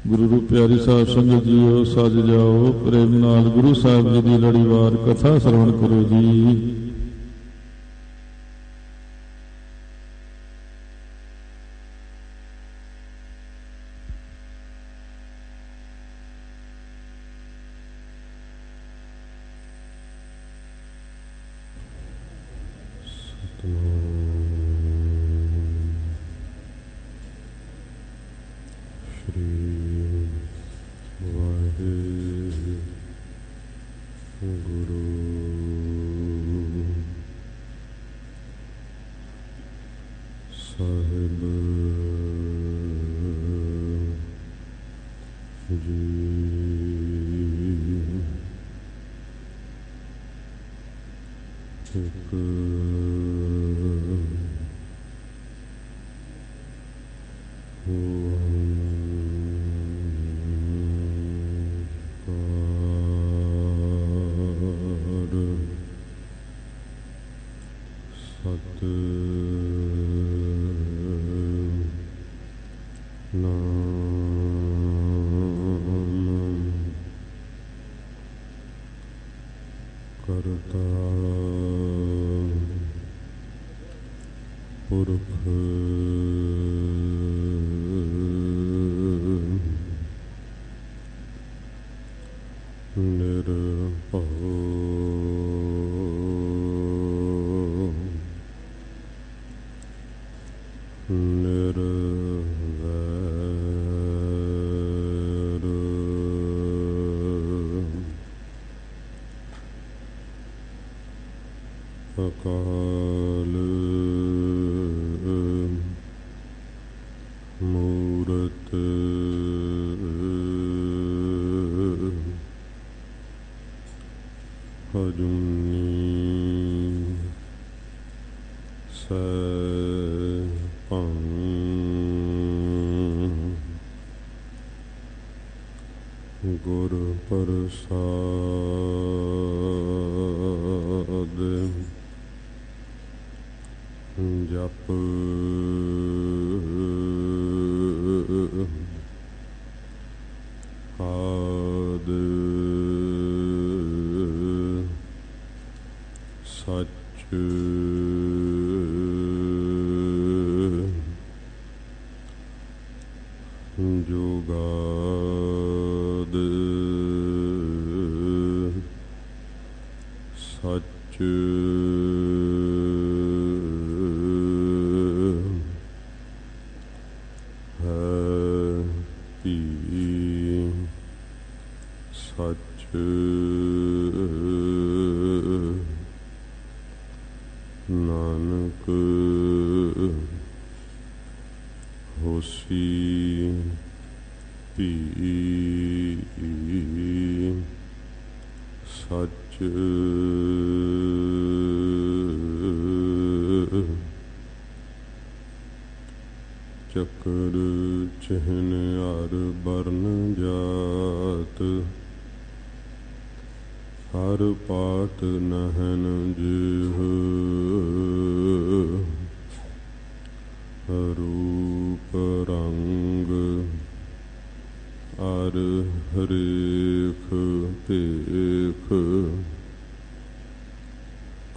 गुरु रूप प्यारी साहब संगत जीओ सज जाओ प्रेम नाल गुरु साहब जी की लड़ीवार कथा श्रवण करो जी। अकाल मूरत अजूनी सैभं गुर प्रसाद जप आद सच जुगाद सच सच नानक होसी पी सच चक्र चिन्ह हर बरन जात हर पात नहन जिह रूप रंग अर हरेख पेख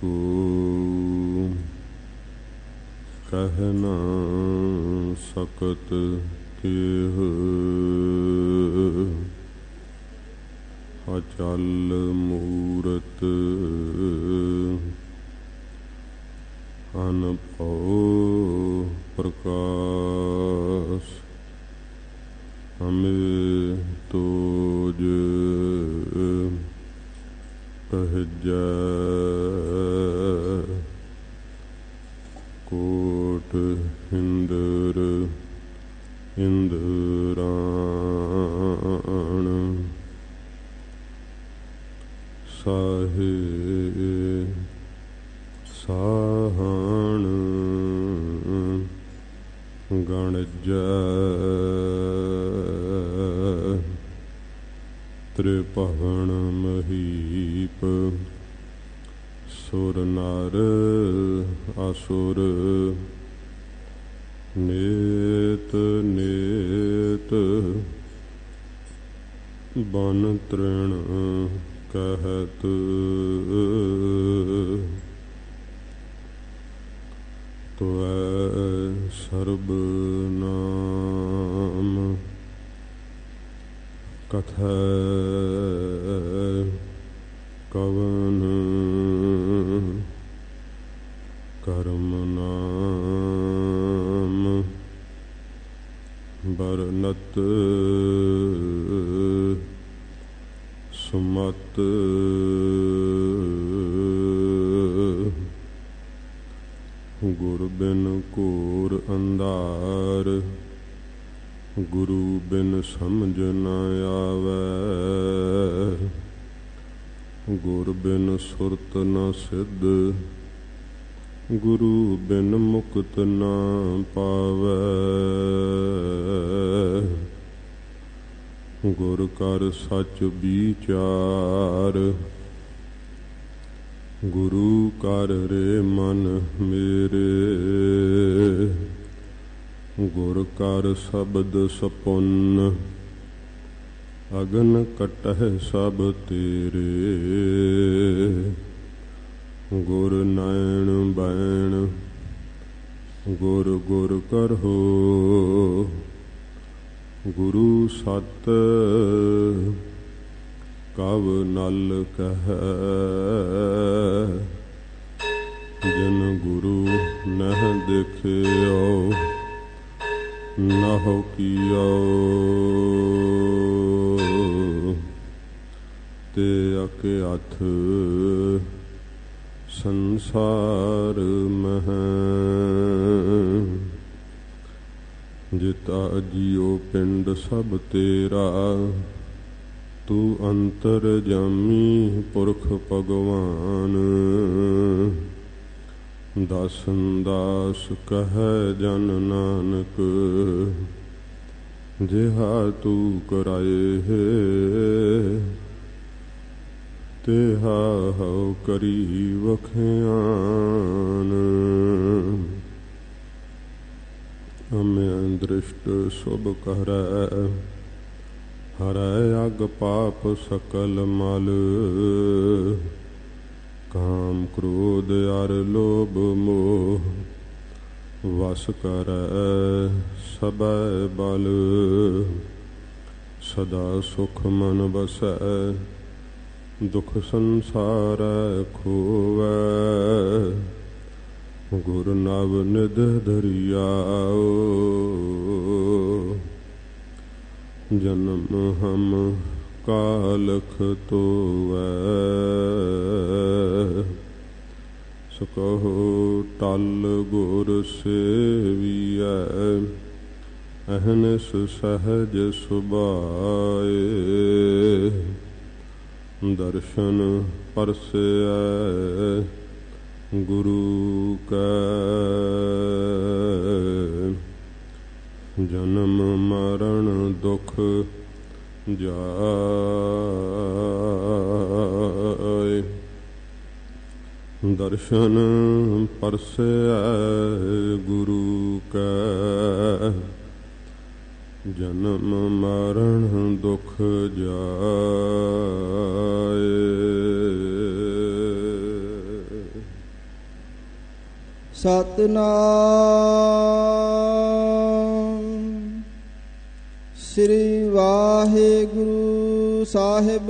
को कह न सकत केह अचल मूरत अनभव प्रकाश हमें तोज कहजै कोट हिंदर इंद्राण साहे साहण गणजै त्रिभुवन महीप सुर नर असुर नेत नेत बन तृण कहत त्वै सर्ब नाम कथै कवन कर्म नाम बरनत सुमत गुर बिन घोर अंधार गुरु बिन समझ न आवै गुर बिन सुरत न सिद्ध गुरु बिन मुक्त न पावै गुर कर सच विचार गुरु कर रे मन मेरे गुर कर शब्द सपुन अगन कटह सब तेरे गुर नैन बैण गुर गुर करहो गुरु सत कव नल कह जिन गुरु नह देखियो नहो कियो ते अके अथ संसार मह जिता जियो पिंड सब तेरा तू अंतर जामी पुरख भगवान दासन दास कह जन नानक जिहा तू कराए है तेहा हो करी वख्यान हमें दृष्ट शुभ कर हरै अग पाप सकल मल काम क्रोध अर लोभ मोह वस कर सबै बल सदा सुख मन बसै दुख संसार खोवै गुर नव निध धरियाओ जन्म हम कालख तोवै सकहो टल गुर सेवियै अहनिस सहज सुभाए दर्शन परसै गुरु का जन्म मरण दुख जाए दर्शन परसै गुरु का जन्म मरण दुख जाए। सतनाम श्री वाहेगुरु साहिब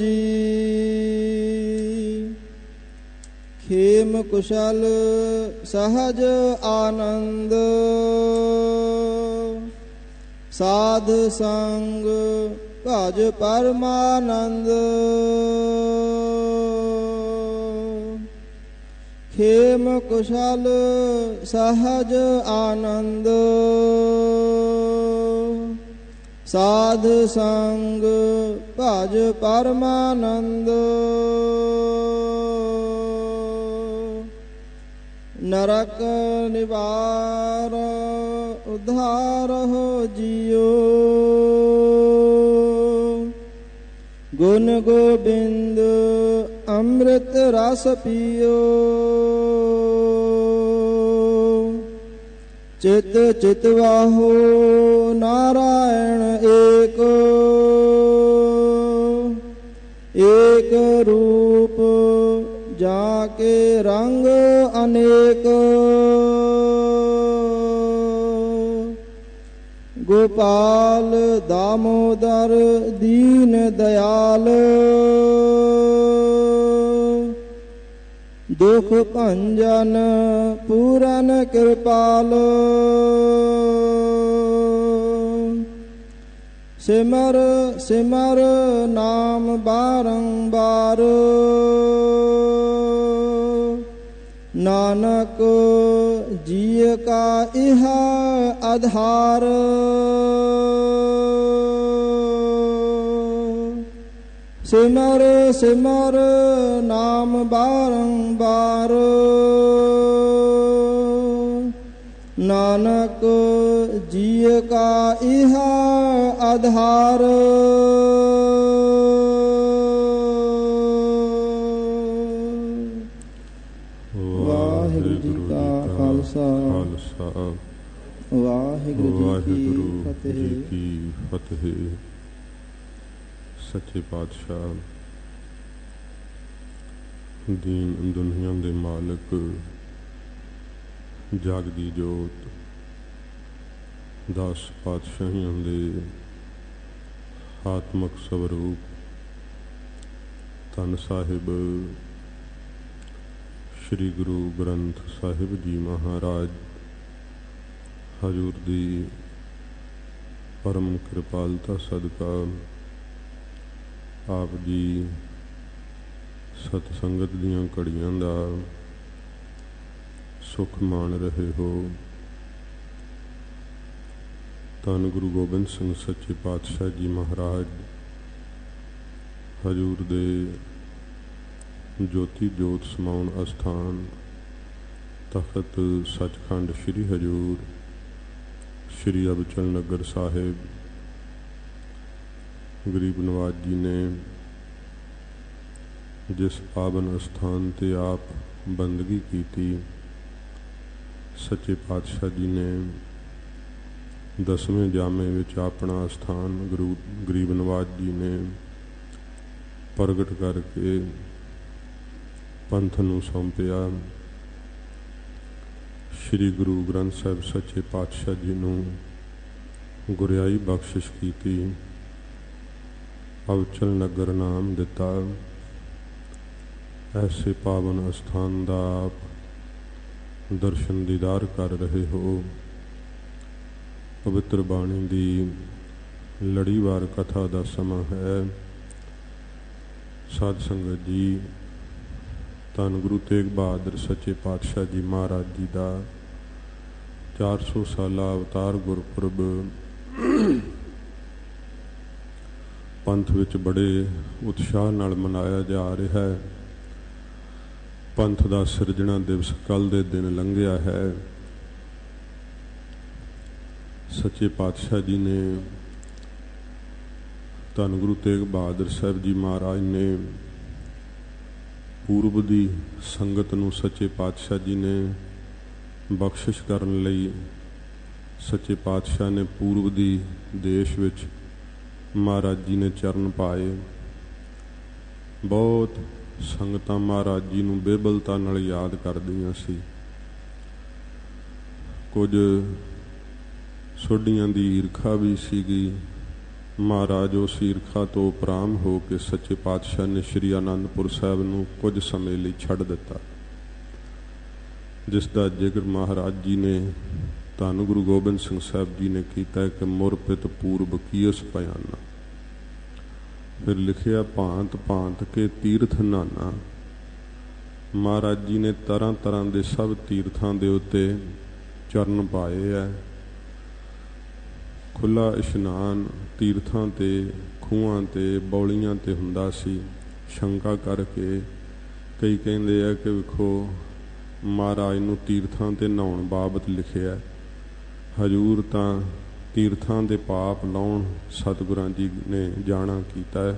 जी। खेम कुशल सहज आनंद साध संग भज परमानंद। खेम कुशल सहज आनंद साध संग भज परमानंद। नरक निवार उद्धार हो जियो गुण गोबिंद अमृत रस पियो। चित चितवाहो नारायण एक के रंग अनेक, गोपाल दामोदर दीन दयाल, दुख भंजन पूरन कृपाल। सिमर सिमर नाम बारंबार, नानक जिय का इह आधार। सिमर सिमर नाम बारंबार, नानक जिय का इह आधार। वाहिगुरु जी का खालसा, वाहिगुरु जी की फतेह। सच्चे पातशाह दीन दुनिया दे मालिक, जागदी जोत, 10 पातशाहियों दे आत्मक स्वरूप धन साहिब श्री गुरु ग्रंथ साहिब जी महाराज हजूर दी परम कृपालता सदका आप जी सतसंगत दियां घड़ियां दा सुख मान रहे हो। धन गुरु गोबिंद सिंह सच्चे पातशाह जी महाराज हजूर दे ज्योति जोत समाउन अस्थान तखत सचखंड श्री हजूर श्री अबचल नगर साहिब गरीब नवाज जी ने जिस पावन अस्थान ते आप बंदगी की थी, सच्चे पातशाह जी ने 10वें जामे विच अपना स्थान गुरु गरीब नवाज जी ने प्रगट करके पंथ नूं सौंपिया। श्री गुरु ग्रंथ साहिब सच्चे पातशाह जी नूं गुरियाई बख्शिश की थी, अवचल नगर नाम दिता। ऐसे पावन अस्थान दा आप दर्शन दीदार कर रहे हो। पवित्र बाणी दी लड़ीवार कथा का समा है। साध संगत जी, धन गुरु तेग बहादुर सच्चे पातशाह जी महाराज जी का 400 साला अवतार गुरपुरब पंथ विच बड़े उत्साह नाल मनाया जा रहा है। पंथ का सिरजना दिवस कल दे दिन लंघिया है। सच्चे पातशाह जी ने धन गुरु तेग बहादुर साहब जी महाराज ने पूर्व दी संगत नूं सच्चे पातशाह जी ने बख्शिश करन लई सच्चे पातशाह ने पूर्व दी देश विच महाराज जी ने चरण पाए। बहुत संगतां महाराज जी नूं बेबलता नाल याद करदियां सी। कुछ सोडियां दी ईरखा भी सीगी। महाराज उस ईरखा तो उपराम हो के सच्चे पातशाह ने श्री आनंदपुर साहब नूं कुछ समय लई छड्ड दिता, जिसका जिक्र महाराज जी ने धन गुरु गोबिंद सिंह साहब जी ने किया कि मुरपित पूर्व कीस पयाना। फिर लिखिया भांत भांत के तीर्थ नाना। महाराज जी ने तरह तरह के सब तीर्थां दे उत्ते चरण पाए है। खुला इशनान तीर्थां ते खूहां ते बौलियां ते हुंदा सी। शंका करके कई कहंदे आ कि विखो महाराज नूं तीर्थां ते नहाउण बाबत लिखिया। हजूर तां तीर्थां दे पाप लाउण सतगुरां जी ने जाना कीता है।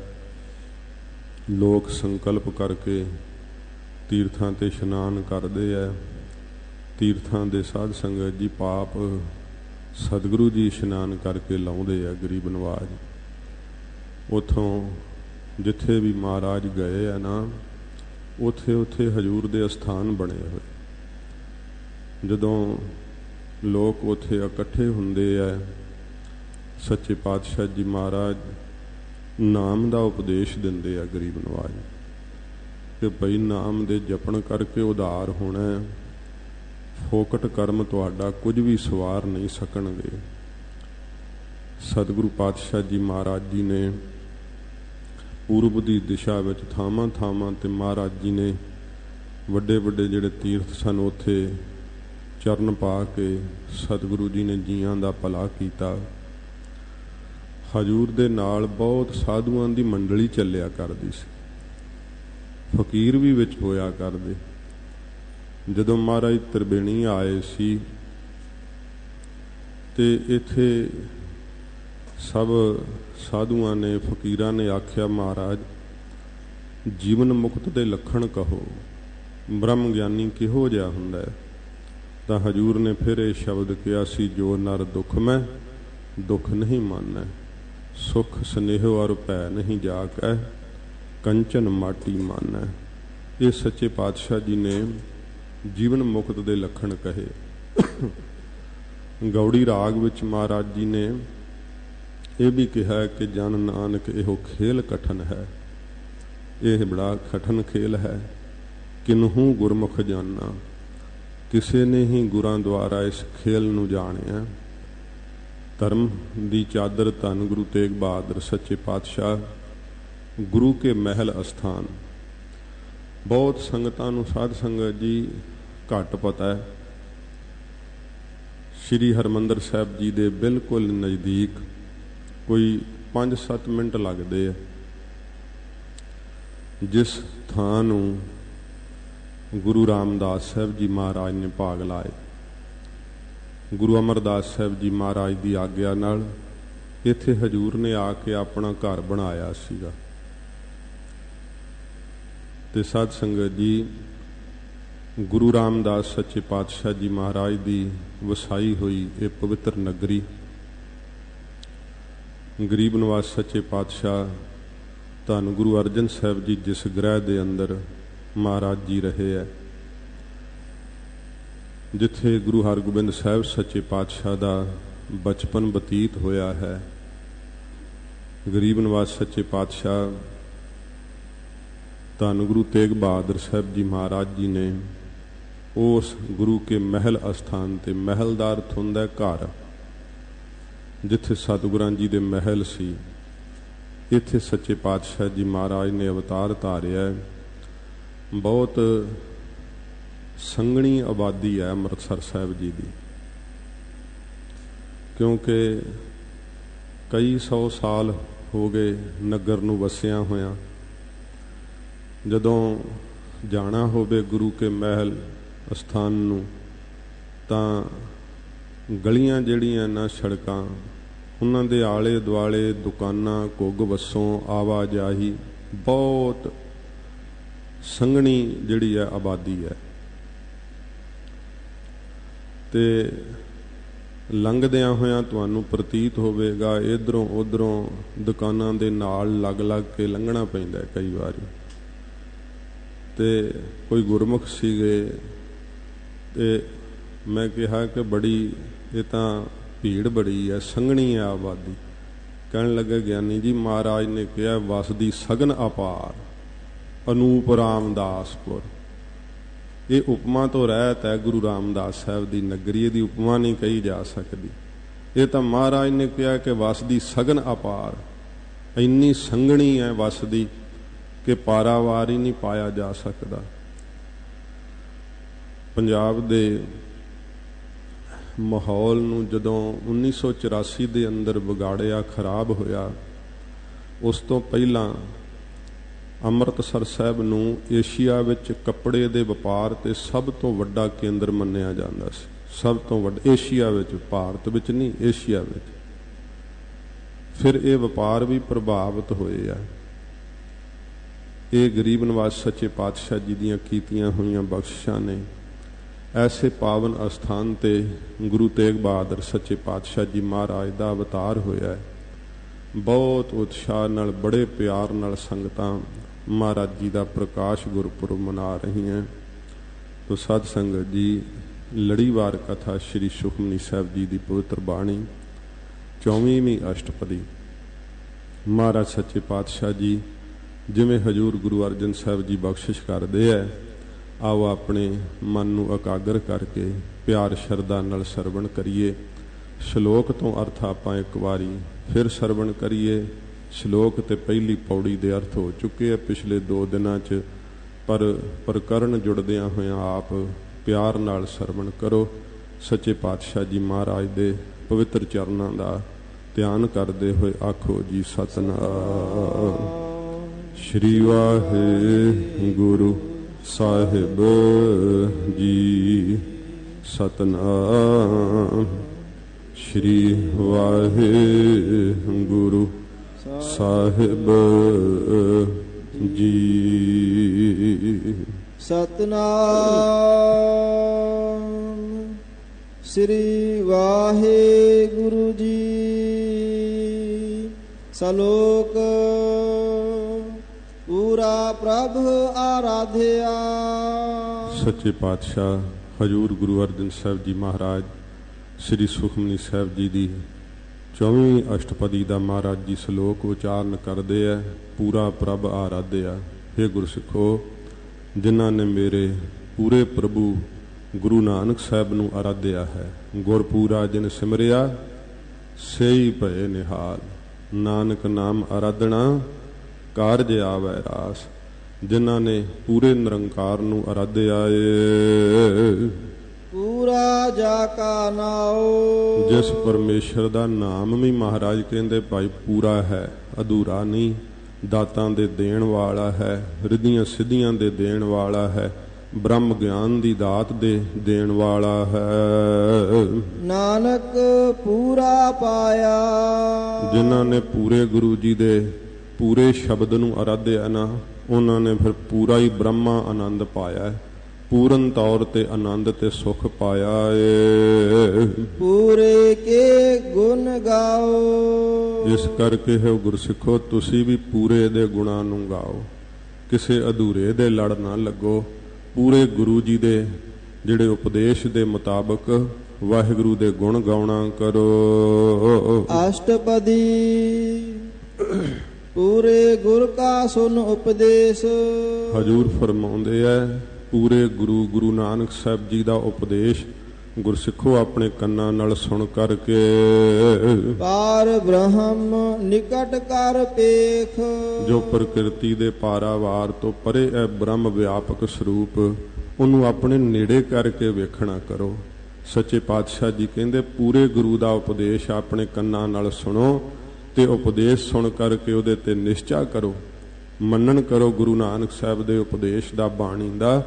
लोग संकल्प करके तीर्थां ते इशनान करदे है। तीर्थां दे साध संगत जी पाप सतगुरु जी इशनान करके लाउंदे है। गरीब नवाज उथों जिथे भी महाराज गए है ना, ਉੱਥੇ ਉੱਥੇ ਹਜੂਰ ਦੇ ਅਸਥਾਨ ਬਣੇ ਹੋਏ। ਜਦੋਂ ਲੋਕ ਉੱਥੇ ਇਕੱਠੇ ਹੁੰਦੇ ਆ, ਸੱਚੇ ਪਾਤਸ਼ਾਹ ਜੀ ਮਹਾਰਾਜ ਨਾਮ ਦਾ ਉਪਦੇਸ਼ ਦਿੰਦੇ ਆ ਗਰੀਬ ਨਵਾਜ ਕਿ ਭਈ ਨਾਮ ਦੇ ਜਪਣ ਕਰਕੇ ਉਧਾਰ ਹੋਣਾ, ਫੋਕਟ ਕਰਮ ਤੁਹਾਡਾ ਕੁਝ ਵੀ ਸਵਾਰ ਨਹੀਂ ਸਕਣਗੇ। ਸਤਿਗੁਰੂ ਪਾਤਸ਼ਾਹ ਜੀ ਮਹਾਰਾਜ ਜੀ ਨੇ ਪੂਰਬ ਦੀ ਦਿਸ਼ਾ ਵਿੱਚ ਥਾਵਾਂ ਥਾਵਾਂ ਤੇ ਮਹਾਰਾਜ ਜੀ ਨੇ ਵੱਡੇ ਵੱਡੇ ਜਿਹੜੇ ਤੀਰਥ ਸਨ ਉੱਥੇ ਚਰਨ ਪਾ ਕੇ ਸਤਿਗੁਰੂ ਜੀ ਨੇ ਜੀਆਂ ਦਾ ਭਲਾ ਕੀਤਾ। ਹਜੂਰ ਦੇ ਨਾਲ ਬਹੁਤ ਸਾਧੂਆਂ ਦੀ ਮੰਡਲੀ ਚੱਲਿਆ ਕਰਦੀ ਸੀ, ਫਕੀਰ ਵੀ ਵਿੱਚ ਹੋਇਆ ਕਰਦੇ। ਜਦੋਂ ਮਹਾਰਾਜ ਤ੍ਰਿਵੇਣੀ ਆਏ ਸੀ ਤੇ ਇੱਥੇ ਸਭ ਸਾਧੂਆਂ ਨੇ ਫਕੀਰਾਂ ਨੇ ਆਖਿਆ, ਮਹਾਰਾਜ ਜੀਵਨ ਮੁਕਤ ਦੇ ਲੱਖਣ ਕਹੋ, ਬ੍ਰਹਮ ਗਿਆਨੀ ਕਿਹੋ ਜਿਹਾ ਹੁੰਦਾ ਹੈ। ਤਾਂ ਹਜੂਰ ਨੇ ਫਿਰ ਇਹ ਸ਼ਬਦ ਕਿਹਾ ਸੀ, ਜੋ ਨਰ ਦੁੱਖ ਮੈਂ ਦੁੱਖ ਨਹੀਂ ਮਾਨੈ, ਸੁਖ ਸਨੇਹੋ ਅਰ ਭੈ ਨਹੀਂ ਜਾਕੈ, ਕੰਚਨ ਮਾਟੀ ਮਾਨੈ। ਇਹ ਸੱਚੇ ਪਾਤਸ਼ਾਹ ਜੀ ਨੇ ਜੀਵਨ ਮੁਕਤ ਦੇ ਲੱਖਣ ਕਹੇ। ਗੌੜੀ ਰਾਗ ਵਿੱਚ ਮਹਾਰਾਜ ਜੀ ਨੇ ਇਹ ਵੀ ਕਿਹਾ ਕਿ ਜਨ ਨਾਨਕ ਇਹੋ ਖੇਲ ਕਠਨ ਹੈ, ਇਹ ਬੜਾ ਕਠਨ ਖੇਲ ਹੈ। ਕਿਨਹੂ ਗੁਰਮੁਖ ਜਾਨਾ, ਕਿਸੇ ਨੇ ਹੀ ਗੁਰਾਂ ਦੁਆਰਾ ਇਸ ਖੇਲ ਨੂੰ ਜਾਣਿਆ। ਧਰਮ ਦੀ ਚਾਦਰ ਧੰਨ ਗੁਰੂ ਤੇਗ ਬਹਾਦਰ ਸੱਚੇ ਪਾਤਸ਼ਾਹ, ਗੁਰੂ ਕੇ ਮਹਿਲ ਅਸਥਾਨ। ਬਹੁਤ ਸੰਗਤਾਂ ਨੂੰ ਸਾਧ ਸੰਗਤ ਜੀ ਘੱਟ ਪਤਾ ਹੈ, ਸ਼੍ਰੀ ਹਰਿਮੰਦਰ ਸਾਹਿਬ ਜੀ ਦੇ ਬਿਲਕੁਲ ਨਜ਼ਦੀਕ ਕੋਈ 5-7 ਮਿੰਟ ਲੱਗਦੇ ਆ। ਜਿਸ ਥਾਂ ਨੂੰ ਗੁਰੂ ਰਾਮਦਾਸ ਸਾਹਿਬ ਜੀ ਮਹਾਰਾਜ ਨੇ ਭਾਗ ਲਾਏ, ਗੁਰੂ ਅਮਰਦਾਸ ਸਾਹਿਬ ਜੀ ਮਹਾਰਾਜ ਦੀ ਆਗਿਆ ਨਾਲ ਇੱਥੇ ਹਜੂਰ ਨੇ ਆ ਕੇ ਆਪਣਾ ਘਰ ਬਣਾਇਆ ਸੀਗਾ। ਤੇ ਸਾਧ ਸੰਗਤ ਜੀ, ਗੁਰੂ ਰਾਮਦਾਸ ਸੱਚੇ ਪਾਤਸ਼ਾਹ ਜੀ ਮਹਾਰਾਜ ਦੀ ਵਸਾਈ ਹੋਈ ਇਹ ਪਵਿੱਤਰ ਨਗਰੀ, ਗਰੀਬ ਨਵਾਜ ਸੱਚੇ ਪਾਤਸ਼ਾਹ ਧੰਨ ਗੁਰੂ ਅਰਜਨ ਸਾਹਿਬ ਜੀ ਜਿਸ ਗ੍ਰਹਿ ਦੇ ਅੰਦਰ ਮਹਾਰਾਜ ਜੀ ਰਹੇ ਹੈ, ਜਿੱਥੇ ਗੁਰੂ ਹਰਗੋਬਿੰਦ ਸਾਹਿਬ ਸੱਚੇ ਪਾਤਸ਼ਾਹ ਦਾ ਬਚਪਨ ਬਤੀਤ ਹੋਇਆ ਹੈ। ਗਰੀਬ ਨਵਾਜ ਸੱਚੇ ਪਾਤਸ਼ਾਹ ਧੰਨ ਗੁਰੂ ਤੇਗ ਬਹਾਦਰ ਸਾਹਿਬ ਜੀ ਮਹਾਰਾਜ ਜੀ ਨੇ ਉਸ ਗੁਰੂ ਕੇ ਮਹਿਲ ਅਸਥਾਨ ਤੇ, ਮਹਿਲ ਦਾ ਅਰਥ ਹੁੰਦਾ ਘਰ, ਜਿੱਥੇ ਸਤਿਗੁਰਾਂ ਜੀ ਦੇ ਮਹਿਲ ਸੀ, ਇੱਥੇ ਸੱਚੇ ਪਾਤਸ਼ਾਹ ਜੀ ਮਹਾਰਾਜ ਨੇ ਅਵਤਾਰ ਧਾਰਿਆ। ਬਹੁਤ ਸੰਘਣੀ ਆਬਾਦੀ ਹੈ ਅੰਮ੍ਰਿਤਸਰ ਸਾਹਿਬ ਜੀ ਦੀ, ਕਿਉਂਕਿ ਕਈ 100 ਸਾਲ ਹੋ ਗਏ ਨਗਰ ਨੂੰ ਵਸਿਆ ਹੋਇਆ। ਜਦੋਂ ਜਾਣਾ ਹੋਵੇ ਗੁਰੂ ਕੇ ਮਹਿਲ ਅਸਥਾਨ ਨੂੰ ਤਾਂ ਗਲੀਆਂ ਜਿਹੜੀਆਂ ਨਾ ਸੜਕਾਂ, ਉਹਨਾਂ ਦੇ ਆਲੇ ਦੁਆਲੇ ਦੁਕਾਨਾਂ, ਘੁੱਗ ਵਸੋਂ, ਆਵਾਜਾਈ, ਬਹੁਤ ਸੰਘਣੀ ਜਿਹੜੀ ਹੈ ਆਬਾਦੀ ਹੈ। ਤੇ ਲੰਘਦਿਆਂ ਹੋਇਆਂ ਤੁਹਾਨੂੰ ਪ੍ਰਤੀਤ ਹੋਵੇਗਾ ਇੱਧਰੋਂ ਉੱਧਰੋਂ ਦੁਕਾਨਾਂ ਦੇ ਨਾਲ ਲੱਗ ਲੱਗ ਕੇ ਲੰਘਣਾ ਪੈਂਦਾ ਕਈ ਵਾਰੀ। ਤੇ ਕੋਈ ਗੁਰਮੁਖ ਸੀਗੇ ਤੇ ਮੈਂ ਕਿਹਾ ਕਿ ਬੜੀ ਇਹ ਤਾਂ ਭੀੜ ਬੜੀ ਹੈ, ਸੰਘਣੀ ਹੈ ਆਬਾਦੀ। ਕਹਿਣ ਲੱਗੇ, ਗਿਆਨੀ ਜੀ ਮਹਾਰਾਜ ਨੇ ਕਿਹਾ ਵਸਦੀ ਸਗਨ ਅਪਾਰ, ਅਨੂਪ ਰਾਮਦਾਸਪੁਰ। ਇਹ ਉਪਮਾ ਤੋਂ ਰਹਿਤ ਹੈ ਗੁਰੂ ਰਾਮਦਾਸ ਸਾਹਿਬ ਦੀ ਨਗਰੀ, ਇਹਦੀ ਉਪਮਾ ਨਹੀਂ ਕਹੀ ਜਾ ਸਕਦੀ। ਇਹ ਤਾਂ ਮਹਾਰਾਜ ਨੇ ਕਿਹਾ ਕਿ ਵਸਦੀ ਸਗਨ ਅਪਾਰ, ਇੰਨੀ ਸੰਘਣੀ ਹੈ ਵਸਦੀ ਕਿ ਪਾਰਾਵਾਰ ਹੀ ਨਹੀਂ ਪਾਇਆ ਜਾ ਸਕਦਾ। ਪੰਜਾਬ ਦੇ ਮਾਹੌਲ ਨੂੰ ਜਦੋਂ 1984 ਦੇ ਅੰਦਰ ਵਿਗਾੜਿਆ, ਖਰਾਬ ਹੋਇਆ, ਉਸ ਤੋਂ ਪਹਿਲਾਂ ਅੰਮ੍ਰਿਤਸਰ ਸਾਹਿਬ ਨੂੰ ਏਸ਼ੀਆ ਵਿੱਚ ਕੱਪੜੇ ਦੇ ਵਪਾਰ ਤੇ ਸਭ ਤੋਂ ਵੱਡਾ ਕੇਂਦਰ ਮੰਨਿਆ ਜਾਂਦਾ ਸੀ। ਸਭ ਤੋਂ ਵੱਡਾ ਏਸ਼ੀਆ ਵਿੱਚ, ਭਾਰਤ ਵਿੱਚ ਨਹੀਂ, ਏਸ਼ੀਆ ਵਿੱਚ। ਫਿਰ ਇਹ ਵਪਾਰ ਵੀ ਪ੍ਰਭਾਵਿਤ ਹੋਏ ਆ। ਇਹ ਗਰੀਬ ਨਵਾਜ ਸੱਚੇ ਪਾਤਸ਼ਾਹ ਜੀ ਦੀਆਂ ਕੀਤੀਆਂ ਹੋਈਆਂ ਬਖਸ਼ਿਸ਼ਾਂ ਨੇ। ਐਸੇ ਪਾਵਨ ਅਸਥਾਨ 'ਤੇ ਗੁਰੂ ਤੇਗ ਬਹਾਦਰ ਸੱਚੇ ਪਾਤਸ਼ਾਹ ਜੀ ਮਹਾਰਾਜ ਦਾ ਅਵਤਾਰ ਹੋਇਆ ਹੈ। ਬਹੁਤ ਉਤਸ਼ਾਹ ਨਾਲ ਬੜੇ ਪਿਆਰ ਨਾਲ ਸੰਗਤਾਂ ਮਹਾਰਾਜ ਜੀ ਦਾ ਪ੍ਰਕਾਸ਼ ਗੁਰਪੁਰਬ ਮਨਾ ਰਹੀਆਂ। ਤੋ ਸਾਧ ਸੰਗਤ ਜੀ, ਲੜੀਵਾਰ ਕਥਾ ਸ਼੍ਰੀ ਸੁਖਮਨੀ ਸਾਹਿਬ ਜੀ ਦੀ ਪਵਿੱਤਰ ਬਾਣੀ 24ਵੀਂ ਅਸ਼ਟਪਦੀ। ਮਹਾਰਾਜ ਸੱਚੇ ਪਾਤਸ਼ਾਹ ਜੀ ਜਿਵੇਂ ਹਜ਼ੂਰ ਗੁਰੂ ਅਰਜਨ ਸਾਹਿਬ ਜੀ ਬਖਸ਼ਿਸ਼ ਕਰਦੇ ਹੈ, ਆਓ ਆਪਣੇ ਮਨ ਨੂੰ ਇਕਾਗਰ ਕਰਕੇ ਪਿਆਰ ਸ਼ਰਧਾ ਨਾਲ ਸਰਵਣ ਕਰੀਏ। ਸ਼ਲੋਕ ਤੋਂ ਅਰਥ ਆਪਾਂ ਇੱਕ ਵਾਰੀ ਫਿਰ ਸਰਵਣ ਕਰੀਏ। ਸ਼ਲੋਕ ਤੇ ਪਹਿਲੀ ਪੌੜੀ ਦੇ ਅਰਥ ਹੋ ਚੁੱਕੇ ਆ ਪਿਛਲੇ 2 ਦਿਨਾਂ 'ਚ, ਪਰ ਪ੍ਰਕਰਨ ਜੁੜਦਿਆਂ ਹੋਇਆਂ ਆਪ ਪਿਆਰ ਨਾਲ ਸਰਵਣ ਕਰੋ। ਸੱਚੇ ਪਾਤਸ਼ਾਹ ਜੀ ਮਹਾਰਾਜ ਦੇ ਪਵਿੱਤਰ ਚਰਨਾਂ ਦਾ ਧਿਆਨ ਕਰਦੇ ਹੋਏ ਆਖੋ ਜੀ ਸਤਿਨਾਮ ਸ਼੍ਰੀ ਵਾਹਿਗੁਰੂ ਸਾਹਿਬ ਜੀ। ਸਤਿਨਾਮ ਸ਼੍ਰੀ ਵਾਹਿਗੁਰੂ ਸਾਹਿਬ ਜੀ। ਸਤਿਨਾਮ ਸ੍ਰੀ ਵਾਹਿਗੁਰੂ ਜੀ। ਸਲੋਕ ਪੂਰਾ ਪ੍ਰਭ ਆਰਾਧਿਆ। ਸੱਚੇ ਪਾਤਸ਼ਾਹ ਹਜ਼ੂਰ ਗੁਰੂ ਅਰਜਨ ਸਾਹਿਬ ਜੀ ਮਹਾਰਾਜ ਸ੍ਰੀ ਸੁਖਮਨੀ ਸਾਹਿਬ ਜੀ ਦੀ 24ਵੀਂ ਅਸ਼ਟਪਦੀ ਦਾ ਮਹਾਰਾਜ ਜੀ ਸਲੋਕ ਉਚਾਰਨ ਕਰਦੇ ਹੈ। ਪੂਰਾ ਪ੍ਰਭ ਆਰਾਧਿਆ। ਹੇ ਗੁਰਸਿੱਖੋ, ਜਿਨ੍ਹਾਂ ਨੇ ਮੇਰੇ ਪੂਰੇ ਪ੍ਰਭੂ ਗੁਰੂ ਨਾਨਕ ਸਾਹਿਬ ਨੂੰ ਆਰਾਧਿਆ ਹੈ, ਗੁਰਪੂਰਾ ਜਿਨ ਸਿਮਰਿਆ ਸਈ ਭਏ ਨਿਹਾਲ। ਨਾਨਕ ਨਾਮ ਆਰਾਧਣਾ ਕਾਰਜ ਆਵੈ ਰਾਸ। ਜਿਨ੍ਹਾਂ ਨੇ ਪੂਰੇ ਨਿਰੰਕਾਰ ਨੂੰ ਆਰਾਧਿਆ ਏ, ਪੂਰਾ ਜਾ ਕਾ ਨਾਉ। ਜਿਸ ਪਰਮੇਸ਼ਰ ਦਾ ਨਾਮ ਵੀ ਮਹਾਰਾਜ ਕਹਿੰਦੇ ਭਾਈ ਪੂਰਾ ਹੈ, ਅਧੂਰਾ ਨਹੀਂ। ਦਾਤਾਂ ਦੇ ਦੇਣ ਵਾਲਾ ਹੈ, ਰਿੱਧੀਆਂ ਸਿੱਧੀਆਂ ਦੇ ਦੇਣ ਵਾਲਾ ਹੈ, ਬ੍ਰਹਮ ਗਿਆਨ ਦੀ ਦਾਤ ਦੇ ਦੇਣ ਵਾਲਾ ਹੈ। ਨਾਨਕ ਪੂਰਾ ਪਾਇਆ। ਜਿਨ੍ਹਾਂ ਨੇ ਪੂਰੇ ਗੁਰੂ ਜੀ ਦੇ ਪੂਰੇ ਸ਼ਬਦ ਨੂੰ ਆਰਾਧਿਆ ਨਾ, ਉਹਨਾਂ ਨੇ ਫਿਰ ਪੂਰਾ ਹੀ ਬ੍ਰਹਮਾ ਆਨੰਦ ਪਾਇਆ, ਪੂਰਨ ਤੌਰ ਤੇ ਆਨੰਦ ਤੇ ਸੁਖ ਪਾਇਆ ਏ। ਪੂਰੇ ਕੇ ਗੁਣ ਗਾਓ। ਇਸ ਕਰਕੇ ਹੈ ਗੁਰਸਿੱਖੋ, ਤੁਸੀਂ ਵੀ ਪੂਰੇ ਦੇ ਗੁਣਾਂ ਨੂੰ ਗਾਓ, ਕਿਸੇ ਅਧੂਰੇ ਦੇ ਲੜ ਨਾ ਲੱਗੋ। ਪੂਰੇ ਗੁਰੂ ਜੀ ਦੇ ਜਿਹੜੇ ਉਪਦੇਸ਼ ਦੇ ਮੁਤਾਬਕ ਵਾਹਿਗੁਰੂ ਦੇ ਗੁਣ ਗਾਉਣਾ ਕਰੋ। ਅਸ਼ਟਪਦੀ ਪੂਰੇ ਗੁਰ ਕਾ ਸੁਨ ਉਪਦੇਸ਼। ਹਜ਼ੂਰ ਫਰਮਾਉਂਦੇ ਐ, ਪੂਰੇ ਗੁਰੂ ਨਾਨਕ ਸਾਹਿਬ ਜੀ ਦਾ ਉਪਦੇਸ਼ ਗੁਰਸਿੱਖੋ ਆਪਣੇ ਕੰਨਾਂ ਨਾਲ ਸੁਣ ਕਰਕੇ ਪਾਰ ਬ੍ਰਹਮ ਨਿਕਟ ਕਰ ਪੇਖ। ਜੋ ਪ੍ਰਕਿਰਤੀ ਦੇ ਪਾਰਾਵਾਰ ਤੋਂ ਪਰੇ ਹੈ ਬ੍ਰਹਮ ਵਿਆਪਕ ਸਰੂਪ, ਉਹਨੂੰ ਆਪਣੇ ਨੇੜੇ ਕਰਕੇ ਵੇਖਣਾ ਕਰੋ। ਸੱਚੇ ਪਾਤਸ਼ਾਹ ਜੀ ਕਹਿੰਦੇ ਪੂਰੇ ਗੁਰੂ ਦਾ ਉਪਦੇਸ਼ ਆਪਣੇ ਕੰਨਾਂ ਨਾਲ ਸੁਣੋ ਤੇ ਉਪਦੇਸ਼ ਸੁਣ ਕਰਕੇ ਉਹਦੇ ਤੇ ਨਿਸ਼ਚਾ ਕਰੋ, ਮੰਨਣ ਕਰੋ ਗੁਰੂ ਨਾਨਕ ਸਾਹਿਬ ਦੇ ਉਪਦੇਸ਼ ਦਾ, ਬਾਣੀ ਦਾ,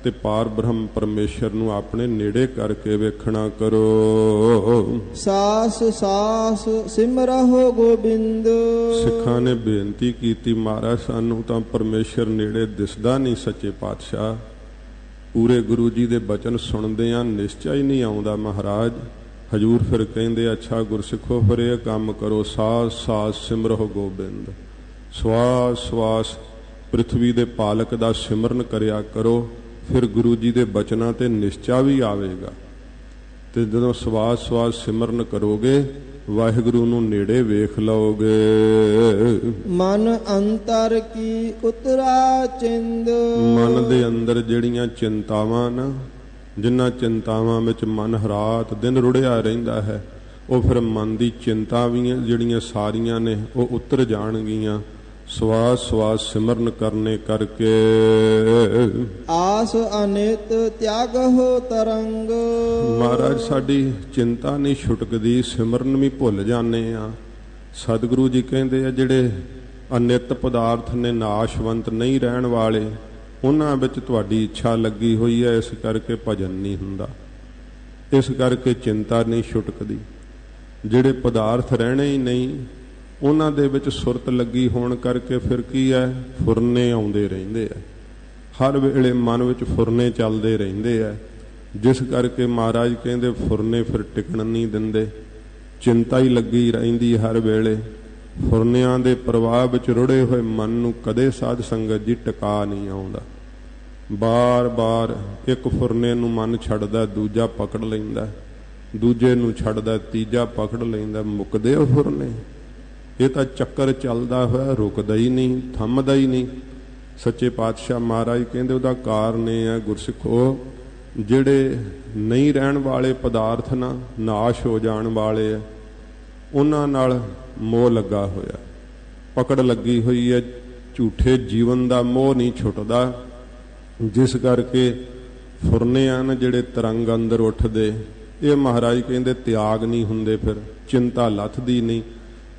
ਤੇ ਪਾਰ ਬ੍ਰਹਮ ਪਰਮੇਸ਼ਰ ਨੂੰ ਆਪਣੇ ਨੇੜੇ ਕਰਕੇ ਵੇਖਣਾ ਕਰੋ। ਸਾਸ ਸਾਸ ਸਿਮਰਹੁ ਗੋਬਿੰਦ। ਸਿੱਖਾਂ ਨੇ ਬੇਨਤੀ ਕੀਤੀ, ਮਹਾਰਾਜ ਸਾਨੂੰ ਤਾਂ ਪਰਮੇਸ਼ਰ ਨੇੜੇ ਦਿਸਦਾ ਨਹੀਂ। ਸੱਚੇ ਪਾਤਸ਼ਾਹ ਪੂਰੇ ਗੁਰੂ ਜੀ ਦੇ ਬਚਨ ਸੁਣਦੇ ਆ, ਨਿਸ਼ਚਾ ਹੀ ਨਹੀਂ ਆਉਂਦਾ ਮਹਾਰਾਜ। ਹਜ਼ੂਰ ਫਿਰ ਕਹਿੰਦੇ, ਅੱਛਾ ਗੁਰਸਿੱਖੋ, ਫਿਰ ਇਹ ਕੰਮ ਕਰੋ, ਸਾਸ ਸਾਸ ਸਿਮਰਹੁ ਗੋਬਿੰਦ। ਸਵਾਸ ਸਵਾਸ ਪ੍ਰਿਥਵੀ ਦੇ ਪਾਲਕ ਦਾ ਸਿਮਰਨ ਕਰਿਆ ਕਰੋ, ਫਿਰ ਗੁਰੂ ਜੀ ਦੇ ਬਚਨਾਂ ਤੇ ਨਿਸ਼ਚਾ ਵੀ ਆਵੇਗਾ। ਤੇ ਜਦੋਂ ਸਵਾਸ ਸਵਾਸ ਸਿਮਰਨ ਕਰੋਗੇ, ਵਾਹਿਗੁਰੂ ਨੂੰ ਨੇੜੇ ਵੇਖ ਲਓਗੇ। ਮਨ ਅੰਤਰ ਕੀ ਉਤਰਾ ਚਿੰਦ। ਮਨ ਦੇ ਅੰਦਰ ਜਿਹੜੀਆਂ ਚਿੰਤਾਵਾਂ ਨਾ, ਜਿਨ੍ਹਾਂ ਚਿੰਤਾਵਾਂ ਵਿੱਚ ਮਨ ਰਾਤ ਦਿਨ ਰੁੜਿਆ ਰਹਿੰਦਾ ਹੈ, ਉਹ ਫਿਰ ਮਨ ਦੀ ਚਿੰਤਾ ਵੀ ਜਿਹੜੀਆਂ ਸਾਰੀਆਂ ਨੇ ਉਹ ਉਤਰ ਜਾਣਗੀਆਂ ਸਵਾਸ ਸਵਾਸ ਸਿਮਰਨ ਕਰਨੇ ਕਰਕੇ। ਆਸ ਅਨਿਤ ਤਿਆਗ ਹੋ ਤਰੰਗ। ਮਹਾਰਾਜ ਸਾਡੀ ਚਿੰਤਾ ਨਹੀਂ ਛੁਟਕਦੀ, ਸਿਮਰਨ ਵੀ ਭੁੱਲ ਜਾਂਦੇ ਆ। ਸਤਿਗੁਰੂ ਜੀ ਕਹਿੰਦੇ ਆ ਜਿਹੜੇ ਅਨਿਤ ਪਦਾਰਥ ਨੇ, ਨਾਸ਼ਵੰਤ ਨਹੀਂ ਰਹਿਣ ਵਾਲੇ, ਉਹਨਾਂ ਵਿੱਚ ਤੁਹਾਡੀ ਇੱਛਾ ਲੱਗੀ ਹੋਈ ਹੈ, ਇਸ ਕਰਕੇ ਭਜਨ ਨਹੀਂ ਹੁੰਦਾ, ਇਸ ਕਰਕੇ ਚਿੰਤਾ ਨਹੀਂ ਛੁਟਕਦੀ। ਜਿਹੜੇ ਪਦਾਰਥ ਰਹਿਣੇ ਹੀ ਨਹੀਂ, ਉਹਨਾਂ ਦੇ ਵਿੱਚ ਸੁਰਤ ਲੱਗੀ ਹੋਣ ਕਰਕੇ ਫਿਰ ਕੀ ਹੈ, ਫੁਰਨੇ ਆਉਂਦੇ ਰਹਿੰਦੇ ਆ, ਹਰ ਵੇਲੇ ਮਨ ਵਿੱਚ ਫੁਰਨੇ ਚੱਲਦੇ ਰਹਿੰਦੇ ਆ, ਜਿਸ ਕਰਕੇ ਮਹਾਰਾਜ ਕਹਿੰਦੇ ਫੁਰਨੇ ਫਿਰ ਟਿਕਣ ਨਹੀਂ ਦਿੰਦੇ, ਚਿੰਤਾ ਹੀ ਲੱਗੀ ਰਹਿੰਦੀ ਹਰ ਵੇਲੇ। ਫੁਰਨਿਆਂ ਦੇ ਪ੍ਰਵਾਹ ਵਿੱਚ ਰੁੜੇ ਹੋਏ ਮਨ ਨੂੰ ਕਦੇ ਸਾਧ ਸੰਗਤ ਜੀ ਟਿਕਾ ਨਹੀਂ ਆਉਂਦਾ। ਬਾਰ-ਬਾਰ ਇੱਕ ਫੁਰਨੇ ਨੂੰ ਮਨ ਛੱਡਦਾ, ਦੂਜਾ ਪਕੜ ਲੈਂਦਾ, ਦੂਜੇ ਨੂੰ ਛੱਡਦਾ, ਤੀਜਾ ਪਕੜ ਲੈਂਦਾ। ਮੁੱਕਦੇ ਉਹ ਫੁਰਨੇ? ਇਹ ਤਾਂ ਚੱਕਰ ਚੱਲਦਾ ਹੋਇਆ, ਰੁਕਦਾ ਹੀ ਨਹੀਂ, ਥੰਮਦਾ ਹੀ ਨਹੀਂ। ਸੱਚੇ ਪਾਤਸ਼ਾਹ ਮਹਾਰਾਜ ਕਹਿੰਦੇ ਉਹਦਾ ਕਾਰਨ ਇਹ ਹੈ ਗੁਰਸਿੱਖੋ, ਜਿਹੜੇ ਨਹੀਂ ਰਹਿਣ ਵਾਲੇ ਪਦਾਰਥ ਨਾ ਨਾਸ਼ ਹੋ ਜਾਣ ਵਾਲੇ ਆ, ਉਹਨਾਂ ਨਾਲ ਮੋਹ ਲੱਗਾ ਹੋਇਆ, ਪਕੜ ਲੱਗੀ ਹੋਈ ਹੈ। ਝੂਠੇ ਜੀਵਨ ਦਾ ਮੋਹ ਨਹੀਂ ਛੁੱਟਦਾ, ਜਿਸ ਕਰਕੇ ਫੁਰਨੇ ਹਨ ਜਿਹੜੇ ਤਰੰਗ ਅੰਦਰ ਉੱਠਦੇ, ਇਹ ਮਹਾਰਾਜ ਕਹਿੰਦੇ ਤਿਆਗ ਨਹੀਂ ਹੁੰਦੇ, ਫਿਰ ਚਿੰਤਾ ਲੱਥਦੀ ਨਹੀਂ।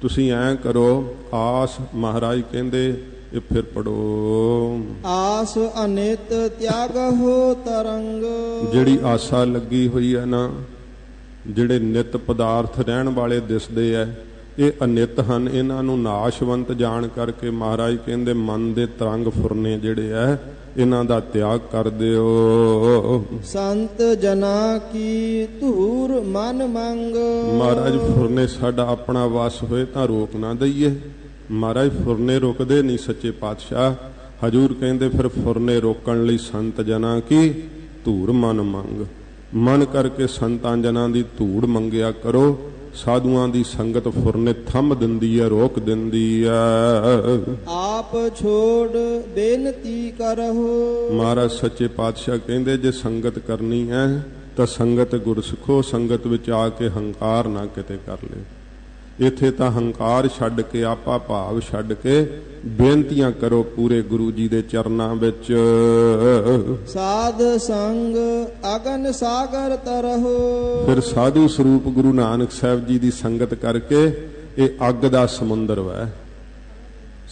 ਤੁਸੀਂ ਐਂ ਕਰੋ, ਆਸ ਮਹਾਰਾਜ ਕਹਿੰਦੇ ਇਹ ਫਿਰ ਪੜੋ, ਆਸ ਅਨਿਤ ਤਿਆਗ ਹੋ ਤਰੰਗ। ਜਿਹੜੀ ਆਸਾ ਲੱਗੀ ਹੋਈ ਹੈ ਨਾ, ਜਿਹੜੇ ਨਿਤ ਪਦਾਰਥ ਰਹਿਣ ਵਾਲੇ ਦਿਸਦੇ ਐ, ਇਹ ਅਨਿਤ ਹਨ। ਇਹਨਾਂ ਨੂੰ ਨਾਸ਼ਵੰਤ ਜਾਣ ਕਰਕੇ ਮਹਾਰਾਜ ਕਹਿੰਦੇ ਮਨ ਦੇ ਤਰੰਗ ਫੁਰਨੇ ਜਿਹੜੇ ਐ, ਇਹਨਾਂ ਦਾ ਤਿਆਗ ਕਰ ਦਿਓ। ਸੰਤ ਜਨਾ ਕੀ ਧੂਰ ਮਨ ਮੰਗ। ਮਹਾਰਾਜ ਫੁਰਨੇ ਸਾਡਾ ਆਪਣਾ ਵਸ ਹੋਏ ਤਾਂ ਰੋਕ ਨਾ ਦਈਏ। ਮਹਾਰਾਜ ਫੁਰਨੇ ਰੁਕਦੇ ਨਹੀਂ ਸੱਚੇ ਪਾਤਸ਼ਾਹ। ਹਜੂਰ ਕਹਿੰਦੇ ਫਿਰ ਫੁਰਨੇ ਰੋਕਣ ਲਈ ਸੰਤ ਜਨਾ ਕੀ ਧੂੜ ਮਨ ਮੰਗ। ਮਨ ਕਰਕੇ ਸੰਤਾਂ ਜਨਾਂ ਦੀ ਧੂੜ ਮੰਗਿਆ ਕਰੋ। ਸਾਧੂਆਂ ਦੀ ਸੰਗਤ ਫੁਰਨੇ ਥੰਮ ਦਿੰਦੀ ਹੈ, ਰੋਕ ਦਿੰਦੀ ਹੈ। ਆਪ ਛੋੜ ਬੇਨਤੀ ਕਰਹੁ। ਮਹਾਰਾਜ ਸੱਚੇ ਪਾਤਸ਼ਾਹ ਕਹਿੰਦੇ ਜੇ ਸੰਗਤ ਕਰਨੀ ਹੈ ਤਾਂ ਸੰਗਤ ਗੁਰਸਿੱਖੋ, ਸੰਗਤ ਵਿੱਚ ਆ ਕੇ ਹੰਕਾਰ ਨਾ ਕਿਤੇ ਕਰ ਲਿਓ। ਇੱਥੇ ਤਾਂ ਹੰਕਾਰ ਛੱਡ ਕੇ, ਆਪਾ ਭਾਵ ਛੱਡ ਕੇ ਬੇਨਤੀਆਂ ਕਰੋ ਪੂਰੇ ਗੁਰੂ ਜੀ ਦੇ ਚਰਨਾਂ ਵਿੱਚ। ਸਾਧ ਸੰਗ ਅਗਨ ਸਾਗਰ ਤਰਹੁ। ਫਿਰ ਸਾਧੂ ਸਰੂਪ ਗੁਰੂ ਨਾਨਕ ਸਾਹਿਬ ਜੀ ਦੀ ਸੰਗਤ ਕਰਕੇ ਇਹ ਅੱਗ ਦਾ ਸਮੁੰਦਰ ਵੈ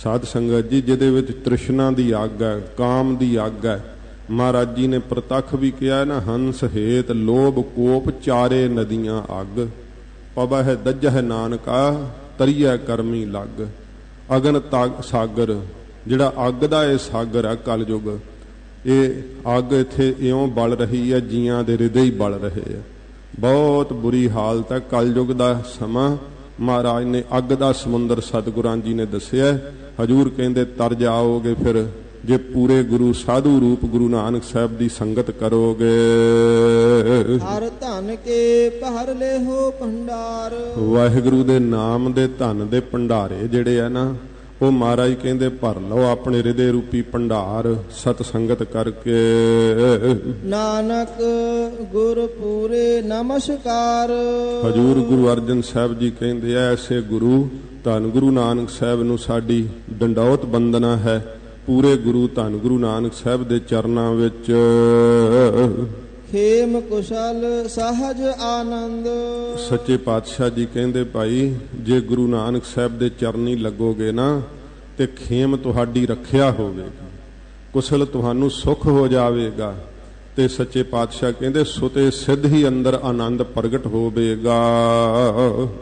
ਸਾਧ ਸੰਗਤ ਜੀ, ਜਿਹਦੇ ਵਿੱਚ ਤ੍ਰਿਸ਼ਨਾ ਦੀ ਅੱਗ ਹੈ, ਕਾਮ ਦੀ ਅੱਗ ਹੈ। ਮਹਾਰਾਜ ਜੀ ਨੇ ਪ੍ਰਤੱਖ ਵੀ ਕਿਹਾ ਨਾ, ਹੰਸ ਹੇਤ ਲੋਭ ਕੋਪ ਚਾਰੇ ਨਦੀਆਂ ਅੱਗ, ਪਵਹਿ ਦੱਜਹਿ ਨਾਨਕਾ ਤਰੀਐ ਕਰਮੀ ਲੱਗ। ਅਗਨ ਸਾਗਰ, ਜਿਹੜਾ ਅੱਗ ਦਾ ਇਹ ਸਾਗਰ ਹੈ ਕਲਯੁਗ, ਇਹ ਅੱਗ ਇੱਥੇ ਇਉਂ ਬਲ ਰਹੀ ਹੈ, ਜੀਆਂ ਦੇ ਹਿਰਦੇ ਹੀ ਬਲ ਰਹੇ ਆ। ਬਹੁਤ ਬੁਰੀ ਹਾਲਤ ਹੈ ਕਲਯੁਗ ਦਾ ਸਮਾਂ। ਮਹਾਰਾਜ ਨੇ ਅੱਗ ਦਾ ਸਮੁੰਦਰ ਸਤਿਗੁਰਾਂ ਜੀ ਨੇ ਦੱਸਿਆ। ਹਜੂਰ ਕਹਿੰਦੇ ਤਰ ਜਾਓਗੇ ਫਿਰ ਜੇ ਪੂਰੇ ਗੁਰੂ ਸਾਧੂ ਰੂਪ ਗੁਰੂ ਨਾਨਕ ਸਾਹਿਬ ਦੀ ਸੰਗਤ ਕਰੋਗੇ। ਹਰ ਧਨ ਕੇ ਭਰ ਲਿਹੋ ਭੰਡਾਰ। ਵਾਹਿਗੁਰੂ ਦੇ ਨਾਮ ਦੇ ਧਨ ਦੇ ਭੰਡਾਰੇ ਜਿਹੜੇ ਆ ਨਾ, ਉਹ ਮਹਾਰਾਜ ਕਹਿੰਦੇ ਭਰ ਲਓ ਆਪਣੇ ਹਿਰਦੇ ਰੂਪੀ ਭੰਡਾਰ ਸਤ ਸੰਗਤ ਕਰਕੇ। ਨਾਨਕ ਗੁਰ ਪੂਰੇ ਨਮਸਕਾਰ। ਹਜੂਰ ਗੁਰੂ ਅਰਜਨ ਸਾਹਿਬ ਜੀ ਕਹਿੰਦੇ ਆ, ਐਸੇ ਗੁਰੂ ਧੰਨ ਗੁਰੂ ਨਾਨਕ ਸਾਹਿਬ ਨੂੰ ਸਾਡੀ ਡੰਡੌਤ ਬੰਦਨਾ ਹੈ। ਪੂਰੇ ਗੁਰੂ ਧੰਨ ਗੁਰੂ ਨਾਨਕ ਸਾਹਿਬ ਦੇ ਚਰਨਾਂ ਵਿੱਚ ਖੇਮ ਕੁਸ਼ਲ ਸਹਜ ਆਨੰਦ। ਸੱਚੇ ਪਾਤਸ਼ਾਹ ਜੀ ਕਹਿੰਦੇ ਭਾਈ, ਜੇ ਗੁਰੂ ਨਾਨਕ ਸਾਹਿਬ ਦੇ ਚਰਨੀ ਲੱਗੋਗੇ ਨਾ ਤੇ ਖੇਮ ਤੁਹਾਡੀ ਰੱਖਿਆ ਹੋਵੇਗੀ, ਕੁਸ਼ਲ ਤੁਹਾਨੂੰ ਸੁਖ ਹੋ ਜਾਵੇਗਾ। ਤੇ ਸੱਚੇ ਪਾਤਸ਼ਾਹ ਕਹਿੰਦੇ ਸੁਤੇ ਸਿੱਧ ਹੀ ਅੰਦਰ ਆਨੰਦ ਪ੍ਰਗਟ ਹੋਵੇਗਾ।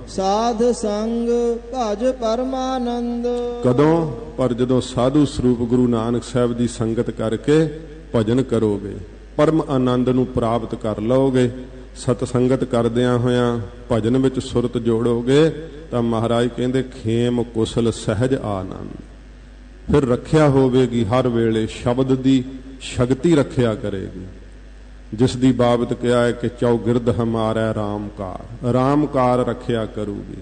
ਸਾਧ ਸੰਗ ਭਜ ਪਰਮਾਨੰਦ। ਕਦੋਂ? ਪਰ ਜਦੋਂ ਸਾਧੂ ਸਰੂਪ ਗੁਰੂ ਨਾਨਕ ਸਾਹਿਬ ਦੀ ਸੰਗਤ ਕਰਕੇ ਭਜਨ ਕਰੋਗੇ, ਪਰਮ ਆਨੰਦ ਨੂੰ ਪ੍ਰਾਪਤ ਕਰ ਲਓਗੇ। ਸਤ ਸੰਗਤ ਕਰਦਿਆਂ ਹੋਇਆਂ ਭਜਨ ਵਿੱਚ ਸੁਰਤ ਜੋੜੋਗੇ ਤਾਂ ਮਹਾਰਾਜ ਕਹਿੰਦੇ ਖੇਮ ਕੁਸ਼ਲ ਸਹਿਜ ਆਨੰਦ। ਫਿਰ ਰੱਖਿਆ ਹੋਵੇਗੀ ਹਰ ਵੇਲੇ, ਸ਼ਬਦ ਦੀ ਸ਼ਕਤੀ ਰੱਖਿਆ ਕਰੇਗੀ। ਜਿਸ ਦੀ ਬਾਬਤ ਕਿਹਾ ਹੈ ਕਿ ਚੌਗਿਰਦ ਹਮਾਰਾ ਰਾਮਕਾਰ, ਰਾਮਕਾਰ ਰੱਖਿਆ ਕਰੂਗੀ।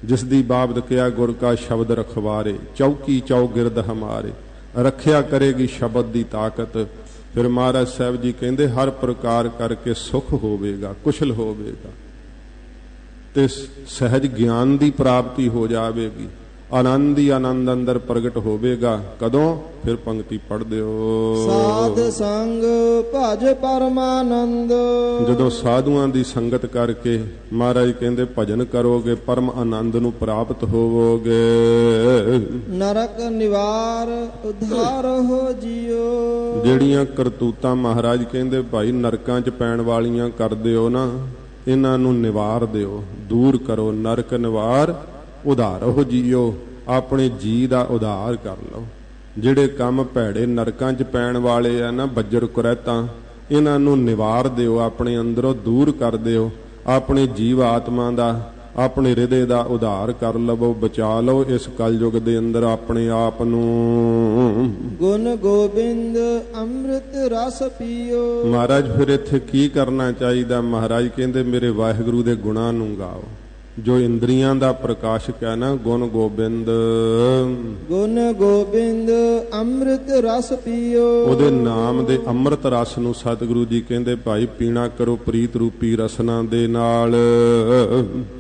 ਜਿਸ ਦੀ ਬਾਬਤ ਕਿਹਾ ਗੁਰ ਕਾ ਸ਼ਬਦ ਰਖਵਾਰੇ, ਚੌਕੀ ਚੌਗਿਰਦ ਹਮਾਰੇ, ਰੱਖਿਆ ਕਰੇਗੀ ਸ਼ਬਦ ਦੀ ਤਾਕਤ। ਫਿਰ ਮਹਾਰਾਜ ਸਾਹਿਬ ਜੀ ਕਹਿੰਦੇ ਹਰ ਪ੍ਰਕਾਰ ਕਰਕੇ ਸੁਖ ਹੋਵੇਗਾ, ਕੁਸ਼ਲ ਹੋਵੇਗਾ ਤੇ ਸਹਿਜ ਗਿਆਨ ਦੀ ਪ੍ਰਾਪਤੀ ਹੋ ਜਾਵੇਗੀ। ਆਨੰਦ ਹੀ ਆਨੰਦ ਅੰਦਰ ਪ੍ਰਗਟ ਹੋਵੇਗਾ। ਕਦੋਂ? ਫਿਰ ਪੰਕਤੀ ਪੜ੍ਹ ਦਿਓ। ਸਾਧ ਸੰਗ ਭਜ ਪਰਮਾਨੰਦ। ਜਦੋਂ ਸਾਧੂਆਂ ਦੀ ਸੰਗਤ ਕਰਕੇ ਮਹਾਰਾਜ ਕਹਿੰਦੇ ਭਜਨ ਕਰੋਗੇ, ਪਰਮ ਆਨੰਦ ਨੂੰ ਪ੍ਰਾਪਤ ਹੋਵੋਗੇ। ਨਰਕ ਨਿਵਾਰ ਉਧਾਰ ਹੋ ਜਿਉ। ਜਿਹੜੀਆਂ ਕਰਤੂਤਾਂ ਮਹਾਰਾਜ ਕਹਿੰਦੇ ਭਾਈ ਨਰਕਾਂ 'ਚ ਪੈਣ ਵਾਲੀਆਂ ਕਰਦੇ ਹੋ ਨਾ, ਇਹਨਾਂ ਨੂੰ ਨਿਵਾਰ ਦਿਓ, ਦੂਰ ਕਰੋ। ਨਰਕ ਨਿਵਾਰ ਉਧਾਰ ਹੋ ਜੀਓ, ਆਪਣੇ ਜੀ ਦਾ ਉਧਾਰ ਕਰ ਲਓ। ਜਿਹੜੇ ਕੰਮ ਭੈੜੇ ਨਰਕਾਂ 'ਚ ਪੈਣ ਵਾਲੇ ਆ ਨਾ, ਬੱਜਰ ਕੁਰੈਤਾਂ, ਇਹਨਾਂ ਨੂੰ ਨਿਵਾਰ ਦਿਓ, ਆਪਣੇ ਅੰਦਰੋਂ ਦੂਰ ਕਰ ਦਿਓ। ਆਪਣੇ ਜੀਵ ਆਤਮਾ ਦਾ ਆਪਣੇ ਹਿਰਦੇ ਦਾ ਉਧਾਰ ਕਰ ਲਵੋ, ਬਚਾ ਲਓ ਇਸ ਕਲਯੁਗ ਦੇ ਅੰਦਰ ਆਪਣੇ ਆਪ ਨੂੰ। ਗੁਣ ਗੋਬਿੰਦ ਅੰਮ੍ਰਿਤ ਰਸ ਪੀਓ। ਮਹਾਰਾਜ ਫਿਰ ਇੱਥੇ ਕੀ ਕਰਨਾ ਚਾਹੀਦਾ? ਮਹਾਰਾਜ ਕਹਿੰਦੇ ਮੇਰੇ ਵਾਹਿਗੁਰੂ ਦੇ ਗੁਣਾਂ ਨੂੰ ਗਾਓ। ਜੋ ਇੰਦਰੀਆਂ ਦਾ ਪ੍ਰਕਾਸ਼ਕ ਹੈ ਨਾ, ਗੁਣ ਗੋਬਿੰਦ, ਗੁਣ ਗੋਬਿੰਦ ਅੰਮ੍ਰਿਤ ਰਸ ਪੀਓ। ਉਹਦੇ ਨਾਮ ਦੇ ਅੰਮ੍ਰਿਤ ਰਸ ਨੂੰ ਸਤਿਗੁਰੂ ਜੀ ਕਹਿੰਦੇ ਭਾਈ ਪੀਣਾ ਕਰੋ ਪ੍ਰੀਤ ਰੂਪੀ ਰਸਨਾ ਦੇ ਨਾਲ।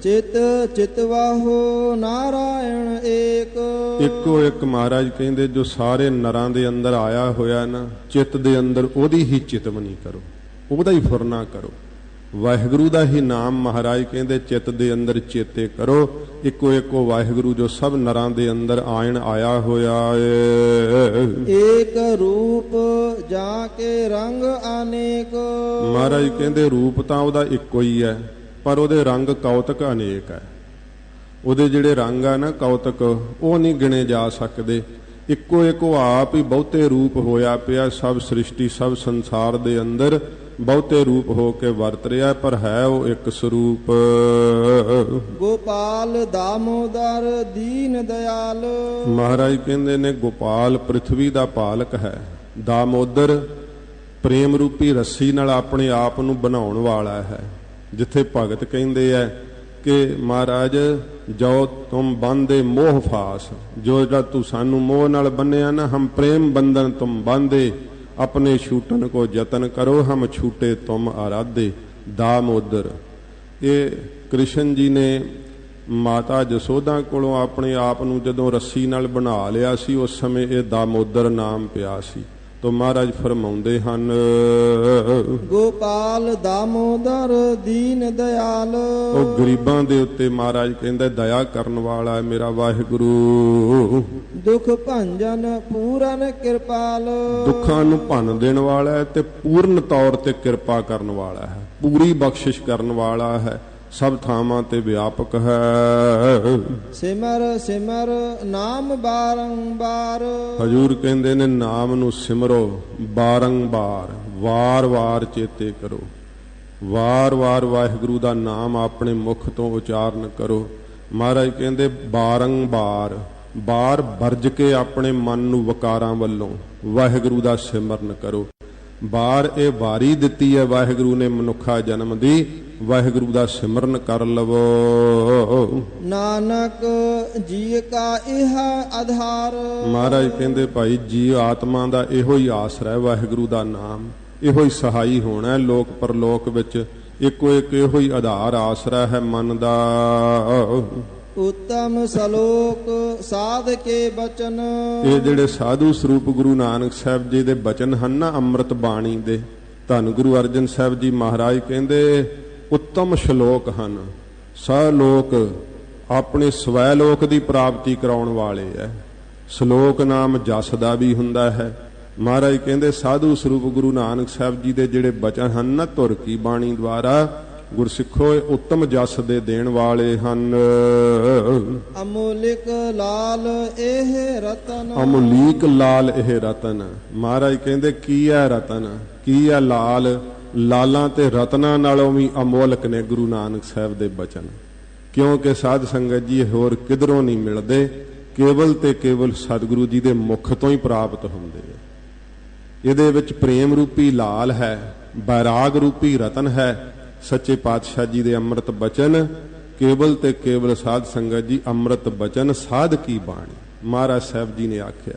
ਚਿਤ ਚਿਤਵਾਹੋ ਨਾਰਾਇਣ ਏਕ। ਇੱਕੋ ਇੱਕ ਮਹਾਰਾਜ ਕਹਿੰਦੇ ਜੋ ਸਾਰੇ ਨਰਾਂ ਦੇ ਅੰਦਰ ਆਇਆ ਹੋਇਆ ਨਾ, ਚਿੱਤ ਦੇ ਅੰਦਰ ਉਹਦੀ ਹੀ ਚਿਤਵਨੀ ਕਰੋ, ਉਹਦਾ ਹੀ ਫੁਰਨਾ ਕਰੋ। ਵਾਹਿਗੁਰੂ ਦਾ ਹੀ ਨਾਮ ਮਹਾਰਾਜ ਕਹਿੰਦੇ ਚਿੱਤ ਦੇ ਅੰਦਰ ਚੇਤੇ ਕਰੋ। ਇੱਕੋ ਇੱਕੋ ਵਾਹਿਗੁਰੂ ਜੋ ਸਭ ਨਰਾਂ ਦੇ ਅੰਦਰ ਆਇਆ ਹੋਇਆ ਏ। ਏਕ ਰੂਪ ਜਾਂ ਕੇ ਰੰਗ ਅਨੇਕ। ਮਹਾਰਾਜ ਕਹਿੰਦੇ ਰੂਪ ਤਾਂ ਉਹਦਾ ਇੱਕੋ ਹੀ ਹੈ, ਪਰ ਉਹਦੇ ਰੰਗ ਕੌਤਕ ਅਨੇਕ ਹੈ। ਉਹਦੇ ਜਿਹੜੇ ਰੰਗ ਆ ਨਾ ਕੌਤਕ, ਉਹ ਨਹੀਂ ਗਿਣੇ ਜਾ ਸਕਦੇ। ਇੱਕੋ ਇੱਕੋ ਆਪ ਹੀ ਬਹੁਤੇ ਰੂਪ ਹੋਇਆ ਪਿਆ। ਸਭ ਸ੍ਰਿਸ਼ਟੀ ਸਭ ਸੰਸਾਰ ਦੇ ਅੰਦਰ ਬਹੁਤੇ ਰੂਪ ਹੋ ਕੇ ਵਰਤ ਰਿਹਾ, ਪਰ ਹੈ ਉਹ ਇੱਕ ਸਰੂਪ। ਗੋਪਾਲ ਦਾਮੋਦਰ ਦੀਨ ਦਿਆਲ। ਮਹਾਰਾਜ ਕਹਿੰਦੇ ਨੇ ਗੋਪਾਲ ਪ੍ਰਿਥਵੀ ਦਾ ਪਾਲਕ ਹੈ, ਦਾਮੋਦਰ ਪ੍ਰੇਮ ਰੂਪੀ ਰੱਸੀ ਨਾਲ ਆਪਣੇ ਆਪ ਨੂੰ ਬਣਾਉਣ ਵਾਲਾ ਹੈ। ਜਿੱਥੇ ਭਗਤ ਕਹਿੰਦੇ ਆ ਕਿ ਮਹਾਰਾਜ ਜੋ ਤੁਮ ਬੰਦੇ ਮੋਹ ਫਾਸ, ਜੋ ਜਿਹੜਾ ਤੂੰ ਸਾਨੂੰ ਮੋਹ ਨਾਲ ਬੰਨਿਆ ਨਾ, ਹਮ ਪ੍ਰੇਮ ਬੰਧਨ ਤੁਮ ਬਾਂਧੇ, ਆਪਣੇ ਛੂਟਣ ਕੋ ਯਤਨ ਕਰੋ, ਹਮ ਛੂਟੇ ਤੁਮ ਆਰਾਧੇ। ਦਾਮੋਦਰ, ਇਹ ਕ੍ਰਿਸ਼ਨ ਜੀ ਨੇ ਮਾਤਾ ਜਸੋਦਾ ਕੋਲੋਂ ਆਪਣੇ ਆਪ ਨੂੰ ਜਦੋਂ ਰੱਸੀ ਨਾਲ ਬਣਾ ਲਿਆ ਸੀ, ਉਸ ਸਮੇਂ ਇਹ ਦਾਮੋਦਰ ਨਾਮ ਪਿਆ ਸੀ। ਤੋ ਮਹਾਰਾਜ ਫਰਮਾਉਂਦੇ ਹਨ ਗੋਪਾਲ ਦਾਮੋਦਰ ਦੀਨ ਦਿਆਲ। ਉਹ ਗਰੀਬਾਂ ਦੇ ਉੱਤੇ ਮਹਾਰਾਜ ਕਹਿੰਦਾ ਦਇਆ ਕਰਨ ਵਾਲਾ ਹੈ ਮੇਰਾ ਵਾਹਿਗੁਰੂ। ਦੁਖ ਭੰਜਨ ਪੂਰਨ ਕਿਰਪਾਲ। ਦੁੱਖਾਂ ਨੂੰ ਭੰਨ ਦੇਣ ਵਾਲਾ ਹੈ ਤੇ ਪੂਰਨ ਤੌਰ ਤੇ ਕਿਰਪਾ ਕਰਨ ਵਾਲਾ ਹੈ, ਪੂਰੀ ਬਖਸ਼ਿਸ਼ ਕਰਨ ਵਾਲਾ ਹੈ, ਸਭ ਥਾਵਾਂ ਤੇ ਵਿਆਪਕ ਹੈ। ਸਿਮਰ ਸਿਮਰ ਨਾਮ ਬਾਰੰਬਾਰ। ਹਜੂਰ ਕਹਿੰਦੇ ਨੇ ਨਾਮ ਨੂੰ ਸਿਮਰੋ ਬਾਰੰਬਾਰ, ਵਾਰ-ਵਾਰ ਚੇਤੇ ਕਰੋ। ਵਾਰ-ਵਾਰ ਵਾਹਿਗੁਰੂ ਦਾ ਨਾਮ ਆਪਣੇ ਮੁਖ ਤੋਂ ਉਚਾਰਨ ਕਰੋ। ਮਹਾਰਾਜ ਕਹਿੰਦੇ ਬਾਰੰਬਾਰ, ਬਾਰ ਵਰਜ ਕੇ ਆਪਣੇ ਮਨ ਨੂੰ ਵਕਾਰਾਂ ਵੱਲੋਂ ਵਾਹਿਗੁਰੂ ਦਾ ਸਿਮਰਨ ਕਰੋ। ਬਾਰ ਇਹ ਵਾਰੀ ਦਿੱਤੀ ਹੈ ਵਾਹਿਗੁਰੂ ਨੇ ਮਨੁੱਖਾ ਜਨਮ ਦੀ, ਵਾਹਿਗੁਰੂ ਦਾ ਸਿਮਰਨ ਕਰ ਲਵੋ। ਨਾਨਕ ਜੀ ਕਾ ਇਹ ਆਧਾਰ। ਮਹਾਰਾਜ ਕਹਿੰਦੇ ਭਾਈ ਜੀ ਆਤਮਾ ਦਾ ਇਹੋ ਹੀ ਆਸਰਾ ਹੈ, ਵਾਹਿਗੁਰੂ ਦਾ ਨਾਮ ਇਹੋ ਹੀ ਸਹਾਈ ਹੋਣਾ ਹੈ ਲੋਕ ਪਰਲੋਕ ਵਿੱਚ। ਇੱਕੋ ਇੱਕ ਇਹੋ ਹੀ ਆਧਾਰ ਆਸਰਾ ਹੈ ਮਨ ਦਾ। ਉੱਤਮ ਸਲੋਕ ਸਾਧ ਕੇ ਬਚਨ। ਇਹ ਜਿਹੜੇ ਸਾਧੂ ਸਰੂਪ ਗੁਰੂ ਨਾਨਕ ਸਾਹਿਬ ਜੀ ਦੇ ਬਚਨ ਹਨ ਨਾ, ਅੰਮ੍ਰਿਤ ਬਾਣੀ ਦੇ, ਧੰਨ ਗੁਰੂ ਅਰਜਨ ਸਾਹਿਬ ਜੀ ਮਹਾਰਾਜ ਕਹਿੰਦੇ ਉੱਤਮ ਸ਼ਲੋਕ ਹਨ। ਸਭ ਲੋਕ ਆਪਣੇ ਸਵੈ ਲੋਕ ਦੀ ਪ੍ਰਾਪਤੀ ਕਰਾਉਣ ਵਾਲੇ ਹੈ। ਸ਼ਲੋਕ ਨਾਮ ਜਸ ਦਾ ਵੀ ਹੁੰਦਾ ਹੈ। ਮਹਾਰਾਜ ਕਹਿੰਦੇ ਸਾਧੂ ਸਰੂਪ ਗੁਰੂ ਨਾਨਕ ਸਾਹਿਬ ਜੀ ਦੇ ਜਿਹੜੇ ਬਚਨ ਹਨ ਨਾ, ਧੁਰ ਕੀ ਬਾਣੀ ਦੁਆਰਾ ਗੁਰਸਿੱਖੋ ਉੱਤਮ ਜਸ ਦੇ ਦੇਣ ਵਾਲੇ ਹਨ। ਅਮੋਲਿਕ ਲਾਲ ਇਹ ਰਤਨ। ਅਮੋਲੀਕ ਲਾਲ ਇਹ ਰਤਨ। ਮਹਾਰਾਜ ਕਹਿੰਦੇ ਕੀ ਹੈ ਰਤਨ, ਕੀ ਹੈ ਲਾਲ? ਲਾਲਾਂ ਤੇ ਰਤਨਾਂ ਨਾਲੋਂ ਵੀ ਅਮੋਲਕ ਨੇ ਗੁਰੂ ਨਾਨਕ ਸਾਹਿਬ ਦੇ ਬਚਨ, ਕਿਉਂਕਿ ਸਾਧ ਸੰਗਤ ਜੀ ਹੋਰ ਕਿਧਰੋਂ ਨਹੀਂ ਮਿਲਦੇ, ਕੇਵਲ ਤੇ ਕੇਵਲ ਸਤਿਗੁਰੂ ਜੀ ਦੇ ਮੁਖ ਤੋਂ ਹੀ ਪ੍ਰਾਪਤ ਹੁੰਦੇ ਆ। ਇਹਦੇ ਵਿੱਚ ਪ੍ਰੇਮ ਰੂਪੀ ਲਾਲ ਹੈ, ਬੈਰਾਗ ਰੂਪੀ ਰਤਨ ਹੈ। ਸੱਚੇ ਪਾਤਸ਼ਾਹ ਜੀ ਦੇ ਅੰਮ੍ਰਿਤ ਬਚਨ, ਕੇਵਲ ਤੇ ਕੇਵਲ ਸਾਧ ਸੰਗਤ ਜੀ ਅੰਮ੍ਰਿਤ ਬਚਨ ਸਾਧ ਕੀ ਬਾਣੀ। ਮਹਾਰਾਜ ਸਾਹਿਬ ਜੀ ਨੇ ਆਖਿਆ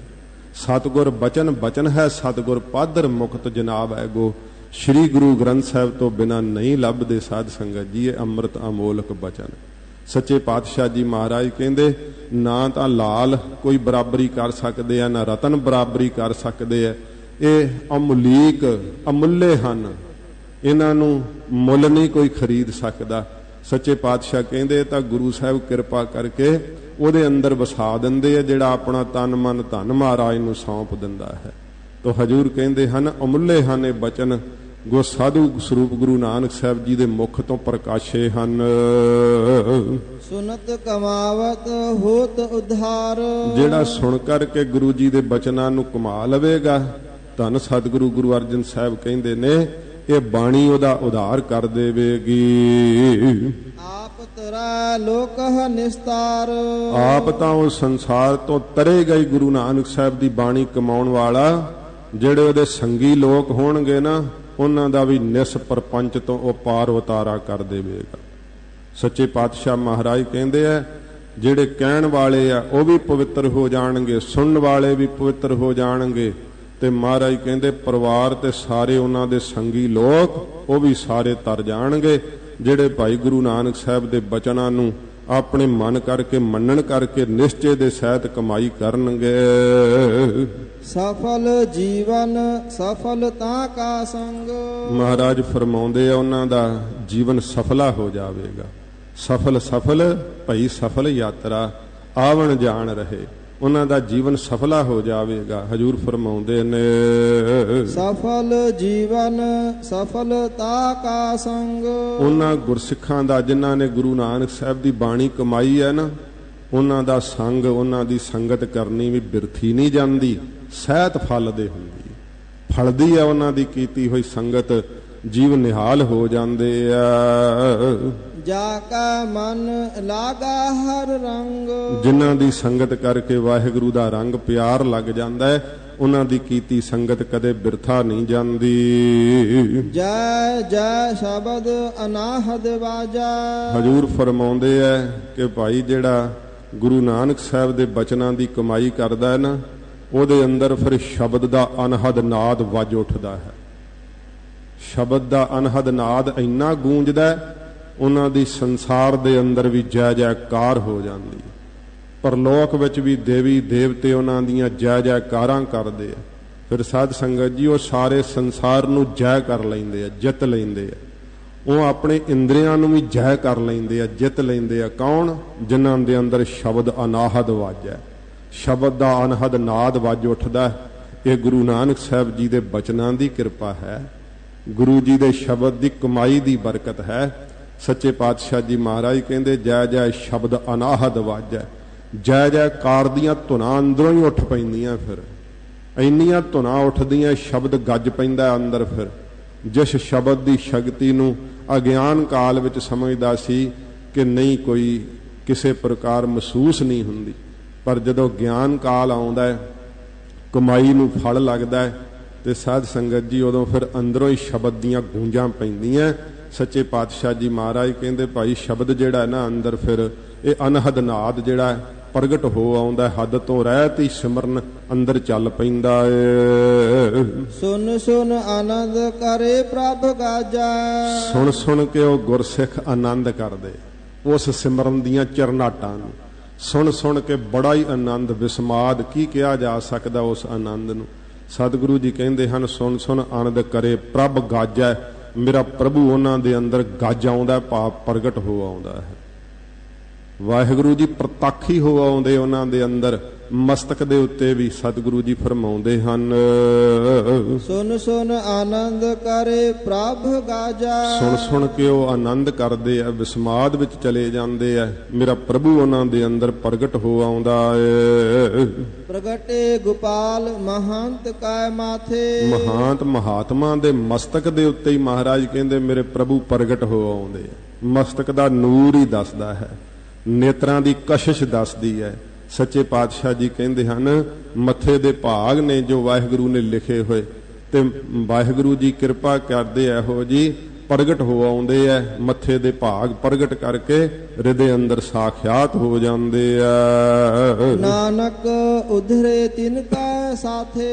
ਸਤਿਗੁਰ ਬਚਨ ਬਚਨ ਹੈ, ਸਤਿਗੁਰ ਪਾਦਰ ਮੁਕਤ ਜਨਾਬ ਹੈ ਗੋ। ਸ਼੍ਰੀ ਗੁਰੂ ਗ੍ਰੰਥ ਸਾਹਿਬ ਤੋਂ ਬਿਨਾਂ ਨਹੀਂ ਲੱਭਦੇ ਸਾਧ ਸੰਗਤ ਜੀ ਇਹ ਅੰਮ੍ਰਿਤ ਅਮੋਲਕ ਬਚਨ। ਸੱਚੇ ਪਾਤਸ਼ਾਹ ਜੀ ਮਹਾਰਾਜ ਕਹਿੰਦੇ ਨਾ ਤਾਂ ਲਾਲ ਕੋਈ ਬਰਾਬਰੀ ਕਰ ਸਕਦੇ ਆ, ਨਾ ਰਤਨ ਬਰਾਬਰੀ ਕਰ ਸਕਦੇ ਆ। ਇਹ ਅਮੁਲੀਕ ਅਮੁੱਲੇ ਹਨ, ਇਹਨਾਂ ਨੂੰ ਮੁੱਲ ਨਹੀਂ ਕੋਈ ਖਰੀਦ ਸਕਦਾ। ਸੱਚੇ ਪਾਤਸ਼ਾਹ ਕਹਿੰਦੇ ਤਾਂ ਗੁਰੂ ਸਾਹਿਬ ਕਿਰਪਾ ਕਰਕੇ ਉਹਦੇ ਅੰਦਰ ਵਸਾ ਦਿੰਦੇ ਆ, ਜਿਹੜਾ ਆਪਣਾ ਤਨ ਮਨ ਧਨ ਮਹਾਰਾਜ ਨੂੰ ਸੌਂਪ ਦਿੰਦਾ ਹੈ। ਤੋ ਹਜੂਰ ਕਹਿੰਦੇ ਹਨ ਅਮੁੱਲੇ ਹਨ ਇਹ ਬਚਨ, ਗੋ ਸਾਧੂ ਸਰੂਪ ਗੁਰੂ ਨਾਨਕ ਸਾਹਿਬ ਜੀ ਦੇ ਮੁਖ ਤੋਂ ਪ੍ਰਕਾਸ਼ੇ ਹਨ। ਸੁਨਤ ਕਮਾਵਤ ਹੋਤ ਉਧਾਰ। ਜਿਹੜਾ ਸੁਣ ਕਰਕੇ ਗੁਰੂ ਜੀ ਦੇ ਬਚਨਾਂ ਨੂੰ ਕਮਾ ਲਵੇਗਾ, ਧੰਨ ਸਤਿਗੁਰੂ ਗੁਰੂ ਅਰਜਨ ਸਾਹਿਬ ਕਹਿੰਦੇ ਨੇ ਇਹ ਬਾਣੀ ਉਹਦਾ ਉਧਾਰ ਕਰ ਦੇਵੇਗੀ। ਆਪ ਆਪ ਤਰਾ ਲੋਕਹ ਨਿਸਤਾਰ। ਆਪ ਤਾਂ ਉਹ ਸੰਸਾਰ ਤੋਂ ਤਰੇਗਾ ਹੀ ਗੁਰੂ ਨਾਨਕ ਸਾਹਿਬ ਦੀ ਬਾਣੀ ਕਮਾਉਣ ਵਾਲਾ। ਜਿਹੜੇ ਉਹਦੇ ਸੰਗੀ ਲੋਕ ਹੋਣਗੇ ਨਾ, ਉਹਨਾਂ ਦਾ ਵੀ ਨਿਸ ਪਰਪੰਚ ਤੋਂ ਉਹ ਪਾਰ ਉਤਾਰਾ ਕਰ ਦੇਵੇਗਾ। ਸੱਚੇ ਪਾਤਸ਼ਾਹ ਮਹਾਰਾਜ ਕਹਿੰਦੇ ਆ, ਜਿਹੜੇ ਕਹਿਣ ਵਾਲੇ ਆ ਉਹ ਵੀ ਪਵਿੱਤਰ ਹੋ ਜਾਣਗੇ, ਸੁਣਨ ਵਾਲੇ ਵੀ ਪਵਿੱਤਰ ਹੋ ਜਾਣਗੇ, ਤੇ ਮਹਾਰਾਜ ਕਹਿੰਦੇ ਪਰਿਵਾਰ ਤੇ ਸਾਰੇ ਉਹਨਾਂ ਦੇ ਸੰਗੀ ਲੋਕ ਉਹ ਵੀ ਸਾਰੇ ਤਰ ਜਾਣਗੇ। ਜਿਹੜੇ ਭਾਈ ਗੁਰੂ ਨਾਨਕ ਸਾਹਿਬ ਦੇ ਬਚਨਾਂ ਨੂੰ ਆਪਣੇ ਮਨ ਕਰਕੇ ਮੰਨਣ ਕਰਕੇ ਨਿਸ਼ਚੇ ਦੇ ਸਹਿਤ ਕਮਾਈ ਕਰਨਗੇ। ਸਫਲ ਜੀਵਨ ਸਫਲਤਾ ਕਾ ਸੰਗ। ਮਹਾਰਾਜ ਫਰਮਾਉਂਦੇ ਆ ਉਹਨਾਂ ਦਾ ਜੀਵਨ ਸਫਲਾ ਹੋ ਜਾਵੇਗਾ। ਸਫਲ ਸਫਲ ਭਈ ਸਫਲ ਯਾਤਰਾ, ਆਵਣ ਜਾਣ ਰਹੇ। ਉਹਨਾਂ ਦਾ ਜੀਵਨ ਸਫਲਾ ਹੋ ਜਾਵੇਗਾ। ਹਜੂਰ ਫਰਮਾਉਂਦੇ ਨੇ ਸਫਲ ਜੀਵਨ ਸਫਲਤਾ ਕਾ ਸੰਗ। ਉਹਨਾਂ ਗੁਰਸਿੱਖਾਂ ਦਾ ਜਿਨ੍ਹਾਂ ਨੇ ਗੁਰੂ ਨਾਨਕ ਸਾਹਿਬ ਦੀ ਬਾਣੀ ਕਮਾਈ ਹੈ ਨਾ, ਉਹਨਾਂ ਦਾ ਸੰਗ, ਉਹਨਾਂ ਦੀ ਸੰਗਤ ਕਰਨੀ ਵੀ ਬਿਰਥੀ ਨਹੀਂ ਜਾਂਦੀ, ਸਹਿਤ ਫਲ ਦੇ ਹੁੰਦੀ, ਫਲਦੀ ਹੈ ਉਹਨਾਂ ਦੀ ਕੀਤੀ ਹੋਈ ਸੰਗਤ। ਜੀਵ ਨਿਹਾਲ ਹੋ ਜਾਂਦੇ ਆ। ਜਾ ਕਾ ਮਨ ਲਾਗਾ ਹਰ ਰੰਗ। ਜਿਨ੍ਹਾਂ ਦੀ ਸੰਗਤ ਕਰਕੇ ਵਾਹਿਗੁਰੂ ਦਾ ਰੰਗ ਪਿਆਰ ਲੱਗ ਜਾਂਦਾ ਹੈ, ਉਹਨਾਂ ਦੀ ਕੀਤੀ ਸੰਗਤ ਕਦੇ ਬਿਰਥਾ ਨਹੀਂ ਜਾਂਦੀ। ਜੈ ਜੈ ਸ਼ਬਦ ਅਨਾਹਦ ਵਾਜਾ। ਹਜੂਰ ਫਰਮਾਉਂਦੇ ਐ ਕਿ ਭਾਈ ਜਿਹੜਾ ਗੁਰੂ ਨਾਨਕ ਸਾਹਿਬ ਦੇ ਬਚਨਾਂ ਦੀ ਕਮਾਈ ਕਰਦਾ ਹੈ ਨਾ, ਉਹਦੇ ਅੰਦਰ ਫਿਰ ਸ਼ਬਦ ਦਾ ਅਨਹਦ ਨਾਦ ਵੱਜ ਉੱਠਦਾ ਹੈ। ਸ਼ਬਦ ਦਾ ਅਨਹਦ ਨਾਦ ਇੰਨਾ ਗੂੰਜਦਾ, ਉਹਨਾਂ ਦੀ ਸੰਸਾਰ ਦੇ ਅੰਦਰ ਵੀ ਜੈ ਜੈਕਾਰ ਹੋ ਜਾਂਦੀ। ਪਰਲੋਕ ਵਿੱਚ ਵੀ ਦੇਵੀ ਦੇਵਤੇ ਉਹਨਾਂ ਦੀਆਂ ਜੈ ਜੈਕਾਰਾਂ ਕਰਦੇ ਆ। ਫਿਰ ਸਾਧ ਸੰਗਤ ਜੀ ਉਹ ਸਾਰੇ ਸੰਸਾਰ ਨੂੰ ਜੈ ਕਰ ਲੈਂਦੇ ਆ, ਜਿੱਤ ਲੈਂਦੇ ਆ। ਉਹ ਆਪਣੇ ਇੰਦਰੀਆਂ ਨੂੰ ਵੀ ਜੈ ਕਰ ਲੈਂਦੇ ਆ, ਜਿੱਤ ਲੈਂਦੇ ਆ। ਕੌਣ? ਜਿਨ੍ਹਾਂ ਦੇ ਅੰਦਰ ਸ਼ਬਦ ਅਨਾਹਦ ਵਾਜੈ, ਸ਼ਬਦ ਦਾ ਅਨਹਦ ਨਾਦ ਵੱਜ ਉੱਠਦਾ। ਇਹ ਗੁਰੂ ਨਾਨਕ ਸਾਹਿਬ ਜੀ ਦੇ ਬਚਨਾਂ ਦੀ ਕਿਰਪਾ ਹੈ, ਗੁਰੂ ਜੀ ਦੇ ਸ਼ਬਦ ਦੀ ਕਮਾਈ ਦੀ ਬਰਕਤ ਹੈ। ਸੱਚੇ ਪਾਤਸ਼ਾਹ ਜੀ ਮਹਾਰਾਜ ਕਹਿੰਦੇ ਜੈ ਜੈ ਸ਼ਬਦ ਅਨਾਹਦ ਵਾਜੈ। ਜੈ ਜੈਕਾਰ ਦੀਆਂ ਧੁਨਾਂ ਅੰਦਰੋਂ ਹੀ ਉੱਠ ਪੈਂਦੀਆਂ। ਫਿਰ ਇੰਨੀਆਂ ਧੁਨਾਂ ਉੱਠਦੀਆਂ, ਸ਼ਬਦ ਗੱਜ ਪੈਂਦਾ ਅੰਦਰ। ਫਿਰ ਜਿਸ ਸ਼ਬਦ ਦੀ ਸ਼ਕਤੀ ਨੂੰ ਅਗਿਆਨ ਕਾਲ ਵਿੱਚ ਸਮਝਦਾ ਸੀ ਕਿ ਨਹੀਂ ਕੋਈ ਕਿਸੇ ਪ੍ਰਕਾਰ ਮਹਿਸੂਸ ਨਹੀਂ ਹੁੰਦੀ, ਪਰ ਜਦੋਂ ਗਿਆਨ ਕਾਲ ਆਉਂਦਾ ਹੈ, ਕਮਾਈ ਨੂੰ ਫਲ ਲੱਗਦਾ ਹੈ, ਤੇ ਸਾਧ ਸੰਗਤ ਜੀ ਉਦੋਂ ਫਿਰ ਅੰਦਰੋਂ ਹੀ ਸ਼ਬਦ ਦੀਆਂ ਗੂੰਜਾਂ ਪੈਂਦੀਆਂ। ਸੱਚੇ ਪਾਤਸ਼ਾਹ ਜੀ ਮਹਾਰਾਜ ਕਹਿੰਦੇ ਭਾਈ ਸ਼ਬਦ ਜਿਹੜਾ ਨਾ ਅੰਦਰ, ਫਿਰ ਇਹ ਅਨਹਦ ਨਾਦ ਜਿਹੜਾ ਪ੍ਰਗਟ ਹੋ ਆਉਂਦਾ, ਹੱਦ ਤੋਂ ਰਹਿਤ ਹੀ ਸਿਮਰਨ ਅੰਦਰ ਚੱਲ ਪੈਂਦਾ ਏ। ਸੁਨ ਸੁਨ ਆਨੰਦ ਕਰੇ ਪ੍ਰਭ ਗਾਜਾ। ਸੁਣ ਸੁਣ ਕੇ ਉਹ ਗੁਰਸਿੱਖ ਆਨੰਦ ਕਰਦੇ ਉਸ ਸਿਮਰਨ ਦੀਆਂ ਚਰਨਾਟਾਂ ਨੂੰ। ਸੁਣ ਸੁਣ ਕੇ ਬੜਾ ਹੀ ਆਨੰਦ, ਵਿਸਮਾਦ ਕੀ ਕਿਹਾ ਜਾ ਸਕਦਾ ਉਸ ਆਨੰਦ ਨੂੰ। ਸਤਿਗੁਰੂ ਜੀ ਕਹਿੰਦੇ ਹਨ ਸੁਣ ਸੁਣ ਆਨੰਦ ਕਰੇ ਪ੍ਰਭ ਗਾਜੈ। ਮੇਰਾ ਪ੍ਰਭੂ ਉਹਨਾਂ ਦੇ ਅੰਦਰ ਗੱਜ ਆਉਂਦਾ, ਭਾਵ ਪ੍ਰਗਟ ਹੋ ਆਉਂਦਾ ਹੈ। ਵਾਹਿਗੁਰੂ ਜੀ ਪ੍ਰਤੱਖ ਹੀ ਹੋ ਆਉਂਦੇ ਉਹਨਾਂ ਦੇ ਅੰਦਰ। ਮਸਤਕ ਦੇ ਉੱਤੇ ਵੀ ਸਤਿਗੁਰੂ ਜੀ ਫਰਮਾਉਂਦੇ ਹਨ ਸੁਨ ਸੁਨ ਆਨੰਦ ਕਰੇ ਪ੍ਰਭ ਗਾਜਾ। ਸੁਣ ਸੁਣ ਕੇ ਉਹ ਆਨੰਦ ਕਰਦੇ ਆ, ਵਿਸਮਾਦ ਵਿੱਚ ਚਲੇ ਜਾਂਦੇ ਆ। ਮੇਰਾ ਪ੍ਰਭੂ ਉਹਨਾਂ ਦੇ ਅੰਦਰ ਪ੍ਰਗਟ ਹੋ ਆਉਂਦਾ ਏ। ਪ੍ਰਗਟੇ ਗੋਪਾਲ ਮਹੰਤ ਕੈ ਮਾਥੇ। ਮਹਾਂਤ ਮਹਾਤਮਾ ਦੇ ਮਸਤਕ ਦੇ ਉੱਤੇ ਹੀ ਮਹਾਰਾਜ ਕਹਿੰਦੇ ਮੇਰੇ ਪ੍ਰਭੂ ਪ੍ਰਗਟ ਹੋ ਆਉਂਦੇ ਆ। ਮਸਤਕ ਦਾ ਨੂਰ ਹੀ ਦੱਸਦਾ ਹੈ, ਨੇਤਰਾਂ ਦੀ ਕਸ਼ਿਸ਼ ਦੱਸਦੀ ਹੈ। ਸੱਚੇ ਪਾਤਸ਼ਾਹ ਜੀ ਕਹਿੰਦੇ ਹਨ ਮੱਥੇ ਦੇ ਭਾਗ ਨੇ ਜੋ ਵਾਹਿਗੁਰੂ ਨੇ ਲਿਖੇ ਹੋਏ, ਤੇ ਵਾਹਿਗੁਰੂ ਜੀ ਕਿਰਪਾ ਕਰਦੇ ਇਹੋ ਜੀ ਪ੍ਰਗਟ ਹੋ ਆਉਂਦੇ ਐ। ਮੱਥੇ ਦੇ ਭਾਗ ਪ੍ਰਗਟ ਕਰਕੇ ਹਿਰਦੇ ਅੰਦਰ ਸਾਖਿਆਤ ਹੋ ਜਾਂਦੇ ਆ। ਨਾਨਕ ਉਧਰੇ ਤਿਨ ਕਾ ਸਾਥੇ।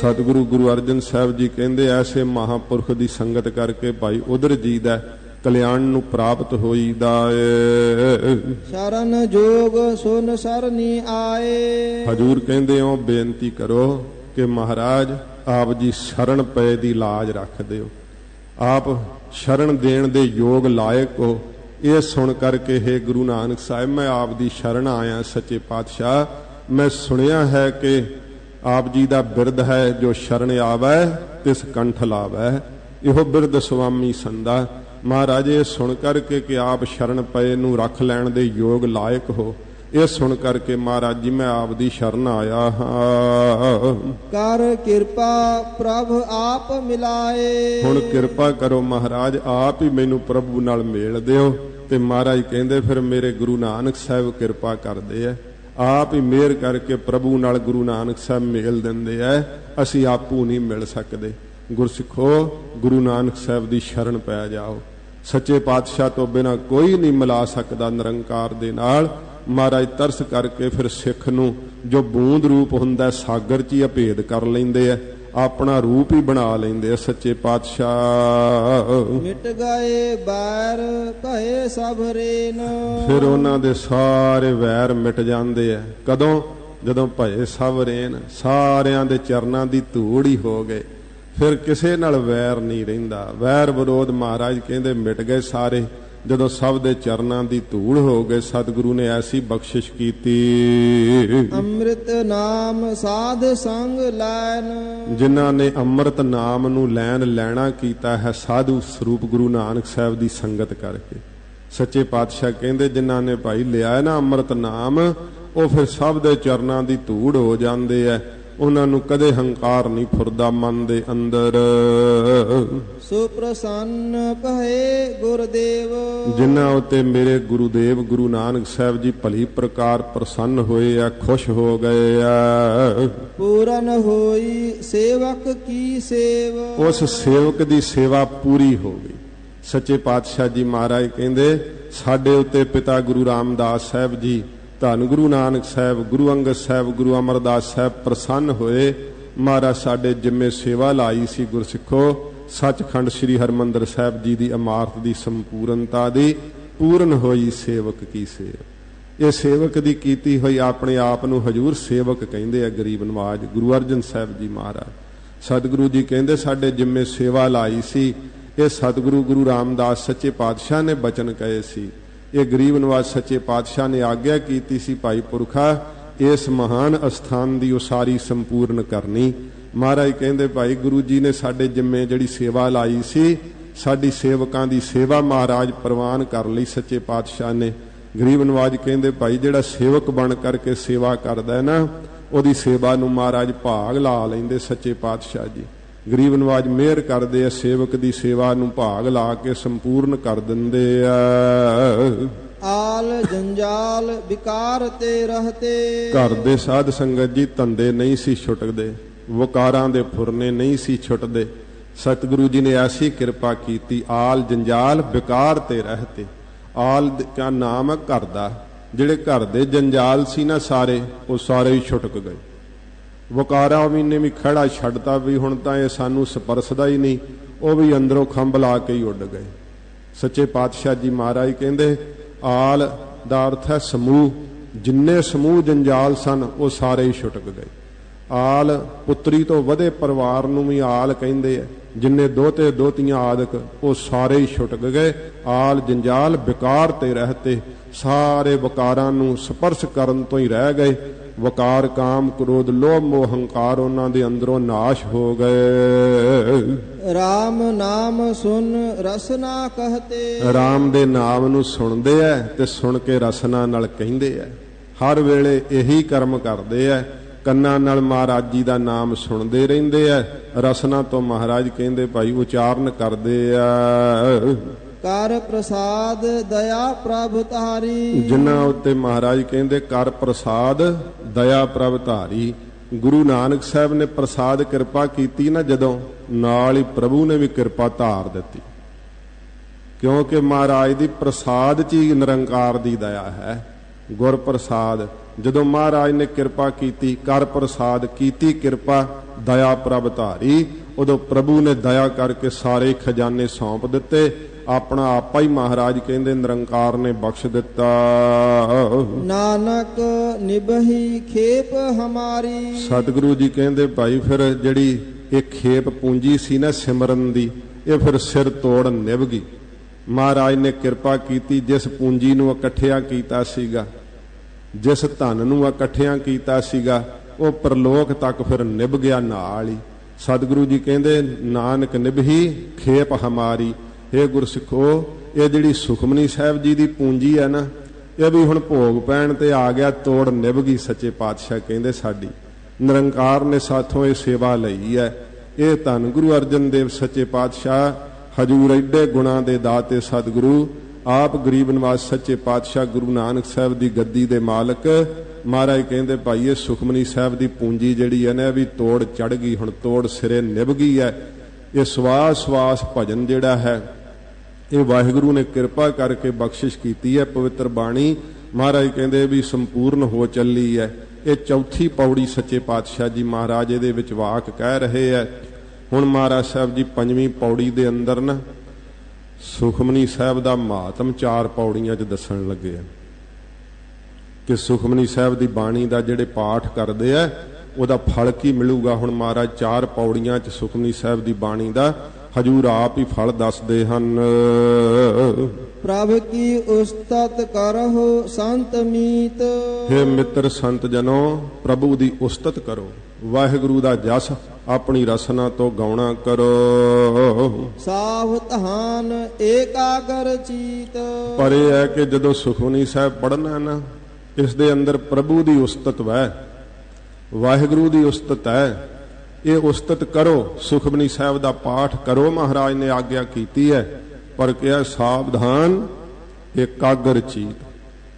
ਸਤਿਗੁਰੂ ਗੁਰੂ ਅਰਜਨ ਸਾਹਿਬ ਜੀ ਕਹਿੰਦੇ ਐਸੇ ਮਹਾਪੁਰਖ ਦੀ ਸੰਗਤ ਕਰਕੇ ਭਾਈ ਉਧਰ ਜੀ ਦਾ ਕਲਿਆਣ ਨੂੰ ਪ੍ਰਾਪਤ ਹੋਈਦਾ ਏ। ਸ਼ਰਨ ਜੋਗ ਸੁਨ ਸਰਨੀ ਆਏ। ਹਜੂਰ ਕਹਿੰਦੇ ਹੋ ਬੇਨਤੀ ਕਰੋ ਕਿ ਮਹਾਰਾਜ ਆਪ ਜੀ ਸ਼ਰਨ ਪਏ ਦੀ ਲਾਜ ਰੱਖ ਦਿਓ। ਆਪ ਸ਼ਰਨ ਦੇਣ ਦੇ ਯੋਗ ਲਾਇਕ ਹੋ। ਇਹ ਸੁਣ ਕਰਕੇ ਹੈ ਗੁਰੂ ਨਾਨਕ ਸਾਹਿਬ ਮੈਂ ਆਪ ਦੀ ਸ਼ਰਨ ਆਇਆ। ਸੱਚੇ ਪਾਤਸ਼ਾਹ ਮੈਂ ਸੁਣਿਆ ਹੈ ਕਿ ਆਪ ਜੀ ਦਾ ਬਿਰਦ ਹੈ ਜੋ ਸ਼ਰਨ ਆਵੈ ਤਿਸ ਕੰਠ ਲਾਵੈ। ਇਹੋ ਬਿਰਦ ਸੁਆਮੀ ਸੰਦਾ। ਮਹਾਰਾਜ ਇਹ ਸੁਣ ਕਰਕੇ ਕਿ ਆਪ ਸ਼ਰਨ ਪਏ ਨੂੰ ਰੱਖ ਲੈਣ ਦੇ ਯੋਗ ਲਾਇਕ ਹੋ, ਇਹ ਸੁਣ ਕਰਕੇ ਮਹਾਰਾਜ ਜੀ ਮੈਂ ਆਪ ਦੀ ਸ਼ਰਨ ਆਇਆ ਹਾਂ। ਕਰ ਕਿਰਪਾ ਪ੍ਰਭ ਆਪ ਮਿਲਾਏ। ਹੁਣ ਕਿਰਪਾ ਕਰੋ ਮਹਾਰਾਜ ਆਪ ਹੀ ਮੈਨੂੰ ਪ੍ਰਭੂ ਨਾਲ ਮੇਲ ਦਿਓ। ਤੇ ਮਹਾਰਾਜ ਕਹਿੰਦੇ ਫਿਰ ਮੇਰੇ ਗੁਰੂ ਨਾਨਕ ਸਾਹਿਬ ਕਿਰਪਾ ਕਰਦੇ ਆ, ਆਪ ਹੀ ਮਿਹਰ ਕਰਕੇ ਪ੍ਰਭੂ ਨਾਲ ਗੁਰੂ ਨਾਨਕ ਸਾਹਿਬ ਮਿਲ ਦਿੰਦੇ ਆ, ਅਸੀਂ ਆਪੂ ਨਹੀਂ ਮਿਲ ਸਕਦੇ। ਗੁਰਸਿੱਖੋ, ਗੁਰੂ ਨਾਨਕ ਸਾਹਿਬ ਦੀ ਸ਼ਰਨ ਪੈ ਜਾਓ। ਸੱਚੇ ਪਾਤਸ਼ਾਹ ਤੋਂ ਬਿਨਾਂ ਕੋਈ ਨਹੀਂ ਮਿਲਾ ਸਕਦਾ ਨਿਰੰਕਾਰ ਦੇ ਨਾਲ। ਮਹਾਰਾਜ ਤਰਸ ਕਰਕੇ ਫਿਰ ਸਿੱਖ ਨੂੰ ਜੋ ਬੂੰਦ ਰੂਪ ਹੁੰਦਾ ਸਾਗਰ 'ਚ ਹੀ ਅਭੇਦ ਕਰ ਲੈਂਦੇ ਆ, ਆਪਣਾ ਰੂਪ ਹੀ ਬਣਾ ਲੈਂਦੇ ਆ ਸੱਚੇ ਪਾਤਸ਼ਾਹ। ਮਿਟ ਗਏ ਬੈਰ ਕਹੇ ਸਭ ਰੇਨ, ਫਿਰ ਉਹਨਾਂ ਦੇ ਸਾਰੇ ਵੈਰ ਮਿਟ ਜਾਂਦੇ ਆ। ਕਦੋਂ? ਜਦੋਂ ਭਏ ਸਭ ਰੇਨ, ਸਾਰਿਆਂ ਦੇ ਚਰਨਾਂ ਦੀ ਧੂੜ ਹੀ ਹੋ ਗਏ। ਫਿਰ ਕਿਸੇ ਨਾਲ ਵੈਰ ਨਹੀਂ ਰਹਿੰਦਾ। ਵੈਰ ਵਿਰੋਧ ਮਹਾਰਾਜ ਕਹਿੰਦੇ ਮਿਟ ਗਏ ਸਾਰੇ, ਜਦੋਂ ਸਭ ਦੇ ਚਰਨਾਂ ਦੀ ਧੂੜ ਹੋ ਗਏ। ਸਤਿਗੁਰੂ ਨੇ ਐਸੀ ਬਖਸ਼ਿਸ਼ ਕੀਤੀ। ਅੰਮ੍ਰਿਤ ਨਾਮ ਸਾਧ ਸੰਗ ਲੈਨ, ਜਿਨ੍ਹਾਂ ਨੇ ਅੰਮ੍ਰਿਤ ਨਾਮ ਨੂੰ ਲੈਣਾ ਕੀਤਾ ਹੈ ਸਾਧੂ ਸਰੂਪ ਗੁਰੂ ਨਾਨਕ ਸਾਹਿਬ ਦੀ ਸੰਗਤ ਕਰਕੇ। ਸੱਚੇ ਪਾਤਸ਼ਾਹ ਕਹਿੰਦੇ ਜਿਨ੍ਹਾਂ ਨੇ ਭਾਈ ਲਿਆ ਨਾ ਅੰਮ੍ਰਿਤ ਨਾਮ, ਉਹ ਫਿਰ ਸਭ ਦੇ ਚਰਨਾਂ ਦੀ ਧੂੜ ਹੋ ਜਾਂਦੇ ਐ। ਉਹਨਾਂ ਨੂੰ ਕਦੇ ਹੰਕਾਰ ਨਹੀਂ ਫੁਰਦਾ ਮਨ ਦੇ ਅੰਦਰ। ਸੁਪ੍ਰਸੰਨ ਭਏ ਗੁਰਦੇਵ, ਜਿਨ੍ਹਾਂ ਉਤੇ ਮੇਰੇ ਗੁਰੂਦੇਵ ਗੁਰੂ ਨਾਨਕ ਸਾਹਿਬ ਜੀ ਭਲੀ ਪ੍ਰਕਾਰ ਪ੍ਰਸੰਨ ਹੋਏ ਆ, ਖੁਸ਼ ਹੋ ਗਏ ਆ। ਪੂਰਨ ਹੋਈ ਸੇਵਕ ਕੀ ਸੇਵ, ਉਸ ਸੇਵਕ ਦੀ ਸੇਵਾ ਪੂਰੀ ਹੋ ਗਈ। ਸੱਚੇ ਪਾਤਸ਼ਾਹ ਜੀ ਮਹਾਰਾਜ ਕਹਿੰਦੇ ਸਾਡੇ ਉੱਤੇ ਪਿਤਾ ਗੁਰੂ ਰਾਮਦਾਸ ਸਾਹਿਬ ਜੀ, ਧੰਨ ਗੁਰੂ ਨਾਨਕ ਸਾਹਿਬ, ਗੁਰੂ ਅੰਗਦ ਸਾਹਿਬ, ਗੁਰੂ ਅਮਰਦਾਸ ਸਾਹਿਬ ਪ੍ਰਸੰਨ ਹੋਏ। ਮਹਾਰਾਜ ਸਾਡੇ ਜਿੰਮੇ ਸੇਵਾ ਲਾਈ ਸੀ ਗੁਰਸਿੱਖੋ, ਸੱਚਖੰਡ ਸ੍ਰੀ ਹਰਿਮੰਦਰ ਸਾਹਿਬ ਜੀ ਦੀ ਇਮਾਰਤ ਦੀ ਸੰਪੂਰਨਤਾ ਦੀ। ਪੂਰਨ ਹੋਈ ਸੇਵਕ ਕੀ ਸੇਵ। ਇਹ ਸੇਵਕ ਦੀ ਕੀਤੀ ਹੋਈ ਆਪਣੇ ਆਪ ਨੂੰ ਹਜੂਰ ਸੇਵਕ ਕਹਿੰਦੇ ਆ ਗਰੀਬ ਨਵਾਜ ਗੁਰੂ ਅਰਜਨ ਸਾਹਿਬ ਜੀ ਮਹਾਰਾਜ। ਸਤਿਗੁਰੂ ਜੀ ਕਹਿੰਦੇ ਸਾਡੇ ਜਿੰਮੇ ਸੇਵਾ ਲਾਈ ਸੀ। ਇਹ ਸਤਿਗੁਰੂ ਗੁਰੂ ਰਾਮਦਾਸ ਸੱਚੇ ਪਾਤਸ਼ਾਹ ਨੇ ਬਚਨ ਕਹੇ ਸੀ। ਇਹ ਗਰੀਬ ਨਵਾਜ ਸੱਚੇ ਪਾਤਸ਼ਾਹ ਨੇ ਆਗਿਆ ਕੀਤੀ ਸੀ, ਭਾਈ ਪੁਰਖਾ ਇਸ ਮਹਾਨ ਅਸਥਾਨ ਦੀ ਉਸਾਰੀ ਸੰਪੂਰਨ ਕਰਨੀ। ਮਹਾਰਾਜ ਕਹਿੰਦੇ ਭਾਈ ਗੁਰੂ ਜੀ ਨੇ ਸਾਡੇ ਜਿੰਮੇ ਜਿਹੜੀ ਸੇਵਾ ਲਾਈ ਸੀ, ਸਾਡੀ ਸੇਵਕਾਂ ਦੀ ਸੇਵਾ ਮਹਾਰਾਜ ਪ੍ਰਵਾਨ ਕਰ ਲਈ ਸੱਚੇ ਪਾਤਸ਼ਾਹ ਨੇ। ਗਰੀਬ ਨਵਾਜ ਕਹਿੰਦੇ ਭਾਈ ਜਿਹੜਾ ਸੇਵਕ ਬਣ ਕਰਕੇ ਸੇਵਾ ਕਰਦਾ ਨਾ, ਉਹਦੀ ਸੇਵਾ ਨੂੰ ਮਹਾਰਾਜ ਭਾਗ ਲਾ ਲੈਂਦੇ ਸੱਚੇ ਪਾਤਸ਼ਾਹ ਜੀ। ਗਰੀਬ ਨਵਾਜ ਮਿਹਰ ਕਰਦੇ ਆ, ਸੇਵਕ ਦੀ ਸੇਵਾ ਨੂੰ ਭਾਗ ਲਾ ਕੇ ਸੰਪੂਰਨ ਕਰ ਦਿੰਦੇ ਆ। ਆਲ ਜੰਜਾਲ ਵਿਕਾਰ ਤੇ ਰਹਤੇ, ਘਰ ਦੇ ਸਾਧ ਸੰਗਤ ਜੀ ਧੰਦੇ ਨਹੀਂ ਸੀ ਛੁੱਟਦੇ, ਵਕਾਰਾਂ ਦੇ ਫੁਰਨੇ ਨਹੀਂ ਸੀ ਛੁੱਟਦੇ। ਸਤਿਗੁਰੂ ਜੀ ਨੇ ਐਸੀ ਕਿਰਪਾ ਕੀਤੀ। ਆਲ ਜੰਜਾਲ ਵਿਕਾਰ ਤੇ ਰਹਤੇ, ਆਲ ਦਾ ਨਾਮ ਹੈ ਘਰ ਦਾ। ਜਿਹੜੇ ਘਰ ਦੇ ਜੰਜਾਲ ਸੀ ਨਾ ਸਾਰੇ, ਉਹ ਸਾਰੇ ਹੀ ਛੁੱਟ ਗਏ। ਵਕਾਰਾ ਵੀ ਨੇ ਵੀ ਖੜਾ ਛੱਡਤਾ ਵੀ ਹੁਣ ਤਾਂ ਇਹ ਸਾਨੂੰ ਸਪਰਸਦਾ ਹੀ ਨਹੀਂ, ਉਹ ਵੀ ਅੰਦਰੋਂ ਖੰਭ ਲਾ ਕੇ ਹੀ ਉੱਡ ਗਏ। ਸੱਚੇ ਪਾਤਸ਼ਾਹ ਜੀ ਮਹਾਰਾਜ ਕਹਿੰਦੇ ਆਲ ਦਾ ਅਰਥ ਹੈ ਸਮੂਹ। ਜਿੰਨੇ ਸਮੂਹ ਜੰਜਾਲ ਸਨ ਉਹ ਸਾਰੇ ਹੀ ਛੁੱਟ ਗਏ। ਆਲ ਪੁੱਤਰੀ ਤੋਂ ਵਧੇ ਪਰਿਵਾਰ ਨੂੰ ਵੀ ਆਲ ਕਹਿੰਦੇ ਆ। ਜਿੰਨੇ ਦੋਤੇ ਦੋਤੀਆਂ ਆਦਿਕ ਉਹ ਸਾਰੇ ਹੀ ਛੁੱਟ ਗਏ। ਆਲ ਜੰਜਾਲ ਵਿਕਾਰ ਤੇ ਰਹਤੇ, ਸਾਰੇ ਵਕਾਰਾਂ ਨੂੰ ਸਪਰਸ਼ ਕਰਨ ਤੋਂ ਹੀ ਰਹਿ ਗਏ। ਵਕਾਰ ਕਾਮ ਕ੍ਰੋਧ ਲੋਭ ਮੋਹ ਹੰਕਾਰ ਉਹਨਾਂ ਦੇ ਅੰਦਰੋਂ ਨਾਸ਼ ਹੋ ਗਏ। ਰਾਮ ਨਾਮ ਸੁਨ ਰਸਨਾ ਕਹਤੇ, ਰਾਮ ਦੇ ਨਾਮ ਨੂੰ ਸੁਣਦੇ ਐ ਤੇ ਸੁਣ ਕੇ ਰਸਨਾ ਨਾਲ ਕਹਿੰਦੇ ਐ। ਹਰ ਵੇਲੇ ਇਹੀ ਕਰਮ ਕਰਦੇ ਐ, ਕੰਨਾਂ ਨਾਲ ਮਹਾਰਾਜ ਜੀ ਦਾ ਨਾਮ ਸੁਣਦੇ ਰਹਿੰਦੇ ਐ, ਰਸਨਾ ਤੋਂ ਮਹਾਰਾਜ ਕਹਿੰਦੇ ਭਾਈ ਉਚਾਰਨ ਕਰਦੇ ਆ। ਕਰ ਪ੍ਰਸਾਦ ਦਇਆ ਪ੍ਰਭ ਧਾਰੀ, ਜਿਨ੍ਹਾਂ ਉੱਤੇ ਮਹਾਰਾਜ ਕਹਿੰਦੇ ਕਰ ਪ੍ਰਸਾਦ ਦਇਆ ਪ੍ਰਭ ਧਾਰੀ। ਗੁਰੂ ਨਾਨਕ ਸਾਹਿਬ ਨੇ ਪ੍ਰਸਾਦ ਕਿਰਪਾ ਕੀਤੀ ਨਾ ਜਦੋਂ, ਨਾਲ ਹੀ ਪ੍ਰਭੂ ਨੇ ਵੀ ਕਿਰਪਾ ਧਾਰ ਦਿੱਤੀ। ਕਿਉਂਕਿ ਮਹਾਰਾਜ ਦੀ ਪ੍ਰਸਾਦ 'ਚ ਹੀ ਨਿਰੰਕਾਰ ਦੀ ਦਇਆ ਹੈ। ਗੁਰ ਪ੍ਰਸਾਦ ਜਦੋਂ ਮਹਾਰਾਜ ਨੇ ਕਿਰਪਾ ਕੀਤੀ, ਕਰ ਪ੍ਰਸਾਦ ਕੀਤੀ ਕਿਰਪਾ ਦਇਆ ਪ੍ਰਭ ਧਾਰੀ, ਉਦੋਂ ਪ੍ਰਭੂ ਨੇ ਦਇਆ ਕਰਕੇ ਸਾਰੇ ਖਜ਼ਾਨੇ ਸੌਂਪ ਦਿੱਤੇ। ਆਪਣਾ ਆਪਾ ਹੀ ਮਹਾਰਾਜ ਕਹਿੰਦੇ ਨਿਰੰਕਾਰ ਨੇ ਬਖਸ਼ ਦਿੱਤਾ। ਨਾਨਕ ਨਿਭਹੀ ਖੇਪ ਹਮਾਰੀ, ਸਤਿਗੁਰੂ ਜੀ ਕਹਿੰਦੇ ਭਾਈ ਫਿਰ ਜਿਹੜੀ ਇਹ ਖੇਪ ਪੂੰਜੀ ਸੀ ਨਾ ਸਿਮਰਨ ਦੀ, ਇਹ ਫਿਰ ਸਿਰ ਤੋੜ ਨਿਭ ਗਈ। ਮਹਾਰਾਜ ਨੇ ਕਿਰਪਾ ਕੀਤੀ, ਜਿਸ ਪੂੰਜੀ ਨੂੰ ਇਕੱਠਿਆ ਕੀਤਾ ਸੀਗਾ, ਜਿਸ ਧਨ ਨੂੰ ਇਕੱਠਿਆਂ ਕੀਤਾ ਸੀਗਾ, ਉਹ ਪਰਲੋਕ ਤੱਕ ਫਿਰ ਨਿਭ ਗਿਆ ਨਾਲ ਹੀ। ਸਤਿਗੁਰੂ ਜੀ ਕਹਿੰਦੇ ਨਾਨਕ ਨਿਭਹੀ ਖੇਪ ਹਮਾਰੀ। ਇਹ ਗੁਰਸਿੱਖੋ, ਇਹ ਜਿਹੜੀ ਸੁਖਮਨੀ ਸਾਹਿਬ ਜੀ ਦੀ ਪੂੰਜੀ ਹੈ ਨਾ, ਇਹ ਵੀ ਹੁਣ ਭੋਗ ਪੈਣ ਤੇ ਆ ਗਿਆ, ਤੋੜ ਨਿਭ ਗਈ। ਸੱਚੇ ਪਾਤਸ਼ਾਹ ਕਹਿੰਦੇ ਸਾਡੀ ਨਿਰੰਕਾਰ ਨੇ ਸਾਥੋਂ ਇਹ ਸੇਵਾ ਲਈ ਹੈ। ਇਹ ਧੰਨ ਗੁਰੂ ਅਰਜਨ ਦੇਵ ਸੱਚੇ ਪਾਤਸ਼ਾਹ ਹਜੂਰ ਐਡੇ ਗੁਣਾਂ ਦੇ ਦਾਤੇ ਸਤਿਗੁਰੂ ਆਪ ਗਰੀਬ ਨਿਵਾਸ ਸੱਚੇ ਪਾਤਸ਼ਾਹ ਗੁਰੂ ਨਾਨਕ ਸਾਹਿਬ ਦੀ ਗੱਦੀ ਦੇ ਮਾਲਕ ਮਹਾਰਾਜ ਕਹਿੰਦੇ ਭਾਈ ਇਹ ਸੁਖਮਨੀ ਸਾਹਿਬ ਦੀ ਪੂੰਜੀ ਜਿਹੜੀ ਹੈ ਨਾ ਵੀ ਤੋੜ ਚੜ ਗਈ, ਹੁਣ ਤੋੜ ਸਿਰੇ ਨਿਭ ਗਈ ਹੈ। ਇਹ ਸਵਾਸ ਸਵਾਸ ਭਜਨ ਜਿਹੜਾ ਹੈ ਇਹ ਵਾਹਿਗੁਰੂ ਨੇ ਕਿਰਪਾ ਕਰਕੇ ਬਖਸ਼ਿਸ਼ ਕੀਤੀ ਹੈ। ਪਵਿੱਤਰ ਬਾਣੀ ਮਹਾਰਾਜ ਕਹਿੰਦੇ ਵੀ ਸੰਪੂਰਨ ਹੋ ਚੱਲੀ ਹੈ। ਇਹ ਚੌਥੀ ਪੌੜੀ ਸੱਚੇ ਪਾਤਸ਼ਾਹ ਜੀ ਮਹਾਰਾਜ ਇਹਦੇ ਵਿੱਚ ਵਾਕ ਕਹਿ ਰਹੇ ਹੈ। ਹੁਣ ਮਹਾਰਾਜ ਸਾਹਿਬ ਜੀ ਪੰਜਵੀਂ ਪੌੜੀ ਦੇ ਅੰਦਰ ਨਾ ਸੁਖਮਨੀ ਸਾਹਿਬ ਦਾ ਮਹਾਤਮ 4 ਪੌੜੀਆਂ 'ਚ ਦੱਸਣ ਲੱਗੇ ਆ ਕਿ ਸੁਖਮਨੀ ਸਾਹਿਬ ਦੀ ਬਾਣੀ ਦਾ ਜਿਹੜੇ ਪਾਠ ਕਰਦੇ ਆ ਉਹਦਾ ਫਲ ਕੀ ਮਿਲੂਗਾ। ਹੁਣ ਮਹਾਰਾਜ 4 ਪੌੜੀਆਂ 'ਚ ਸੁਖਮਨੀ ਸਾਹਿਬ ਦੀ ਬਾਣੀ ਦਾ ਹਜੂਰ ਆਪ ਹੀ ਫਲ ਦੱਸਦੇ ਹਨ। ਪ੍ਰਭ ਕੀ ਉਸਤਤ ਕਰਹੁ ਸੰਤ ਮੀਤ। ਹੇ ਮਿੱਤਰ ਸੰਤ ਜਨੋ ਪ੍ਰਭੂ ਦੀ ਉਸਤਤ ਕਰੋ, ਵਾਹਿਗੁਰੂ ਦਾ ਜਸ ਆਪਣੀ ਰਸਨਾ ਤੋਂ ਗਾਉਣਾ ਕਰੋ। ਸਾਵਧਾਨ ਏਕਾਗਰ ਚੀਤ। ਪਰ ਇਹ ਹੈ ਕਿ ਜਦੋਂ ਸੁਖਮਨੀ ਸਾਹਿਬ ਪੜ੍ਹਨਾ ਨਾ ਇਸ ਦੇ ਅੰਦਰ ਪ੍ਰਭੂ ਦੀ ਉਸਤਤ ਹੈ, ਵਾਹਿਗੁਰੂ ਦੀ ਉਸਤਤ ਹੈ। ਇਹ ਉਸਤਤ ਕਰੋ, ਸੁਖਮਨੀ ਸਾਹਿਬ ਦਾ ਪਾਠ ਕਰੋ। ਮਹਾਰਾਜ ਨੇ ਆਗਿਆ ਕੀਤੀ ਹੈ ਪਰ ਕਿਹਾ ਸਾਵਧਾਨ ਏਕਾਗਰ ਚੀਤ,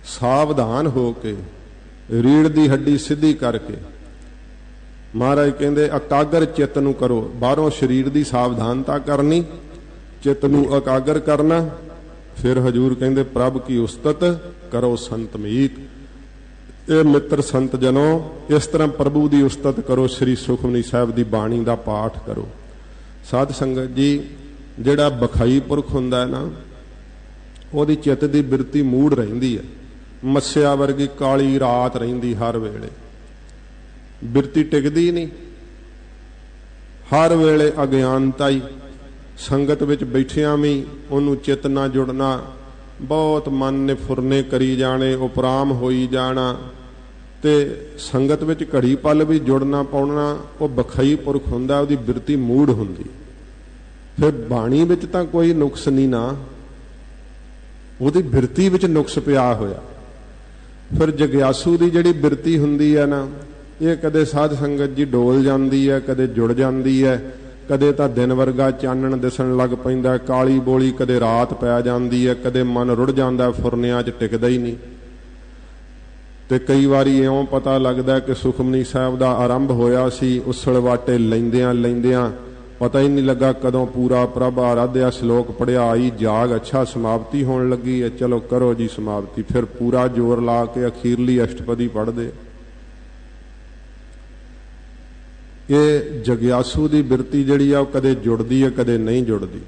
ਸਾਵਧਾਨ ਹੋ ਕੇ ਰੀੜ ਦੀ ਹੱਡੀ ਸਿੱਧੀ ਕਰਕੇ ਮਹਾਰਾਜ ਕਹਿੰਦੇ ਇਕਾਗਰ ਚਿੱਤ ਨੂੰ ਕਰੋ। ਬਾਹਰੋਂ ਸਰੀਰ ਦੀ ਸਾਵਧਾਨਤਾ ਕਰਨੀ, ਚਿੱਤ ਨੂੰ ਇਕਾਗਰ ਕਰਨਾ। ਫਿਰ ਹਜੂਰ ਕਹਿੰਦੇ ਪ੍ਰਭ ਕੀ ਉਸਤਤ ਕਰੋ ਸੰਤ ਮੀਤ। ਇਹ ਮਿੱਤਰ ਸੰਤ ਜਨੋ ਇਸ ਤਰ੍ਹਾਂ ਪ੍ਰਭੂ ਦੀ ਉਸਤਤ ਕਰੋ, ਸ੍ਰੀ ਸੁਖਮਨੀ ਸਾਹਿਬ ਦੀ ਬਾਣੀ ਦਾ ਪਾਠ ਕਰੋ। ਸਾਧ ਸੰਗਤ ਜੀ ਜਿਹੜਾ ਬਖਾਈ ਪੁਰਖ ਹੁੰਦਾ ਹੈ ਨਾ ਉਹਦੀ ਚਿੱਤ ਦੀ ਬਿਰਤੀ ਮੂੜ ਰਹਿੰਦੀ ਹੈ, ਮੱਸਿਆ ਵਰਗੀ ਕਾਲੀ ਰਾਤ ਰਹਿੰਦੀ ਹਰ ਵੇਲੇ, ਬਿਰਤੀ ਟਿਕਦੀ ਨਹੀਂ, ਹਰ ਵੇਲੇ ਅਗਿਆਨਤਾ ਹੀ। ਸੰਗਤ ਵਿੱਚ ਬੈਠਿਆਂ ਵੀ ਉਹਨੂੰ ਚਿੱਤ ਨਾਲ ਜੁੜਨਾ, ਬਹੁਤ ਮਨ ਨੇ ਫੁਰਨੇ ਕਰੀ ਜਾਣੇ, ਉਪਰਾਮ ਹੋਈ ਜਾਣਾ ਤੇ ਸੰਗਤ ਵਿੱਚ ਘੜੀ ਪਲ ਵੀ ਜੁੜਨਾ ਪਾਉਣਾ। ਉਹ ਬਖਾਈ ਪੁਰਖ ਹੁੰਦਾ, ਉਹਦੀ ਬਿਰਤੀ ਮੂੜ ਹੁੰਦੀ। ਫਿਰ ਬਾਣੀ ਵਿੱਚ ਤਾਂ ਕੋਈ ਨੁਕਸ ਨਹੀਂ ਨਾ, ਉਹਦੀ ਬਿਰਤੀ ਵਿੱਚ ਨੁਕਸ ਪਿਆ ਹੋਇਆ। ਫਿਰ ਜਗਿਆਸੂ ਦੀ ਜਿਹੜੀ ਬਿਰਤੀ ਹੁੰਦੀ ਹੈ ਨਾ ਇਹ ਕਦੇ ਸਾਧ ਸੰਗਤ ਜੀ ਡੋਲ ਜਾਂਦੀ ਹੈ, ਕਦੇ ਜੁੜ ਜਾਂਦੀ ਹੈ, ਕਦੇ ਤਾਂ ਦਿਨ ਵਰਗਾ ਚਾਨਣ ਦਿਸਣ ਲੱਗ ਪੈਂਦਾ, ਕਾਲੀ ਬੋਲੀ, ਕਦੇ ਰਾਤ ਪੈ ਜਾਂਦੀ ਹੈ, ਕਦੇ ਮਨ ਰੁੜ ਜਾਂਦਾ, ਫੁਰਨਿਆਂ 'ਚ ਟਿਕਦਾ ਹੀ ਨਹੀਂ। ਤੇ ਕਈ ਵਾਰੀ ਇਉਂ ਪਤਾ ਲੱਗਦਾ ਕਿ ਸੁਖਮਨੀ ਸਾਹਿਬ ਦਾ ਆਰੰਭ ਹੋਇਆ ਸੀ, ਉਸਲ ਵਾਟੇ ਲੈਂਦਿਆਂ ਲੈਂਦਿਆਂ ਪਤਾ ਹੀ ਨਹੀਂ ਲੱਗਾ ਕਦੋਂ ਪੂਰਾ ਪ੍ਰਭ ਆਰਾਧਿਆ ਸ਼ਲੋਕ ਪੜਿਆ, ਆਈ ਜਾਗ, ਅੱਛਾ ਸਮਾਪਤੀ ਹੋਣ ਲੱਗੀ ਹੈ, ਚਲੋ ਕਰੋ ਜੀ ਸਮਾਪਤੀ। ਫਿਰ ਪੂਰਾ ਜ਼ੋਰ ਲਾ ਕੇ ਅਖੀਰਲੀ ਅਸ਼ਟਪਦੀ ਪੜ੍ਹਦੇ। ਇਹ ਜਗਿਆਸੂ ਦੀ ਬਿਰਤੀ ਜਿਹੜੀ ਆ ਉਹ ਕਦੇ ਜੁੜਦੀ ਹੈ, ਕਦੇ ਨਹੀਂ ਜੁੜਦੀ।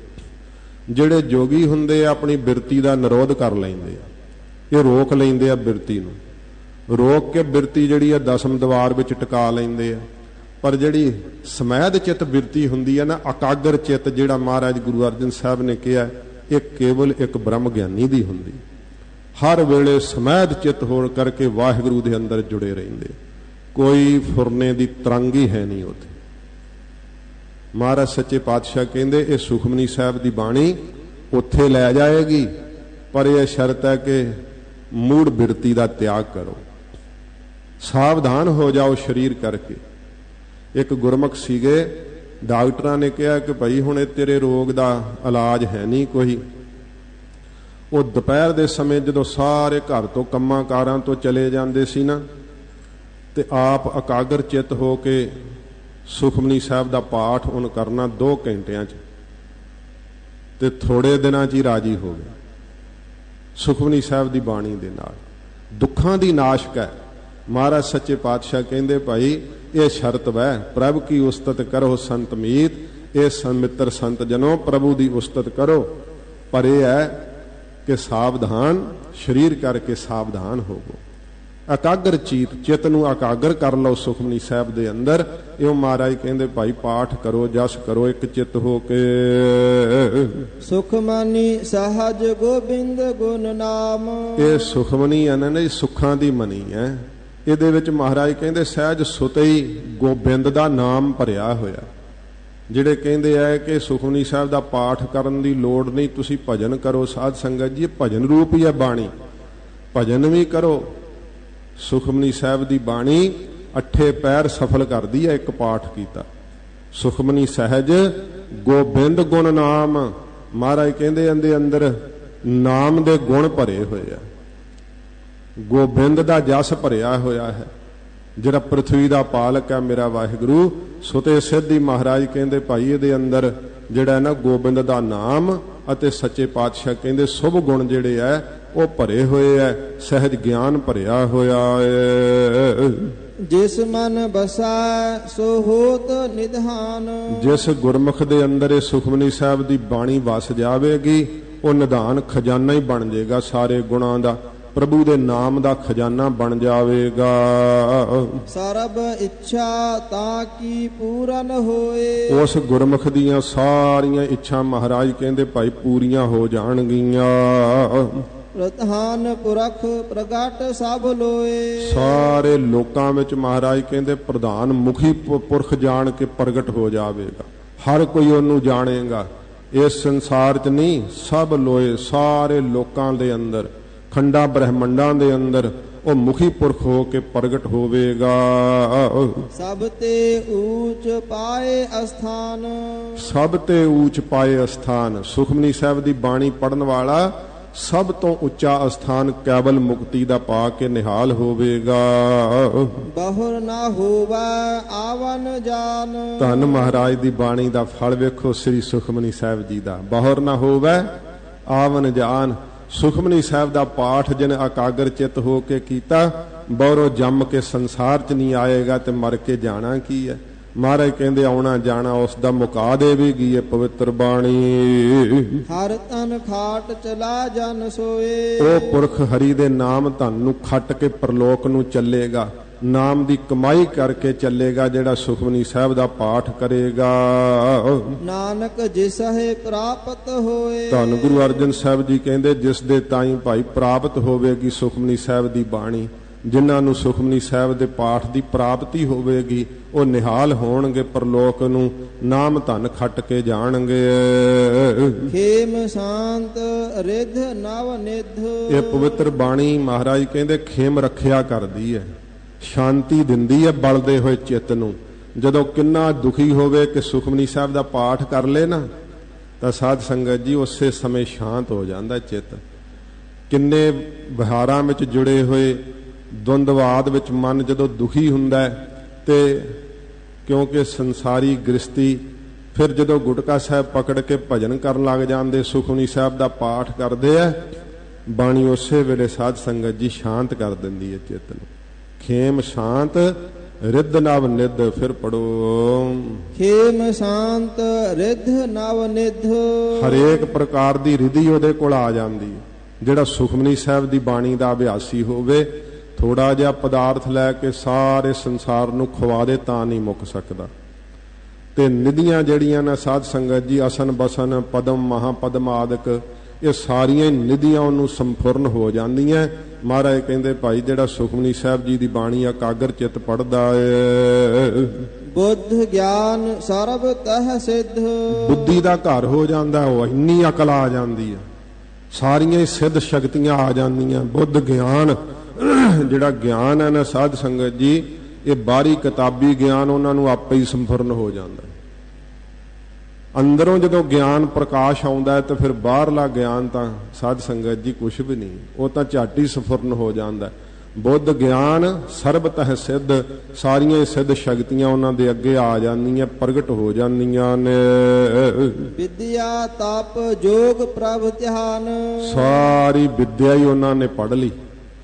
ਜਿਹੜੇ ਜੋਗੀ ਹੁੰਦੇ ਆ ਆਪਣੀ ਬਿਰਤੀ ਦਾ ਨਿਰੋਧ ਕਰ ਲੈਂਦੇ ਆ, ਇਹ ਰੋਕ ਲੈਂਦੇ ਆ ਬਿਰਤੀ ਨੂੰ, ਰੋਕ ਕੇ ਬਿਰਤੀ ਜਿਹੜੀ ਆ ਦਸਮ ਦਵਾਰ ਵਿੱਚ ਟਿਕਾ ਲੈਂਦੇ ਆ। ਪਰ ਜਿਹੜੀ ਸਮੈਧ ਚਿੱਤ ਬਿਰਤੀ ਹੁੰਦੀ ਹੈ ਨਾ, ਇਕਾਗਰ ਚਿੱਤ, ਜਿਹੜਾ ਮਹਾਰਾਜ ਗੁਰੂ ਅਰਜਨ ਸਾਹਿਬ ਨੇ ਕਿਹਾ ਇਹ ਕੇਵਲ ਇੱਕ ਬ੍ਰਹਮ ਗਿਆਨੀ ਦੀ ਹੁੰਦੀ। ਹਰ ਵੇਲੇ ਸਮੈਧ ਚਿੱਤ ਹੋਣ ਕਰਕੇ ਵਾਹਿਗੁਰੂ ਦੇ ਅੰਦਰ ਜੁੜੇ ਰਹਿੰਦੇ, ਕੋਈ ਫੁਰਨੇ ਦੀ ਤਰੰਗ ਹੀ ਹੈ ਨਹੀਂ ਉੱਥੇ। ਮਹਾਰਾਜ ਸੱਚੇ ਪਾਤਸ਼ਾਹ ਕਹਿੰਦੇ ਇਹ ਸੁਖਮਨੀ ਸਾਹਿਬ ਦੀ ਬਾਣੀ ਉੱਥੇ ਲੈ ਜਾਏਗੀ, ਪਰ ਇਹ ਸ਼ਰਤ ਹੈ ਕਿ ਮੂੜ ਬਿਰਤੀ ਦਾ ਤਿਆਗ ਕਰੋ, ਸਾਵਧਾਨ ਹੋ ਜਾਓ ਸਰੀਰ ਕਰਕੇ। ਇੱਕ ਗੁਰਮੁਖ ਸੀਗੇ, ਡਾਕਟਰਾਂ ਨੇ ਕਿਹਾ ਕਿ ਭਾਈ ਹੁਣ ਇਹ ਤੇਰੇ ਰੋਗ ਦਾ ਇਲਾਜ ਹੈ ਨਹੀਂ ਕੋਈ। ਉਹ ਦੁਪਹਿਰ ਦੇ ਸਮੇਂ ਜਦੋਂ ਸਾਰੇ ਘਰ ਤੋਂ ਕੰਮਾਂ ਕਾਰਾਂ ਤੋਂ ਚਲੇ ਜਾਂਦੇ ਸੀ ਨਾ ਤੇ ਆਪ ਇਕਾਗਰ ਚਿੱਤ ਹੋ ਕੇ ਸੁਖਮਨੀ ਸਾਹਿਬ ਦਾ ਪਾਠ ਉਹਨ ਕਰਨਾ 2 ਘੰਟਿਆਂ 'ਚ, ਤੇ ਥੋੜੇ ਦਿਨਾਂ 'ਚ ਹੀ ਰਾਜੀ ਹੋ ਗਏ ਸੁਖਮਨੀ ਸਾਹਿਬ ਦੀ ਬਾਣੀ ਦੇ ਨਾਲ। ਦੁੱਖਾਂ ਦੀ ਨਾਸ਼ਕ ਹੈ। ਮਹਾਰਾਜ ਸੱਚੇ ਪਾਤਸ਼ਾਹ ਕਹਿੰਦੇ ਭਾਈ ਇਹ ਸ਼ਰਤ ਵੈ, ਪ੍ਰਭ ਕੀ ਉਸਤਤ ਕਰੋ ਸੰਤ ਮੀਤ। ਇਹ ਮਿੱਤਰ ਸੰਤ ਜਨੋ ਪ੍ਰਭੂ ਦੀ ਉਸਤਤ ਕਰੋ, ਪਰ ਇਹ ਹੈ ਕਿ ਸਾਵਧਾਨ ਸਰੀਰ ਕਰਕੇ ਸਾਵਧਾਨ ਹੋਵੋ। ਇਕਾਗਰ ਚਿੱਤ ਨੂੰ ਇਕਾਗਰ ਕਰ ਲਓ ਸੁਖਮਨੀ ਸਾਹਿਬ ਦੇ ਅੰਦਰ। ਇਉਂ ਮਹਾਰਾਜ ਕਹਿੰਦੇ ਭਾਈ ਪਾਠ ਕਰੋ, ਜਸ ਕਰੋ ਇੱਕ ਚਿੱਤ ਹੋ ਕੇ। ਸੁਖਮਨੀ ਸਹਜ ਗੋਬਿੰਦ ਗੁਣ ਨਾਮ। ਇਹ ਸੁਖਮਨੀ ਅਨੰਦ ਸੁੱਖਾਂ ਦੀ ਮਨੀ ਹੈ। ਇਹਦੇ ਵਿੱਚ ਮਹਾਰਾਜ ਕਹਿੰਦੇ ਸਹਿਜ ਸੁਤੇ ਹੀ ਗੋਬਿੰਦ ਦਾ ਨਾਮ ਭਰਿਆ ਹੋਇਆ। ਜਿਹੜੇ ਕਹਿੰਦੇ ਆ ਕਿ ਸੁਖਮਨੀ ਸਾਹਿਬ ਦਾ ਪਾਠ ਕਰਨ ਦੀ ਲੋੜ ਨਹੀਂ, ਤੁਸੀਂ ਭਜਨ ਕਰੋ। ਸਾਧ ਸੰਗਤ ਜੀ, ਭਜਨ ਰੂਪ ਹੀ ਹੈ ਬਾਣੀ, ਭਜਨ ਵੀ ਕਰੋ। ਸੁਖਮਨੀ ਸਾਹਿਬ ਦੀ ਬਾਣੀ 8 ਪੈਰ ਸਫਲ ਕਰਦੀ ਹੈ ਇੱਕ ਪਾਠ ਕੀਤਾ। ਸੁਖਮਨੀ ਸਹਿਜ ਗੋਬਿੰਦ ਗੁਣ ਨਾਮ। ਮਹਾਰਾਜ ਕਹਿੰਦੇ ਇਹਦੇ ਅੰਦਰ ਨਾਮ ਦੇ ਗੁਣ ਭਰੇ ਹੋਏ ਆ, ਗੋਬਿੰਦ ਦਾ ਜਸ ਭਰਿਆ ਹੋਇਆ ਹੈ। ਜਿਹੜਾ ਪ੍ਰਥਵੀ ਦਾ ਪਾਲਕ ਹੈ ਮੇਰਾ ਵਾਹਿਗੁਰੂ, ਸੁਤੇ ਸਿੱਧੀ ਮਹਾਰਾਜ ਕਹਿੰਦੇ ਭਾਈ ਇਹਦੇ ਅੰਦਰ ਜਿਹੜਾ ਨਾ ਗੋਬਿੰਦ ਦਾ ਨਾਮ ਅਤੇ ਸੱਚੇ ਪਾਤਸ਼ਾਹ ਕਹਿੰਦੇ ਸ਼ੁਭ ਗੁਣ ਜਿਹੜੇ ਐ ਉਹ ਭਰੇ ਹੋਏ ਐ, ਸਹਿਜ ਗਿਆਨ ਭਰਿਆ ਹੋਇਆ ਏ। ਜਿਸ ਮਨ ਬਸਾ ਸੋ ਹੋਤ ਨਿਧਾਨ। ਜਿਸ ਗੁਰਮੁਖ ਦੇ ਅੰਦਰ ਇਹ ਸੁਖਮਨੀ ਸਾਹਿਬ ਦੀ ਬਾਣੀ ਵਸ ਜਾਵੇਗੀ ਉਹ ਨਿਧਾਨ ਖਜ਼ਾਨਾ ਹੀ ਬਣ ਜਾਏਗਾ, ਸਾਰੇ ਗੁਣਾਂ ਦਾ ਪ੍ਰਭੂ ਦੇ ਨਾਮ ਦਾ ਖਜ਼ਾਨਾ ਬਣ ਜਾਵੇਗਾ। ਸਰਬ ਇੱਛਾ ਤਾਂ ਕੀ ਪੂਰਨ ਹੋਏ। ਉਸ ਗੁਰਮੁਖ ਦੀਆਂ ਸਾਰੀਆਂ ਇੱਛਾ ਮਹਾਰਾਜ ਕਹਿੰਦੇ ਭਾਈ ਪੂਰੀਆਂ ਹੋ ਜਾਣਗੀਆਂ। ਪ੍ਰਧਾਨ ਪੁਰਖ ਪ੍ਰਗਟ ਸਭ ਲੋਏ। ਸਾਰੇ ਲੋਕਾਂ ਵਿੱਚ ਮਹਾਰਾਜ ਕਹਿੰਦੇ ਪ੍ਰਧਾਨ ਮੁਖੀ ਪੁਰਖ ਜਾਣ ਕੇ ਪ੍ਰਗਟ ਹੋ ਜਾਵੇਗਾ, ਹਰ ਕੋਈ ਉਹਨੂੰ ਜਾਣੇਗਾ। ਇਸ ਸੰਸਾਰ 'ਚ ਨਹੀਂ, ਸਭ ਲੋਏ ਸਾਰੇ ਲੋਕਾਂ ਦੇ ਅੰਦਰ, ਖੰਡਾਂ ਬ੍ਰਹਮੰਡਾਂ ਦੇ ਅੰਦਰ ਉਹ ਮੁਖੀ ਪੁਰਖ ਹੋ ਕੇ ਪ੍ਰਗਟ ਹੋਵੇਗਾ। ਸਭ ਤੇ ਊਚ ਪਾਏ ਅਸਥਾਨ। ਸਭ ਤੇ ਊਚ ਪਾਏ ਅਸਥਾਨ। ਸੁਖਮਨੀ ਸਾਹਿਬ ਦੀ ਬਾਣੀ ਪੜਨ ਵਾਲਾ ਸਭ ਤੋਂ ਉੱਚਾ ਅਸਥਾਨ ਕੇਵਲ ਮੁਕਤੀ ਦਾ ਪਾ ਕੇ ਨਿਹਾਲ ਹੋਵੇਗਾ। ਬਹੁਰ ਨਾ ਹੋਵੇ ਆਵਨ ਜਾਨ। ਧੰਨ ਮਹਾਰਾਜ ਦੀ ਬਾਣੀ ਦਾ ਫਲ ਵੇਖੋ ਸ੍ਰੀ ਸੁਖਮਨੀ ਸਾਹਿਬ ਜੀ ਦਾ। ਬਹੁਰ ਨਾ ਹੋਵੇ ਆਵਨ ਜਾਨ। ਸੁਖਮਨੀ ਸਾਹਿਬ ਦਾ ਪਾਠ ਜਿਨ ਇਕਾਗਰ ਚਿੱਤ ਹੋ ਕੇ ਕੀਤਾ, ਬਹੁਰੋਂ ਜੰਮ ਕੇ ਸੰਸਾਰ 'ਚ ਨਹੀਂ ਆਏਗਾ ਤੇ ਮਰ ਕੇ ਜਾਣਾ ਕੀ ਹੈ। ਮਹਾਰਾਜ ਕਹਿੰਦੇ ਆਉਣਾ ਜਾਣਾ ਉਸ ਦਾ ਮੁਕਾ ਦੇਵੇਗੀ ਇਹ ਪਵਿੱਤਰ ਬਾਣੀ। ਹਰ ਤਨ ਖਾਟ ਚਲਾ ਜਨ ਸੋਏ। ਉਹ ਪੁਰਖ ਹਰੀ ਦੇ ਨਾਮ ਧਨ ਨੂੰ ਖੱਟ ਕੇ ਪਰਲੋਕ ਨੂੰ ਚੱਲੇਗਾ, ਨਾਮ ਦੀ ਕਮਾਈ ਕਰਕੇ ਚੱਲੇਗਾ ਜਿਹੜਾ ਸੁਖਮਨੀ ਸਾਹਿਬ ਦਾ ਪਾਠ ਕਰੇਗਾ। ਨਾਨਕ ਜਿਸਹਿ ਪ੍ਰਾਪਤ ਹੋਏ। ਧੰਨ ਗੁਰੂ ਅਰਜਨ ਸਾਹਿਬ ਜੀ ਕਹਿੰਦੇ ਜਿਸ ਦੇ ਤਾਈਂ ਭਾਈ ਪ੍ਰਾਪਤ ਹੋਵੇਗੀ ਸੁਖਮਨੀ ਸਾਹਿਬ ਦੀ ਬਾਣੀ, ਜਿਨ੍ਹਾਂ ਨੂੰ ਸੁਖਮਨੀ ਸਾਹਿਬ ਦੇ ਪਾਠ ਦੀ ਪ੍ਰਾਪਤੀ ਹੋਵੇਗੀ ਉਹ ਨਿਹਾਲ ਹੋਣਗੇ ਪਰਲੋਕ ਨੂੰ, ਨਾਮ ਧਨ ਖੱਟ ਕੇ ਜਾਣਗੇ। ਖੇਮ ਸ਼ਾਂਤ ਰਿਧ ਨਵ ਨਿਧ। ਇਹ ਪਵਿੱਤਰ ਬਾਣੀ ਮਹਾਰਾਜ ਕਹਿੰਦੇ ਖੇਮ ਰੱਖਿਆ ਕਰਦੀ ਹੈ, ਸ਼ਾਂਤੀ ਦਿੰਦੀ ਹੈ ਬਲਦੇ ਹੋਏ ਚਿੱਤ ਨੂੰ। ਜਦੋਂ ਕਿੰਨਾ ਦੁਖੀ ਹੋਵੇ ਕਿ ਸੁਖਮਨੀ ਸਾਹਿਬ ਦਾ ਪਾਠ ਕਰ ਲੇ ਨਾ ਤਾਂ ਸਾਧ ਸੰਗਤ ਜੀ ਉਸੇ ਸਮੇਂ ਸ਼ਾਂਤ ਹੋ ਜਾਂਦਾ ਚਿੱਤ। ਕਿੰਨੇ ਵਿਹਾਰਾਂ ਵਿੱਚ ਜੁੜੇ ਹੋਏ ਦੁੰਦਵਾਦ ਵਿੱਚ ਮਨ ਜਦੋਂ ਦੁਖੀ ਹੁੰਦਾ ਤੇ ਕਿਉਂਕਿ ਸੰਸਾਰੀ ਗ੍ਰਸਤੀ, ਫਿਰ ਜਦੋਂ ਗੁਟਕਾ ਸਾਹਿਬ ਪਕੜ ਕੇ ਭਜਨ ਕਰਨ ਲੱਗ ਜਾਂਦੇ, ਸੁਖਮਨੀ ਸਾਹਿਬ ਦਾ ਪਾਠ ਕਰਦੇ ਆ, ਬਾਣੀ ਉਸੇ ਵੇਲੇ ਸਾਧ ਸੰਗਤ ਜੀ ਸ਼ਾਂਤ ਕਰ ਦਿੰਦੀ ਹੈ ਚਿੱਤ ਨੂੰ। ਖੇਮ ਸ਼ਾਂਤ ਰਿੱਧ ਨਵ ਨਿਧ। ਫਿਰ ਪੜੋ ਖੇਮ ਸ਼ਾਂਤ ਰਿੱਧ ਨਵ ਨਿਧ। ਹਰੇਕ ਪ੍ਰਕਾਰ ਦੀ ਰਿਧੀ ਉਹਦੇ ਕੋਲ ਆ ਜਾਂਦੀ ਹੈ। ਜਿਹੜਾ ਸੁਖਮਨੀ ਸਾਹਿਬ ਦੀ ਬਾਣੀ ਦਾ ਅਭਿਆਸੀ ਹੋਵੇ, ਥੋੜਾ ਜਿਹਾ ਪਦਾਰਥ ਲੈ ਕੇ ਸਾਰੇ ਸੰਸਾਰ ਨੂੰ ਖਵਾ ਦੇ ਤਾਂ ਨਹੀਂ ਮੁੱਕ ਸਕਦਾ। ਤੇ ਨਿਧੀਆਂ ਜਿਹੜੀਆਂ ਨੇ ਸਾਧ ਸੰਗਤ ਜੀ, ਅਸਨ ਬਸਨ ਪਦਮ ਮਹਾਪਦਮ ਆਦਿਕ, ਇਹ ਸਾਰੀਆਂ ਨਿਧੀਆਂ ਉਹਨੂੰ ਸੰਪੂਰਨ ਹੋ ਜਾਂਦੀਆਂ। ਮਹਾਰਾਜ ਕਹਿੰਦੇ ਭਾਈ ਜਿਹੜਾ ਸੁਖਮਨੀ ਸਾਹਿਬ ਜੀ ਦੀ ਬਾਣੀ ਇਕਾਗਰ ਚਿੱਤ ਪੜਦਾ ਏ, ਬੁੱਧ ਗਿਆਨ ਸਰਬ ਤਹ ਸਿੱਧ। ਬੁੱਧੀ ਦਾ ਘਰ ਹੋ ਜਾਂਦਾ, ਉਹ ਇੰਨੀ ਅਕਲ ਆ ਜਾਂਦੀ ਹੈ, ਸਾਰੀਆਂ ਸਿੱਧ ਸ਼ਕਤੀਆਂ ਆ ਜਾਂਦੀਆਂ। ਬੁੱਧ ਗਿਆਨ ਜਿਹੜਾ ਗਿਆਨ ਹੈ ਨਾ ਸਾਧ ਸੰਗਤ ਜੀ, ਇਹ ਬਾਹਰੀ ਕਿਤਾਬੀ ਗਿਆਨ ਉਹਨਾਂ ਨੂੰ ਆਪੇ ਹੀ ਸੰਪੂਰਨ ਹੋ ਜਾਂਦਾ। ਅੰਦਰੋਂ ਜਦੋਂ ਗਿਆਨ ਪ੍ਰਕਾਸ਼ ਆਉਂਦਾ ਹੈ ਤਾਂ ਫਿਰ ਬਾਹਰਲਾ ਗਿਆਨ ਤਾਂ ਸਾਧ ਸੰਗਤ ਜੀ ਕੁਛ ਵੀ ਨਹੀਂ, ਉਹ ਤਾਂ ਝੱਟ ਹੀ ਸੰਪੂਰਨ ਹੋ ਜਾਂਦਾ। ਬੁੱਧ ਗਿਆਨ ਸਰਬ ਤਹ ਸਿੱਧ, ਸਾਰੀਆਂ ਸਿੱਧ ਸ਼ਕਤੀਆਂ ਉਹਨਾਂ ਦੇ ਅੱਗੇ ਆ ਜਾਂਦੀਆਂ, ਪ੍ਰਗਟ ਹੋ ਜਾਂਦੀਆਂ ਨੇ। ਵਿਦਿਆ ਤਪ ਜੋਗ ਪ੍ਰਭ ਧਿਆਨ। ਸਾਰੀ ਵਿਦਿਆ ਹੀ ਉਹਨਾਂ ਨੇ ਪੜ੍ਹ ਲਈ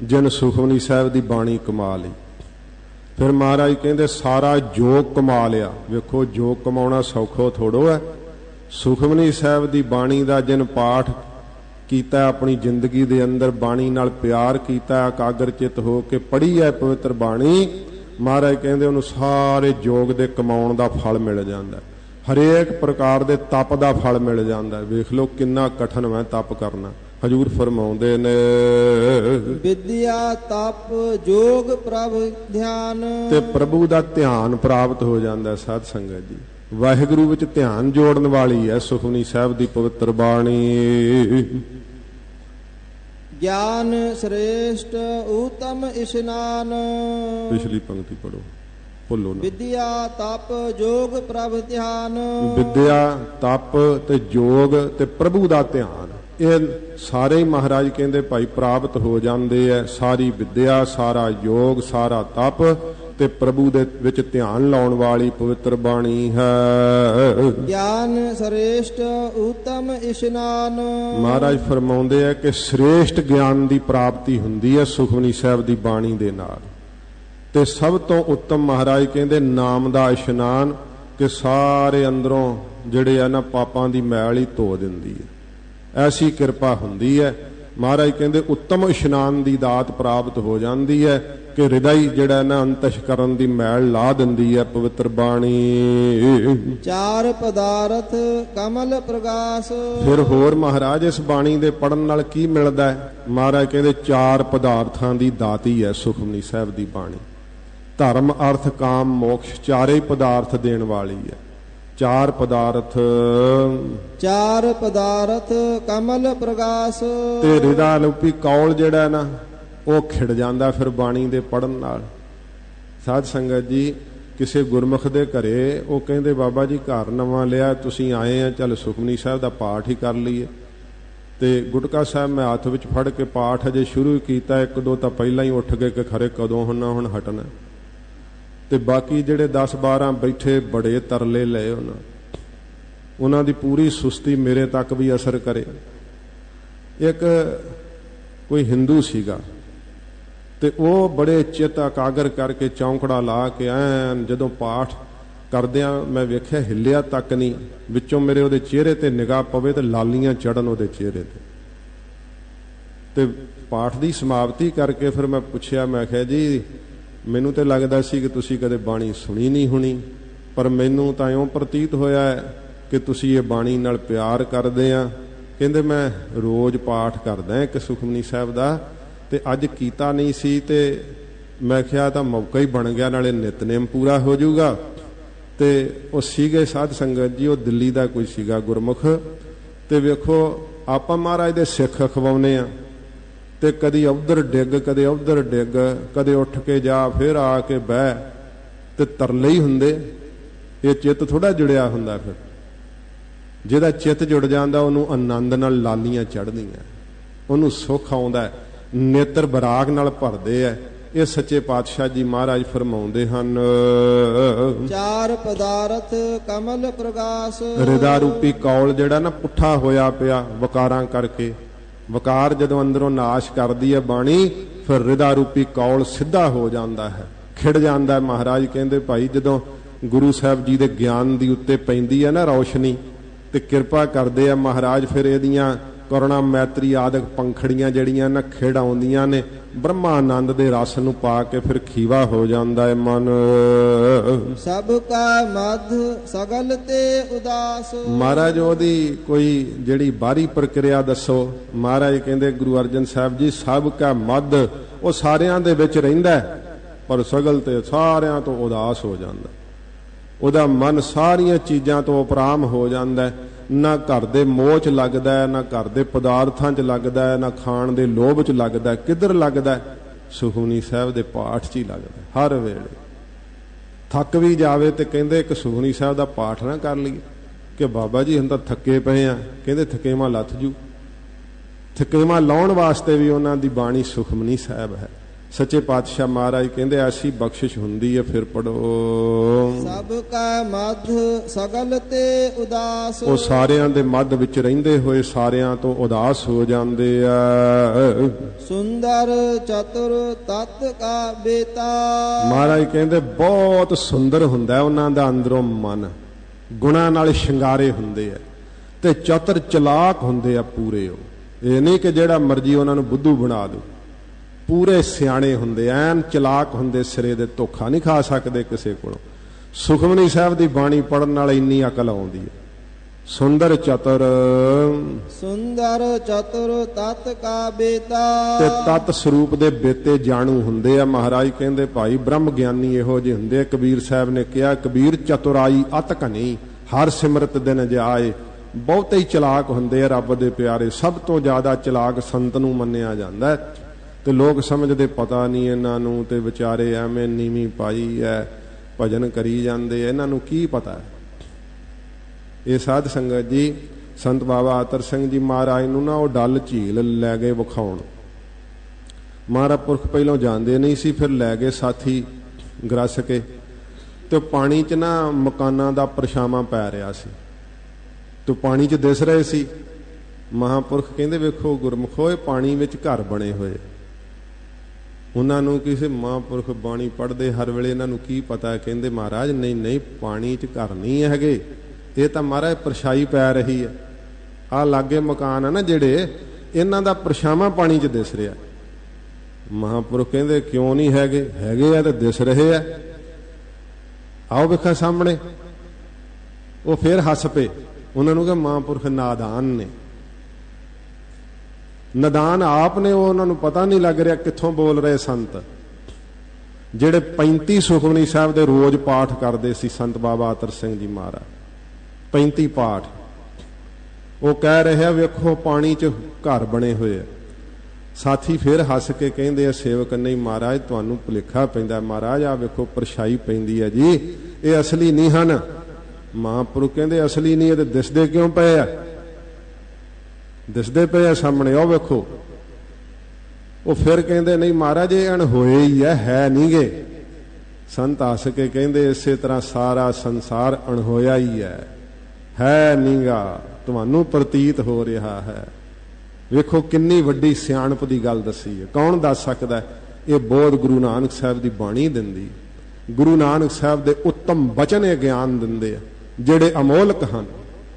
ਜਿਨ ਸੁਖਮਨੀ ਸਾਹਿਬ ਦੀ ਬਾਣੀ ਕਮਾ ਲਈ। ਫਿਰ ਮਹਾਰਾਜ ਕਹਿੰਦੇ ਸਾਰਾ ਜੋਗ ਕਮਾ ਲਿਆ। ਵੇਖੋ ਜੋਗ ਕਮਾਉਣਾ ਸੌਖਾ ਥੋੜੋ ਹੈ। ਸੁਖਮਨੀ ਸਾਹਿਬ ਦੀ ਬਾਣੀ ਦਾ ਜਿਨ ਪਾਠ ਕੀਤਾ, ਆਪਣੀ ਜ਼ਿੰਦਗੀ ਦੇ ਅੰਦਰ ਬਾਣੀ ਨਾਲ ਪਿਆਰ ਕੀਤਾ, ਇਕਾਗਰ ਚਿੱਤ ਹੋ ਕੇ ਪੜ੍ਹੀ ਹੈ ਪਵਿੱਤਰ ਬਾਣੀ, ਮਹਾਰਾਜ ਕਹਿੰਦੇ ਉਹਨੂੰ ਸਾਰੇ ਜੋਗ ਦੇ ਕਮਾਉਣ ਦਾ ਫਲ ਮਿਲ ਜਾਂਦਾ, ਹਰੇਕ ਪ੍ਰਕਾਰ ਦੇ ਤਪ ਦਾ ਫਲ ਮਿਲ ਜਾਂਦਾ। ਵੇਖ ਲਓ ਕਿੰਨਾ ਕਠਿਨ ਹੈ ਤਪ ਕਰਨਾ। ਹਜੂਰ ਫਰਮਾਉਂਦੇ ਨੇ ਵਿਦਿਆ ਤਪ ਜੋਗ ਪ੍ਰਭ ਧਿਆਨ। ਤੇ ਪ੍ਰਭੂ ਦਾ ਧਿਆਨ ਪ੍ਰਾਪਤ ਹੋ ਜਾਂਦਾ। ਸਾਧ ਸੰਗਤ ਜੀ ਵਾਹਿਗੁਰੂ ਵਿੱਚ ਧਿਆਨ ਜੋੜਨ ਵਾਲੀ ਹੈ ਸੁਖਮਨੀ ਸਾਹਿਬ ਦੀ ਪਵਿੱਤਰ ਬਾਣੀ। ਗਿਆਨ ਸ੍ਰੇਸ਼ਟ ਉਤਮ ਇਸ਼ਨਾਨ। ਪਿਛਲੀ ਪੰਕਤੀ ਪੜੋ, ਭੁੱਲੋ ਨਾ। ਵਿਦਿਆ ਤਪ ਜੋਗ ਪ੍ਰਭ ਧਿਆਨ। ਵਿਦਿਆ ਤਪ ਤੇ ਜੋਗ ਤੇ ਪ੍ਰਭੂ ਦਾ ਧਿਆਨ, ਇਹ ਸਾਰੇ ਹੀ ਮਹਾਰਾਜ ਕਹਿੰਦੇ ਭਾਈ ਪ੍ਰਾਪਤ ਹੋ ਜਾਂਦੇ ਐ। ਸਾਰੀ ਵਿਦਿਆ, ਸਾਰਾ ਯੋਗ, ਸਾਰਾ ਤਪ ਤੇ ਪ੍ਰਭੂ ਦੇ ਵਿੱਚ ਧਿਆਨ ਲਾਉਣ ਵਾਲੀ ਪਵਿੱਤਰ ਬਾਣੀ ਹੈ। ਗਿਆਨ ਸ੍ਰੇਸ਼ਟ ਉਤਮ ਇਸ਼ਨਾਨ। ਮਹਾਰਾਜ ਫਰਮਾਉਂਦੇ ਆ ਕਿ ਸ੍ਰੇਸ਼ਟ ਗਿਆਨ ਦੀ ਪ੍ਰਾਪਤੀ ਹੁੰਦੀ ਹੈ ਸੁਖਮਨੀ ਸਾਹਿਬ ਦੀ ਬਾਣੀ ਦੇ ਨਾਲ। ਤੇ ਸਭ ਤੋਂ ਉੱਤਮ ਮਹਾਰਾਜ ਕਹਿੰਦੇ ਨਾਮ ਦਾ ਇਸ਼ਨਾਨ, ਕਿ ਸਾਰੇ ਅੰਦਰੋਂ ਜਿਹੜੇ ਆ ਨਾ ਪਾਪਾਂ ਦੀ ਮੈਲ ਹੀ ਧੋ ਦਿੰਦੀ ਹੈ। ਐਸੀ ਕਿਰਪਾ ਹੁੰਦੀ ਹੈ। ਮਹਾਰਾਜ ਕਹਿੰਦੇ ਉੱਤਮ ਇਸ਼ਨਾਨ ਦੀ ਦਾਤ ਪ੍ਰਾਪਤ ਹੋ ਜਾਂਦੀ ਹੈ ਕਿ ਹਿਰਦਾ ਹੀ ਜਿਹੜਾ ਨਾ ਅੰਤਸ਼ਕਰਨ ਦੀ ਮੈਲ ਲਾ ਦਿੰਦੀ ਹੈ ਪਵਿੱਤਰ ਬਾਣੀ। ਚਾਰ ਪਦਾਰਥ ਕਮਲ ਪ੍ਰਗਾਸ। ਫਿਰ ਹੋਰ ਮਹਾਰਾਜ ਇਸ ਬਾਣੀ ਦੇ ਪੜਨ ਨਾਲ ਕੀ ਮਿਲਦਾ ਹੈ? ਮਹਾਰਾਜ ਕਹਿੰਦੇ ਚਾਰ ਪਦਾਰਥਾਂ ਦੀ ਦਾਤੀ ਹੈ ਸੁਖਮਨੀ ਸਾਹਿਬ ਦੀ ਬਾਣੀ। ਧਰਮ, ਅਰਥ, ਕਾਮ, ਮੋਕਸ਼, ਚਾਰੇ ਹੀ ਪਦਾਰਥ ਦੇਣ ਵਾਲੀ ਹੈ। ਚਾਰ ਪਦਾਰਥ। ਚਾਰ ਪਦਾਰਥ ਕਮਲ ਪ੍ਰਗਾਸ। ਤੇ ਹਿਰਦਾ ਰੂਪੀ ਕੌਲ ਜਿਹੜਾ ਨਾ ਉਹ ਖਿੜ ਜਾਂਦਾ ਫਿਰ ਬਾਣੀ ਦੇ ਪੜਨ ਨਾਲ। ਸਾਧ ਸੰਗਤ ਜੀ, ਕਿਸੇ ਗੁਰਮੁਖ ਦੇ ਘਰੇ ਉਹ ਕਹਿੰਦੇ ਬਾਬਾ ਜੀ ਘਰ ਨਵਾਂ ਲਿਆ, ਤੁਸੀਂ ਆਏ ਆ, ਚੱਲ ਸੁਖਮਨੀ ਸਾਹਿਬ ਦਾ ਪਾਠ ਹੀ ਕਰ ਲਈਏ। ਤੇ ਗੁਟਕਾ ਸਾਹਿਬ ਮੈਂ ਹੱਥ ਵਿੱਚ ਫੜ ਕੇ ਪਾਠ ਅਜੇ ਸ਼ੁਰੂ ਕੀਤਾ, ਇੱਕ ਦੋ ਤਾਂ ਪਹਿਲਾਂ ਹੀ ਉੱਠ ਗਏ ਕਿ ਖਰੇ ਕਦੋਂ ਹੁਣ ਹਟਣਾ। ਤੇ ਬਾਕੀ ਜਿਹੜੇ 10-12 ਬੈਠੇ ਬੜੇ ਤਰਲੇ ਲਏ ਉਹਨਾਂ ਦੀ ਪੂਰੀ ਸੁਸਤੀ ਮੇਰੇ ਤੱਕ ਵੀ ਅਸਰ ਕਰੇ। ਇੱਕ ਕੋਈ ਹਿੰਦੂ ਸੀਗਾ ਤੇ ਉਹ ਬੜੇ ਚਿੱਤ ਇਕਾਗਰ ਕਰਕੇ ਚੌਂਕੜਾ ਲਾ ਕੇ ਐਨ ਜਦੋਂ ਪਾਠ ਕਰਦਿਆਂ ਮੈਂ ਵੇਖਿਆ ਹਿੱਲਿਆ ਤੱਕ ਨਹੀਂ। ਵਿੱਚੋਂ ਮੇਰੇ ਉਹਦੇ ਚਿਹਰੇ ਤੇ ਨਿਗਾਹ ਪਵੇ ਤੇ ਲਾਲੀਆਂ ਚੜਨ ਉਹਦੇ ਚਿਹਰੇ ਤੇ ਪਾਠ ਦੀ ਸਮਾਪਤੀ ਕਰਕੇ ਫਿਰ ਮੈਂ ਪੁੱਛਿਆ, ਮੈਂ ਕਿਹਾ ਜੀ ਮੈਨੂੰ ਤੇ ਲੱਗਦਾ ਸੀ ਕਿ ਤੁਸੀਂ ਕਦੇ ਬਾਣੀ ਸੁਣੀ ਨਹੀਂ ਹੋਣੀ, ਪਰ ਮੈਨੂੰ ਤਾਂ ਇਉਂ ਪ੍ਰਤੀਤ ਹੋਇਆ ਹੈ ਕਿ ਤੁਸੀਂ ਇਹ ਬਾਣੀ ਨਾਲ ਪਿਆਰ ਕਰਦੇ ਆ। ਕਹਿੰਦੇ ਮੈਂ ਰੋਜ਼ ਪਾਠ ਕਰਦਾ ਇੱਕ ਸੁਖਮਨੀ ਸਾਹਿਬ ਦਾ, ਤੇ ਅੱਜ ਕੀਤਾ ਨਹੀਂ ਸੀ ਤੇ ਮੈਂ ਕਿਹਾ ਤਾਂ ਮੌਕਾ ਹੀ ਬਣ ਗਿਆ, ਨਾਲੇ ਨਿਤਨੇਮ ਪੂਰਾ ਹੋ ਜਾਊਗਾ। ਤੇ ਉਹ ਸੀਗੇ ਸਾਧ ਸੰਗਤ ਜੀ, ਉਹ ਦਿੱਲੀ ਦਾ ਕੋਈ ਸੀਗਾ ਗੁਰਮੁਖ। ਤੇ ਵੇਖੋ ਆਪਾਂ ਮਹਾਰਾਜ ਦੇ ਸਿੱਖ ਖਵਾਉਨੇ ਆ ਤੇ ਕਦੀ ਉਧਰ ਡਿੱਗ, ਕਦੇ ਉਧਰ ਡਿੱਗ, ਕਦੇ ਉੱਠ ਕੇ ਜਾ, ਫਿਰ ਆ ਕੇ ਬਹਿ, ਤੇ ਤਰਲੇ ਹੀ ਹੁੰਦੇ। ਇਹ ਚਿੱਤ ਥੋੜਾ ਜੁੜਿਆ ਹੁੰਦਾ। ਫਿਰ ਜਿਹਦਾ ਚਿੱਤ ਜੁੜ ਜਾਂਦਾ ਉਹਨੂੰ ਆਨੰਦ ਨਾਲ ਲਾਲੀਆਂ ਚੜ੍ਹਦੀਆਂ, ਉਹਨੂੰ ਸੁੱਖ ਆਉਂਦਾ, ਨੇਤਰ ਬਰਾਗ ਨਾਲ ਭਰਦੇ ਐ। ਇਹ ਸੱਚੇ ਪਾਤਸ਼ਾਹ ਜੀ ਮਹਾਰਾਜ ਫਰਮਾਉਂਦੇ ਹਨ। ਚਾਰ ਪਦਾਰਥ ਕਮਲ ਪ੍ਰਗਾਸ। ਹਿਰਦਾ ਰੂਪੀ ਕੌਲ ਜਿਹੜਾ ਨਾ ਪੁੱਠਾ ਹੋਇਆ ਪਿਆ ਵਕਾਰਾਂ ਕਰਕੇ, ਵਕਾਰ ਜਦੋਂ ਅੰਦਰੋਂ ਨਾਸ਼ ਕਰਦੀ ਹੈ ਬਾਣੀ, ਫਿਰ ਹਿਰਦਾ ਰੂਪੀ ਕੌਲ ਸਿੱਧਾ ਹੋ ਜਾਂਦਾ ਹੈ, ਖਿੜ ਜਾਂਦਾ ਹੈ। ਮਹਾਰਾਜ ਕਹਿੰਦੇ ਭਾਈ ਜਦੋਂ ਗੁਰੂ ਸਾਹਿਬ ਜੀ ਦੇ ਗਿਆਨ ਦੀ ਉੱਤੇ ਪੈਂਦੀ ਹੈ ਨਾ ਰੌਸ਼ਨੀ, ਤੇ ਕਿਰਪਾ ਕਰਦੇ ਆ ਮਹਾਰਾਜ, ਫਿਰ ਇਹਦੀਆਂ ਕਰੁਣਾ ਮੈਤਰੀ ਆਦਿਕ ਪੰਖੜੀਆਂ ਜਿਹੜੀਆਂ ਨਾ ਖਿੜ ਆਉਂਦੀਆਂ ਨੇ, ਬ੍ਰਹਮਾਨੰਦ ਦੇ ਰਸ ਨੂੰ ਪਾ ਕੇ ਫਿਰ ਖੀਵਾ ਹੋ ਜਾਂਦਾ ਹੈ ਮਨ। ਸਭ ਕਾ ਮਧ ਸਗਲ ਤੇ ਉਦਾਸ। ਮਹਾਰਾਜ ਉਹਦੀ ਕੋਈ ਜਿਹੜੀ ਬਾਹਰੀ ਪ੍ਰਕਿਰਿਆ ਦੱਸੋ। ਮਹਾਰਾਜ ਕਹਿੰਦੇ ਗੁਰੂ ਅਰਜਨ ਸਾਹਿਬ ਜੀ ਸਭ ਕਾ ਮਧ, ਉਹ ਸਾਰਿਆਂ ਦੇ ਵਿੱਚ ਰਹਿੰਦਾ ਪਰ ਸਗਲ ਤੇ ਸਾਰਿਆਂ ਤੋਂ ਉਦਾਸ ਹੋ ਜਾਂਦਾ। ਉਹਦਾ ਮਨ ਸਾਰੀਆਂ ਚੀਜ਼ਾਂ ਤੋਂ ਉਪਰਾਮ ਹੋ ਜਾਂਦਾ। ਨਾ ਘਰ ਦੇ ਮੋਹ 'ਚ ਲੱਗਦਾ, ਨਾ ਘਰ ਦੇ ਪਦਾਰਥਾਂ 'ਚ ਲੱਗਦਾ, ਨਾ ਖਾਣ ਦੇ ਲੋਭ 'ਚ ਲੱਗਦਾ। ਕਿੱਧਰ ਲੱਗਦਾ? ਸੁਖਮਨੀ ਸਾਹਿਬ ਦੇ ਪਾਠ 'ਚ ਹੀ ਲੱਗਦਾ। ਹਰ ਵੇਲੇ ਥੱਕ ਵੀ ਜਾਵੇ ਤੇ ਕਹਿੰਦੇ ਇੱਕ ਸੁਖਮਨੀ ਸਾਹਿਬ ਦਾ ਪਾਠ ਨਾ ਕਰ ਲਈਏ, ਕਿ ਬਾਬਾ ਜੀ ਹੁਣ ਤਾਂ ਥੱਕੇ ਪਏ ਆ। ਕਹਿੰਦੇ ਥਕੇਵਾਂ ਲੱਥ ਜੂ। ਥਕੇਵਾਂ ਲਾਉਣ ਵਾਸਤੇ ਵੀ ਉਹਨਾਂ ਦੀ ਬਾਣੀ ਸੁਖਮਨੀ ਸਾਹਿਬ ਹੈ। ਸੱਚੇ ਪਾਤਸ਼ਾਹ ਮਹਾਰਾਜ ਕਹਿੰਦੇ ਐਸੀ ਬਖਸ਼ਿਸ਼ ਹੁੰਦੀ ਹੈ। ਫਿਰ ਪੜੋ। ਸਭ ਕਾ ਮਧ ਸਗਲ ਤੇ ਉਦਾਸ। ਉਹ ਸਾਰਿਆਂ ਦੇ ਮੱਧ ਵਿੱਚ ਰਹਿੰਦੇ ਹੋਏ ਸਾਰਿਆਂ ਤੋਂ ਉਦਾਸ ਹੋ ਜਾਂਦੇ ਆ। ਸੁੰਦਰ ਚਤੁਰ ਤਤ ਕਾ ਬੇਤਾ। ਮਹਾਰਾਜ ਕਹਿੰਦੇ ਬਹੁਤ ਸੁੰਦਰ ਹੁੰਦਾ ਉਹਨਾਂ ਦਾ ਅੰਦਰੋਂ ਮਨ, ਗੁਣਾਂ ਨਾਲ ਸ਼ਿੰਗਾਰੇ ਹੁੰਦੇ ਆ, ਤੇ ਚਤੁਰ ਚਲਾਕ ਹੁੰਦੇ ਆ ਪੂਰੇ। ਉਹ ਇਹ ਨਹੀਂ ਕਿ ਜਿਹੜਾ ਮਰਜੀ ਉਹਨਾਂ ਨੂੰ ਬੁੱਧੂ ਬਣਾ ਦੋ, ਪੂਰੇ ਸਿਆਣੇ ਹੁੰਦੇ, ਐਨ ਚਲਾਕ ਹੁੰਦੇ, ਸਿਰੇ ਦੇ ਧੋਖਾ ਨਹੀਂ ਖਾ ਸਕਦੇ ਕਿਸੇ ਕੋਲੋਂ। ਸੁਖਮਨੀ ਸਾਹਿਬ ਦੀ ਬਾਣੀ ਪੜਨ ਨਾਲ ਇੰਨੀ ਅਕਲ ਆਉਂਦੀ ਹੈ। ਸੁੰਦਰ ਚਤੁਰ। ਸੁੰਦਰ ਚਤੁਰ ਤਤ ਕਾ ਬੇਤਾ। ਤੇ ਤਤ ਸਰੂਪ ਦੇ ਬੇਤੇ ਜਾਣੂ ਹੁੰਦੇ ਆ। ਮਹਾਰਾਜ ਕਹਿੰਦੇ ਭਾਈ ਬ੍ਰਹਮ ਗਿਆਨੀ ਇਹੋ ਜਿਹੇ ਹੁੰਦੇ ਆ। ਕਬੀਰ ਸਾਹਿਬ ਨੇ ਕਿਹਾ, ਕਬੀਰ ਚਤੁਰਾਈ ਅਤ ਘਨੀ ਹਰ ਸਿਮਰਤ ਦਿਨ ਜਾਏ। ਬਹੁਤੇ ਹੀ ਚਲਾਕ ਹੁੰਦੇ ਆ ਰੱਬ ਦੇ ਪਿਆਰੇ। ਸਭ ਤੋਂ ਜ਼ਿਆਦਾ ਚਲਾਕ ਸੰਤ ਨੂੰ ਮੰਨਿਆ ਜਾਂਦਾ ਹੈ। ਤੇ ਲੋਕ ਸਮਝਦੇ ਪਤਾ ਨਹੀਂ ਇਹਨਾਂ ਨੂੰ, ਤੇ ਵਿਚਾਰੇ ਐਵੇਂ ਨੀਵੀਂ ਪਾਈ ਐ, ਭਜਨ ਕਰੀ ਜਾਂਦੇ, ਇਹਨਾਂ ਨੂੰ ਕੀ ਪਤਾ ਹੈ। ਇਹ ਸਾਧ ਸੰਗਤ ਜੀ ਸੰਤ ਬਾਬਾ ਅਤਰ ਸਿੰਘ ਜੀ ਮਹਾਰਾਜ ਨੂੰ ਨਾ ਉਹ ਡੱਲ ਝੀਲ ਲੈ ਗਏ ਵਿਖਾਉਣ। ਮਹਾਰਾਜ ਪੁਰਖ ਪਹਿਲਾਂ ਜਾਂਦੇ ਨਹੀਂ ਸੀ, ਫਿਰ ਲੈ ਗਏ ਸਾਥੀ ਗਰਸ ਕੇ, ਤੇ ਪਾਣੀ 'ਚ ਨਾ ਮਕਾਨਾਂ ਦਾ ਪਰਛਾਵਾਂ ਪੈ ਰਿਹਾ ਸੀ, ਤੇ ਪਾਣੀ 'ਚ ਦਿਸ ਰਹੇ ਸੀ। ਮਹਾਂਪੁਰਖ ਕਹਿੰਦੇ ਵੇਖੋ ਗੁਰਮੁਖੋ, ਇਹ ਪਾਣੀ ਵਿੱਚ ਘਰ ਬਣੇ ਹੋਏ। ਉਹਨਾਂ ਨੂੰ ਕਿਸੇ ਮਹਾਂਪੁਰਖ ਬਾਣੀ ਪੜ੍ਹਦੇ ਹਰ ਵੇਲੇ, ਇਹਨਾਂ ਨੂੰ ਕੀ ਪਤਾ, ਕਹਿੰਦੇ ਮਹਾਰਾਜ ਨਹੀਂ ਨਹੀਂ, ਪਾਣੀ 'ਚ ਘਰ ਨਹੀਂ ਹੈਗੇ, ਇਹ ਤਾਂ ਮਹਾਰਾਜ ਪਰਛਾਈ ਪੈ ਰਹੀ ਹੈ। ਆਹ ਲਾਗੇ ਮਕਾਨ ਹੈ ਨਾ ਜਿਹੜੇ, ਇਹਨਾਂ ਦਾ ਪਰਛਾਵਾਂ ਪਾਣੀ 'ਚ ਦਿਸ ਰਿਹਾ। ਮਹਾਂਪੁਰਖ ਕਹਿੰਦੇ ਕਿਉਂ ਨਹੀਂ ਹੈਗੇ, ਹੈਗੇ ਆ ਤੇ ਦਿਸ ਰਹੇ ਆ, ਆਓ ਵੇਖਾਂ ਸਾਹਮਣੇ। ਉਹ ਫੇਰ ਹੱਸ ਪਏ। ਉਹਨਾਂ ਨੂੰ ਕਿਹਾ ਮਹਾਂਪੁਰਖ ਨਾਦਾਨ ਨੇ, ਨਦਾਨ ਆਪ ਨੇ, ਉਹ ਉਹਨਾਂ ਨੂੰ ਪਤਾ ਨਹੀਂ ਲੱਗ ਰਿਹਾ ਕਿੱਥੋਂ ਬੋਲ ਰਹੇ ਸੰਤ। ਜਿਹੜੇ 35 ਸੁਖਮਨੀ ਸਾਹਿਬ ਦੇ ਰੋਜ਼ ਪਾਠ ਕਰਦੇ ਸੀ ਸੰਤ ਬਾਬਾ ਅਤਰ ਸਿੰਘ ਜੀ ਮਹਾਰਾਜ, 35 ਪਾਠ, ਉਹ ਕਹਿ ਰਿਹਾ ਵੇਖੋ ਪਾਣੀ 'ਚ ਘਰ ਬਣੇ ਹੋਏ ਆ। ਸਾਥੀ ਫੇਰ ਹੱਸ ਕੇ ਕਹਿੰਦੇ ਆ ਸੇਵਕ, ਨਹੀਂ ਮਹਾਰਾਜ ਤੁਹਾਨੂੰ ਭੁਲੇਖਾ ਪੈਂਦਾ, ਮਹਾਰਾਜ ਆ ਵੇਖੋ ਪਰਛਾਈ ਪੈਂਦੀ ਹੈ ਜੀ, ਇਹ ਅਸਲੀ ਨਹੀਂ ਹਨ। ਮਹਾਂਪੁਰਖ ਕਹਿੰਦੇ ਅਸਲੀ ਨਹੀਂ, ਇਹ ਤੇ ਦਿਸਦੇ ਕਿਉਂ ਪਏ ਆ, ਦਿਸਦੇ ਪਏ ਆ ਸਾਹਮਣੇ, ਉਹ ਵੇਖੋ। ਉਹ ਫਿਰ ਕਹਿੰਦੇ ਨਹੀਂ ਮਹਾਰਾਜ ਇਹ ਅਣਹੋਏ ਹੀ ਹੈ ਨਹੀਂ ਗੇ। ਸੰਤ ਹੱਸ ਕੇ ਕਹਿੰਦੇ ਇਸੇ ਤਰ੍ਹਾਂ ਸਾਰਾ ਸੰਸਾਰ ਅਣਹੋਇਆ ਹੀ ਹੈ ਨਹੀਂਗਾ, ਤੁਹਾਨੂੰ ਪ੍ਰਤੀਤ ਹੋ ਰਿਹਾ ਹੈ। ਵੇਖੋ ਕਿੰਨੀ ਵੱਡੀ ਸਿਆਣਪ ਦੀ ਗੱਲ ਦੱਸੀ ਹੈ। ਕੌਣ ਦੱਸ ਸਕਦਾ? ਇਹ ਬੋਧ ਗੁਰੂ ਨਾਨਕ ਸਾਹਿਬ ਦੀ ਬਾਣੀ ਦਿੰਦੀ। ਗੁਰੂ ਨਾਨਕ ਸਾਹਿਬ ਦੇ ਉੱਤਮ ਬਚਨ ਇਹ ਗਿਆਨ ਦਿੰਦੇ ਆ, ਜਿਹੜੇ ਅਮੋਲਕ ਹਨ,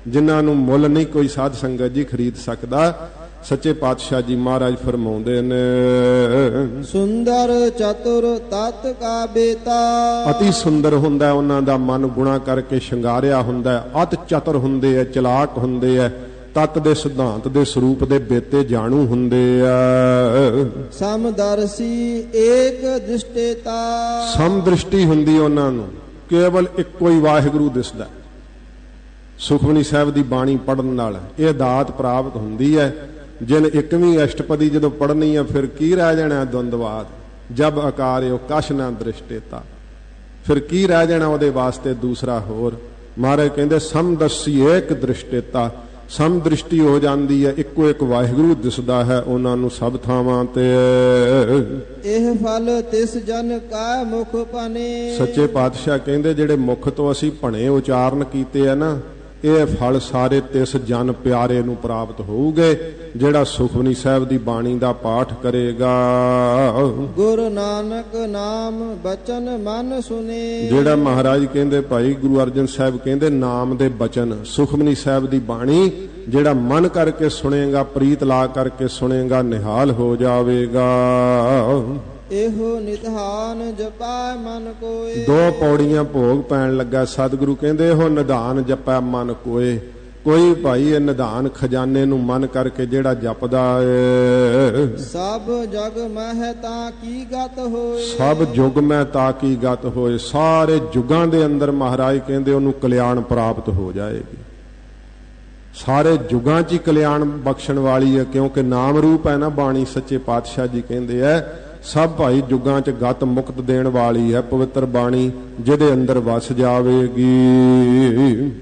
ਜਿਨ੍ਹਾਂ ਨੂੰ ਮੁੱਲ ਨਹੀਂ ਕੋਈ ਸਾਧ ਸੰਗਤ ਜੀ ਖਰੀਦ ਸਕਦਾ। ਸੱਚੇ ਪਾਤਸ਼ਾਹ ਜੀ ਮਹਾਰਾਜ ਫਰਮਾਉਂਦੇ ਨੇ, ਸੁੰਦਰ ਚਤੁਰ ਤਤ ਕਾ ਬੇਤਾ। ਅਤੀ ਸੁੰਦਰ ਹੁੰਦਾ ਉਹਨਾਂ ਦਾ ਮਨ, ਗੁਣਾ ਕਰਕੇ ਸ਼ਿੰਗਾਰਿਆ ਹੁੰਦਾ। ਅਤ ਚਤੁਰ ਹੁੰਦੇ ਆ, ਚਲਾਕ ਹੁੰਦੇ ਆ, ਤਤ ਦੇ ਸਿਧਾਂਤ ਦੇ ਸਰੂਪ ਦੇ ਬੇਤੇ ਜਾਣੂ ਹੁੰਦੇ ਆ। ਸਮਦਰਸ਼ੀ ਏਕ ਦ੍ਰਿਸ਼ਟੇਤਾ। ਸਮਦ੍ਰਿਸ਼ਟੀ ਹੁੰਦੀ ਉਹਨਾਂ ਨੂੰ, ਕੇਵਲ ਇੱਕੋ ਹੀ ਵਾਹਿਗੁਰੂ ਦਿਸਦਾ। ਸੁਖਮਨੀ ਸਾਹਿਬ ਦੀ ਬਾਣੀ ਪੜਨ ਨਾਲ ਇਹ ਦਾਤ ਪ੍ਰਾਪਤ ਹੁੰਦੀ ਹੈ। ਜਿਨ 21ਵੀਂ ਅਸ਼ਟਪਦੀ ਜਦੋਂ ਪੜ੍ਹਨੀ ਆ, ਫਿਰ ਕੀ ਰਹਿ ਜਾਣਾ? ਦਵੰਦਵਾਦ ਜਬ ਆਕਾਰਿਓ ਕਛ ਨਾ ਦ੍ਰਿਸ਼ਟੇਤਾ। ਫਿਰ ਕੀ ਰਹਿ ਜਾਣਾ ਉਹਦੇ ਵਾਸਤੇ ਦੂਸਰਾ ਹੋਰ? ਮਹਾਰਾਜ ਕਹਿੰਦੇ ਸਮਦਰਸ਼ੀ ਏਕ ਦ੍ਰਿਸ਼ਟੇਤਾ, ਸਮਦ੍ਰਿਸ਼ਟੀ ਹੋ ਜਾਂਦੀ ਹੈ, ਇੱਕੋ ਇੱਕ ਵਾਹਿਗੁਰੂ ਦਿਸਦਾ ਹੈ ਉਹਨਾਂ ਨੂੰ ਸਭ ਥਾਵਾਂ ਤੇ। ਇਹ ਫਲ ਤਿਸ ਜਨ ਕਾ ਮੁਖ ਭਨੇ। ਸੱਚੇ ਪਾਤਸ਼ਾਹ ਕਹਿੰਦੇ ਜਿਹੜੇ ਮੁਖ ਤੋਂ ਅਸੀਂ ਭਣੇ ਉਚਾਰਨ ਕੀਤੇ ਆ ਨਾ, ਇਹ ਫਲ ਸਾਰੇ ਤਿਸ ਜਨ ਪਿਆਰੇ ਨੂੰ ਪ੍ਰਾਪਤ ਹੋਊਗੇ, ਜਿਹੜਾ ਸੁਖਮਨੀ ਸਾਹਿਬ ਦੀ ਬਾਣੀ ਦਾ ਪਾਠ ਕਰੇਗਾ। ਗੁਰੂ ਨਾਨਕ ਨਾਮ ਬਚਨ ਮਨ ਸੁਨੇ। ਜਿਹੜਾ ਮਹਾਰਾਜ ਕਹਿੰਦੇ ਭਾਈ ਗੁਰੂ ਅਰਜਨ ਸਾਹਿਬ ਕਹਿੰਦੇ ਨਾਮ ਦੇ ਬਚਨ, ਸੁਖਮਨੀ ਸਾਹਿਬ ਦੀ ਬਾਣੀ ਜਿਹੜਾ ਮਨ ਕਰਕੇ ਸੁਣੇਗਾ, ਪ੍ਰੀਤ ਲਾ ਕਰਕੇ ਸੁਣੇਗਾ, ਨਿਹਾਲ ਹੋ ਜਾਵੇਗਾ। ਇਹੋ ਨਿਧਾਨ ਜਪੈ ਮਨ ਕੋਏ। 2 ਪੌੜੀਆਂ ਭੋਗ ਪੈਣ ਲੱਗਾ। ਸਤਿਗੁਰੂ ਕਹਿੰਦੇ ਇਹੋ ਨਿਧਾਨ ਜਪੈ ਮਨ ਕੋਏ। ਕੋਈ ਭਾਈ ਇਹ ਨਿਧਾਨ ਖਜ਼ਾਨੇ ਨੂੰ ਮਨ ਕਰਕੇ ਜਿਹੜਾ ਜਪਦਾ ਏ, ਸਭ ਜਗ ਮਹਿ ਤਾਂ ਕੀ ਗਤ ਹੋਏ। ਸਭ ਜੁਗ ਮੈਂ ਤਾਂ ਕੀ ਗਤ ਹੋਏ। ਸਾਰੇ ਜੁਗਾਂ ਦੇ ਅੰਦਰ ਮਹਾਰਾਜ ਕਹਿੰਦੇ ਉਹਨੂੰ ਕਲਿਆਣ ਪ੍ਰਾਪਤ ਹੋ ਜਾਏਗੀ। ਸਾਰੇ ਜੁਗਾਂ 'ਚ ਹੀ ਕਲਿਆਣ ਬਖਸ਼ਣ ਵਾਲੀ ਹੈ, ਕਿਉਂਕਿ ਨਾਮ ਰੂਪ ਹੈ ਨਾ ਬਾਣੀ। ਸੱਚੇ ਪਾਤਸ਼ਾਹ ਜੀ ਕਹਿੰਦੇ ਐ ਸਭ ਭਾਈ ਜੁਗਾਂ 'ਚ ਗਤ ਮੁਕਤ ਦੇਣ ਵਾਲੀ ਹੈ ਪਵਿੱਤਰ ਬਾਣੀ, ਜਿਹਦੇ ਅੰਦਰ ਵਸ ਜਾਵੇਗੀ।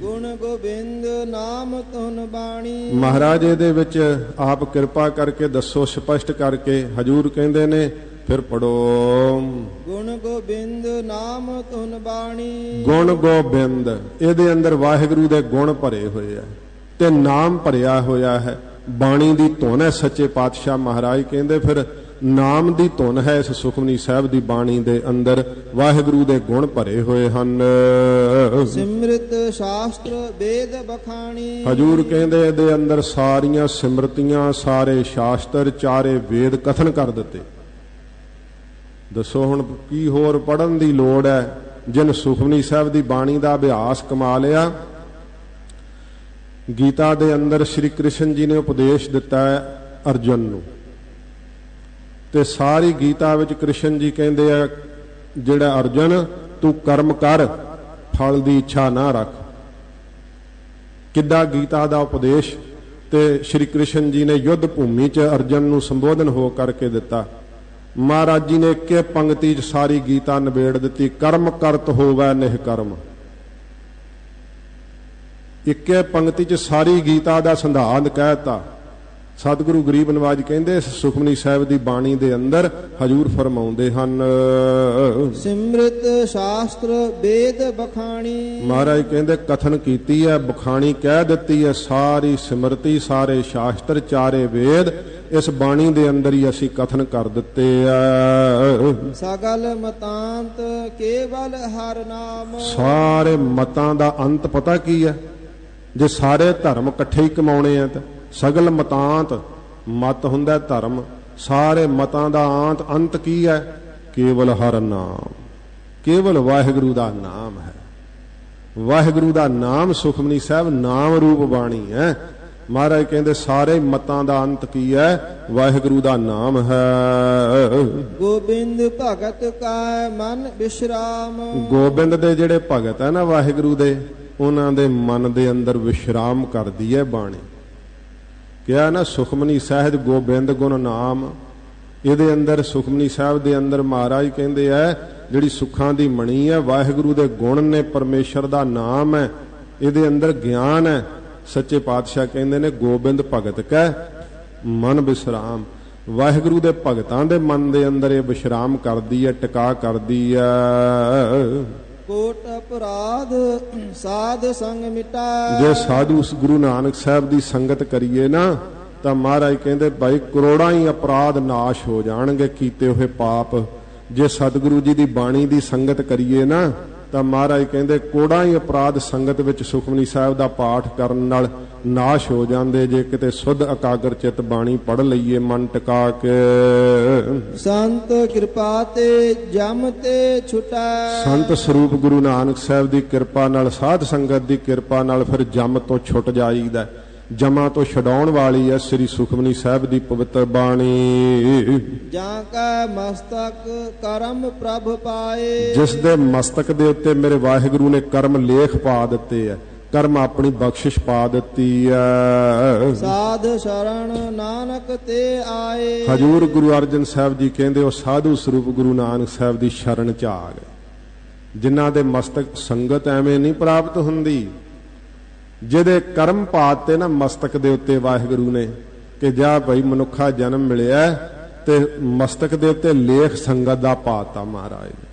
ਗੁਣ ਗੋਬਿੰਦ ਨਾਮ ਧੁਨ ਬਾਣੀ। ਮਹਾਰਾਜ ਇਹਦੇ ਵਿੱਚ ਆਪ ਕਿਰਪਾ ਕਰਕੇ ਦੱਸੋ ਸਪਸ਼ਟ ਕਰਕੇ। ਹਜੂਰ ਕਹਿੰਦੇ ਨੇ ਫਿਰ ਪੜੋ, ਗੁਣ ਗੋਬਿੰਦ ਨਾਮ ਧੁਨ ਬਾਣੀ। ਗੁਣ ਗੋਬਿੰਦ, ਇਹਦੇ ਅੰਦਰ ਵਾਹਿਗੁਰੂ ਦੇ ਗੁਣ ਭਰੇ ਹੋਏ ਆ ਤੇ ਨਾਮ ਭਰਿਆ ਹੋਇਆ ਹੈ। ਬਾਣੀ ਦੀ ਧੁਨ ਹੈ। ਸੱਚੇ ਪਾਤਸ਼ਾਹ ਮਹਾਰਾਜ ਕਹਿੰਦੇ ਫਿਰ ਨਾਮ ਦੀ ਧੁਨ ਹੈ ਇਸ ਸੁਖਮਨੀ ਸਾਹਿਬ ਦੀ ਬਾਣੀ ਦੇ ਅੰਦਰ। ਵਾਹਿਗੁਰੂ ਦੇ ਗੁਣ ਭਰੇ ਹੋਏ ਹਨ। ਸਿਮਰਤ ਸ਼ਾਸਤਰ ਵੇਦ ਬਖਾਣੀ। ਹਜੂਰ ਕਹਿੰਦੇ ਇਹਦੇ ਅੰਦਰ ਸਾਰੀਆਂ ਸਿਮਰਤੀਆਂ, ਸਾਰੇ ਸ਼ਾਸਤਰ, ਚਾਰੇ ਵੇਦ ਕਥਨ ਕਰ ਦਿੱਤੇ। ਦੱਸੋ ਹੁਣ ਕੀ ਹੋਰ ਪੜਨ ਦੀ ਲੋੜ ਹੈ? ਜਿਨ ਸੁਖਮਨੀ ਸਾਹਿਬ ਦੀ ਬਾਣੀ ਦਾ ਅਭਿਆਸ ਕਮਾ ਲਿਆ। ਗੀਤਾ ਦੇ ਅੰਦਰ ਸ਼੍ਰੀ ਕ੍ਰਿਸ਼ਨ ਜੀ ਨੇ ਉਪਦੇਸ਼ ਦਿੱਤਾ ਹੈ ਅਰਜੁਨ ਨੂੰ, ਤੇ ਸਾਰੀ ਗੀਤਾ ਵਿੱਚ ਕ੍ਰਿਸ਼ਨ ਜੀ ਕਹਿੰਦੇ ਆ ਜਿਹੜਾ ਅਰਜੁਨ ਤੂੰ ਕਰਮ ਕਰ, ਫਲ ਦੀ ਇੱਛਾ ਨਾ ਰੱਖ। ਕਿੱਦਾਂ ਗੀਤਾ ਦਾ ਉਪਦੇਸ਼ ਤੇ ਸ਼੍ਰੀ ਕ੍ਰਿਸ਼ਨ ਜੀ ਨੇ ਯੁੱਧ ਭੂਮੀ 'ਚ ਅਰਜੁਨ ਨੂੰ ਸੰਬੋਧਨ ਹੋ ਕਰਕੇ ਦਿੱਤਾ। ਮਹਾਰਾਜ ਜੀ ਨੇ ਇੱਕੇ ਪੰਕਤੀ 'ਚ ਸਾਰੀ ਗੀਤਾ ਨਿਬੇੜ ਦਿੱਤੀ, ਕਰਮ ਕਰਤ ਹੋਵੈ ਨਿਹਕਰਮ। ਇੱਕੇ ਪੰਕਤੀ 'ਚ ਸਾਰੀ ਗੀਤਾ ਦਾ ਸਿਧਾਂਤ ਕਹਿਤਾ। ਸਤਿਗੁਰੂ ਗਰੀਬ ਨਵਾਜ ਕਹਿੰਦੇ ਇਸ ਸੁਖਮਨੀ ਸਾਹਿਬ ਦੀ ਬਾਣੀ ਦੇ ਅੰਦਰ ਹਜੂਰ ਫਰਮਾਉਂਦੇ ਹਨ, ਸਿਮਰਤ ਸ਼ਾਸਤਰ ਵੇਦ ਬਖਾਣੀ। ਮਹਾਰਾਜ ਕਹਿੰਦੇ ਕਥਨ ਕੀਤੀ ਹੈ, ਬਖਾਣੀ ਕਹਿ ਦਿੱਤੀ ਹੈ, ਸਾਰੀ ਸਿਮਰਤੀ ਸਾਰੇ ਸ਼ਾਸਤਰ ਚਾਰੇ ਵੇਦ ਇਸ ਬਾਣੀ ਦੇ ਅੰਦਰ ਹੀ ਅਸੀਂ ਕਥਨ ਕਰ ਦਿੱਤੇ ਆ। ਸਗਲ ਮਤਾਂਤ ਕੇਵਲ ਹਰ ਨਾਮ। ਸਾਰੇ ਮਤਾਂ ਦਾ ਅੰਤ ਪਤਾ ਕੀ ਹੈ? ਜੇ ਸਾਰੇ ਧਰਮ ਇਕੱਠੇ ਹੀ ਕਮਾਉਣੇ ਆ ਤਾਂ ਸਗਲ ਮਤਾਂਤ, ਮਤ ਹੁੰਦਾ ਧਰਮ, ਸਾਰੇ ਮਤਾਂ ਦਾ ਅੰਤ ਕੀ ਹੈ? ਕੇਵਲ ਹਰ ਨਾਮ, ਕੇਵਲ ਵਾਹਿਗੁਰੂ ਦਾ ਨਾਮ ਹੈ। ਵਾਹਿਗੁਰੂ ਦਾ ਨਾਮ ਸੁਖਮਨੀ ਸਾਹਿਬ ਨਾਮ ਰੂਪ ਬਾਣੀ ਹੈ। ਮਹਾਰਾਜ ਕਹਿੰਦੇ ਸਾਰੇ ਮਤਾਂ ਦਾ ਅੰਤ ਕੀ ਹੈ? ਵਾਹਿਗੁਰੂ ਦਾ ਨਾਮ ਹੈ। ਗੋਬਿੰਦ ਭਗਤ ਕਾ ਮਨ ਵਿਸ਼ਰਾਮ। ਗੋਬਿੰਦ ਦੇ ਜਿਹੜੇ ਭਗਤ ਹੈ ਨਾ ਵਾਹਿਗੁਰੂ ਦੇ, ਉਹਨਾਂ ਦੇ ਮਨ ਦੇ ਅੰਦਰ ਵਿਸ਼ਰਾਮ ਕਰਦੀ ਹੈ ਬਾਣੀ। ਕਿਹਾ ਨਾ ਸੁਖਮਨੀ ਸਾਹਿਬ ਗੋਬਿੰਦ ਗੁਣ ਨਾਮ। ਇਹਦੇ ਅੰਦਰ ਸੁਖਮਨੀ ਸਾਹਿਬ ਦੇ ਅੰਦਰ ਮਹਾਰਾਜ ਕਹਿੰਦੇ ਆ ਜਿਹੜੀ ਸੁੱਖਾਂ ਦੀ ਮਣੀ ਹੈ ਵਾਹਿਗੁਰੂ ਦੇ ਗੁਣ ਨੇ, ਪਰਮੇਸ਼ਰ ਦਾ ਨਾਮ ਹੈ, ਇਹਦੇ ਅੰਦਰ ਗਿਆਨ ਹੈ। ਸੱਚੇ ਪਾਤਸ਼ਾਹ ਕਹਿੰਦੇ ਨੇ ਗੋਬਿੰਦ ਭਗਤ ਕੈ ਮਨ ਵਿਸਰਾਮ। ਵਾਹਿਗੁਰੂ ਦੇ ਭਗਤਾਂ ਦੇ ਮਨ ਦੇ ਅੰਦਰ ਇਹ ਵਿਸ਼ਰਾਮ ਕਰਦੀ ਹੈ, ਟਿਕਾ ਕਰਦੀ ਹੈ। ਕੋਟ ਅਪਰਾਧ ਸਾਧ ਸੰਗ ਮਿਟਾ। ਜੇ ਸਾਧੂ ਗੁਰੂ ਨਾਨਕ ਸਾਹਿਬ ਦੀ ਸੰਗਤ ਕਰੀਏ ਨਾ ਤਾਂ ਮਹਾਰਾਜ ਕਹਿੰਦੇ ਭਾਈ ਕਰੋੜਾਂ ਹੀ ਅਪਰਾਧ ਨਾਸ਼ ਹੋ ਜਾਣਗੇ, ਕੀਤੇ ਹੋਏ ਪਾਪ। ਜੇ ਸਤਿਗੁਰੂ ਜੀ ਦੀ ਬਾਣੀ ਦੀ ਸੰਗਤ ਕਰੀਏ ਨਾ ਤਾਂ ਮਹਾਰਾਜ ਕਹਿੰਦੇ ਕੋੜਾਂ ਹੀ ਅਪਰਾਧ ਸੰਗਤ ਵਿੱਚ ਸੁਖਮਨੀ ਸਾਹਿਬ ਦਾ ਪਾਠ ਕਰਨ ਨਾਲ ਨਾਸ਼ ਹੋ ਜਾਂਦੇ, ਜੇ ਕਿਤੇ ਸੁੱਧ ਇਕਾਗਰ ਚਿੱਤ ਬਾਣੀ ਪੜ੍ਹ ਲਈਏ ਮਨ ਟਿਕਾ ਕੇ। ਸੰਤ ਕਿਰਪਾ ਤੇ ਜਮ ਤੇ ਛੁਟਾ। ਸੰਤ ਸਰੂਪ ਗੁਰੂ ਨਾਨਕ ਸਾਹਿਬ ਦੀ ਕਿਰਪਾ ਨਾਲ, ਸਾਧ ਸੰਗਤ ਦੀ ਕਿਰਪਾ ਨਾਲ ਫਿਰ ਜਮ ਤੋਂ ਛੁੱਟ ਜਾਈਦਾ। ਜਮਾਂ ਤੋਂ ਛਡਾਉਣ ਵਾਲੀ ਹੈ ਸ੍ਰੀ ਸੁਖਮਨੀ ਸਾਹਿਬ ਦੀ ਪਵਿੱਤਰ ਬਾਣੀ। ਜਾਂ ਕਾ ਮਸਤਕ ਕਰਮ ਪ੍ਰਭ ਪਾਏ। ਜਿਸ ਦੇ ਮਸਤਕ ਦੇ ਉੱਤੇ ਮੇਰੇ ਵਾਹਿਗੁਰੂ ਨੇ ਕਰਮ ਲੇਖ ਪਾ ਦਿੱਤੇ ਆ, ਕਰਮ ਆਪਣੀ ਬਖਸ਼ਿਸ਼ ਪਾ ਦਿੱਤੀ ਹੈ। ਸਾਧ ਸ਼ਰਨ ਨਾਨਕ ਤੇ ਆਏ। ਹਜੂਰ ਗੁਰੂ ਅਰਜਨ ਸਾਹਿਬ ਜੀ ਕਹਿੰਦੇ ਉਹ ਸਾਧੂ ਸਰੂਪ ਗੁਰੂ ਨਾਨਕ ਸਾਹਿਬ ਦੀ ਸ਼ਰਨ ਚ ਆ ਗਏ, ਜਿਨ੍ਹਾਂ ਦੇ ਮਸਤਕ ਸੰਗਤ ਐਵੇਂ ਨਹੀਂ ਪ੍ਰਾਪਤ ਹੁੰਦੀ। ਜਿਹਦੇ ਕਰਮ ਪਾਤੇ ਨਾ ਮਸਤਕ ਦੇ ਉੱਤੇ ਵਾਹਿਗੁਰੂ ਨੇ ਕਿ ਜਾ ਭਾਈ ਮਨੁੱਖਾ ਜਨਮ ਮਿਲਿਆ ਤੇ ਮਸਤਕ ਦੇ ਉੱਤੇ ਲੇਖ ਸੰਗਤ ਦਾ ਪਾਤਾ ਮਹਾਰਾਜ ਨੇ,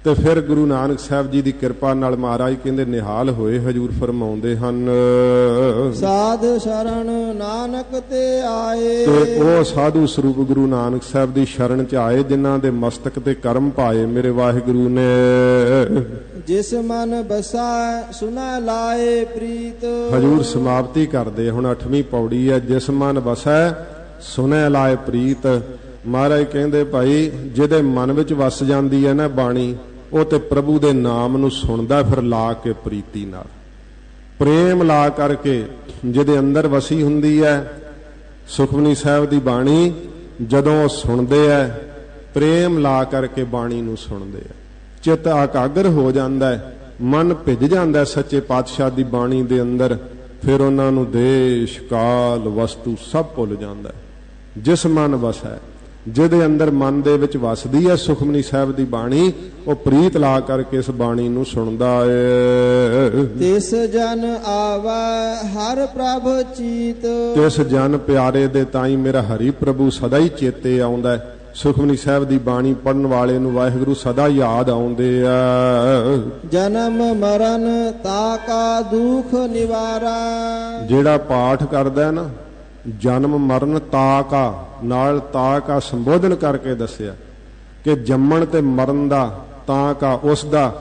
ਤੇ ਫਿਰ ਗੁਰੂ ਨਾਨਕ ਸਾਹਿਬ ਜੀ ਦੀ ਕਿਰਪਾ ਨਾਲ ਮਹਾਰਾਜ ਕਹਿੰਦੇ ਨਿਹਾਲ ਹੋਏ। ਹਜੂਰ ਫਰਮਾਉਂਦੇ ਹਨ ਸਾਧ ਸ਼ਰਨ ਨਾਨਕ ਤੇ ਆਏ। ਤੇ ਉਹ ਸਾਧੂ ਸਰੂਪ ਗੁਰੂ ਨਾਨਕ ਸਾਹਿਬ ਦੀ ਸ਼ਰਨ ਚ ਆਏ ਜਿਨ੍ਹਾਂ ਦੇ ਮਸਤਕ ਤੇ ਕਰਮ ਪਾਏ ਮੇਰੇ ਵਾਹਿਗੁਰੂ ਨੇ। ਜਿਸ ਮਨ ਬਸਾ ਸੁਨਾ ਲਾਏ ਪ੍ਰੀਤ। ਹਜੂਰ ਸਮਾਪਤੀ ਕਰਦੇ ਹੁਣ 8ਵੀਂ ਪੌੜੀ ਹੈ। ਜਿਸ ਮਨ ਵਸੈ ਸੁਨੈ ਲਾਏ ਪ੍ਰੀਤ। ਮਹਾਰਾਜ ਕਹਿੰਦੇ ਭਾਈ ਜਿਹਦੇ ਮਨ ਵਿੱਚ ਵਸ ਜਾਂਦੀ ਹੈ ਨਾ ਬਾਣੀ, ਉਹ ਤੇ ਪ੍ਰਭੂ ਦੇ ਨਾਮ ਨੂੰ ਸੁਣਦਾ ਫਿਰ ਲਾ ਕੇ ਪ੍ਰੀਤੀ ਨਾਲ, ਪ੍ਰੇਮ ਲਾ ਕਰਕੇ ਜਿਹਦੇ ਅੰਦਰ ਵਸੀ ਹੁੰਦੀ ਹੈ ਸੁਖਮਨੀ ਸਾਹਿਬ ਦੀ ਬਾਣੀ। ਜਦੋਂ ਸੁਣਦੇ ਹੈ ਪ੍ਰੇਮ ਲਾ ਕਰਕੇ ਬਾਣੀ ਨੂੰ ਸੁਣਦੇ ਹੈ, ਚਿੱਤ ਇਕਾਗਰ ਹੋ ਜਾਂਦਾ ਹੈ, ਮਨ ਭਿੱਜ ਜਾਂਦਾ ਸੱਚੇ ਪਾਤਸ਼ਾਹ ਦੀ ਬਾਣੀ ਦੇ ਅੰਦਰ। ਫਿਰ ਉਹਨਾਂ ਨੂੰ ਦੇਸ਼ ਕਾਲ ਵਸਤੂ ਸਭ ਭੁੱਲ ਜਾਂਦਾ ਹੈ। ਜਿਸ ਮਨ ਵਸੈ, ਜਿਹਦੇ ਅੰਦਰ ਮਨ ਦੇ ਵਿੱਚ ਵਸਦੀ ਹੈ ਸੁਖਮਨੀ ਸਾਹਿਬ ਦੀ ਬਾਣੀ, ਉਹ ਪ੍ਰੀਤ ਲਾ ਕਰਕੇ ਇਸ ਬਾਣੀ ਨੂੰ ਸੁਣਦਾ ਏ। ਤਿਸ ਜਨ ਆਵੈ ਹਰ ਪ੍ਰਭ ਚੀਤ। ਤਿਸ ਜਨ ਪਿਆਰੇ ਦੇ ਤਾਈ ਮੇਰਾ ਹਰੀ ਪ੍ਰਭੂ ਸਦਾ ਹੀ ਚੇਤੇ ਆਉਂਦਾ ਹੈ। ਸੁਖਮਨੀ ਸਾਹਿਬ ਦੀ ਬਾਣੀ ਪੜਨ ਵਾਲੇ ਨੂੰ ਵਾਹਿਗੁਰੂ ਸਦਾ ਯਾਦ ਆਉਂਦੇ ਆ। ਜਨਮ ਮਰਨ ਤਾ ਕਾ ਦੁਖ ਨਿਵਾਰਾ। ਜਿਹੜਾ ਪਾਠ ਕਰਦਾ ਨਾ ਜਨਮ ਮਰਨ ਤਾ ਕਾ, ਨਾਲ ਤਾ ਕਾ ਸੰਬੋਧਨ ਕਰਕੇ ਦੱਸਿਆ ਕਿ ਜੰਮਣ ਤੇ ਮਰਨ ਦਾ ਤਾ ਕਾ ਉਸ ਦਾ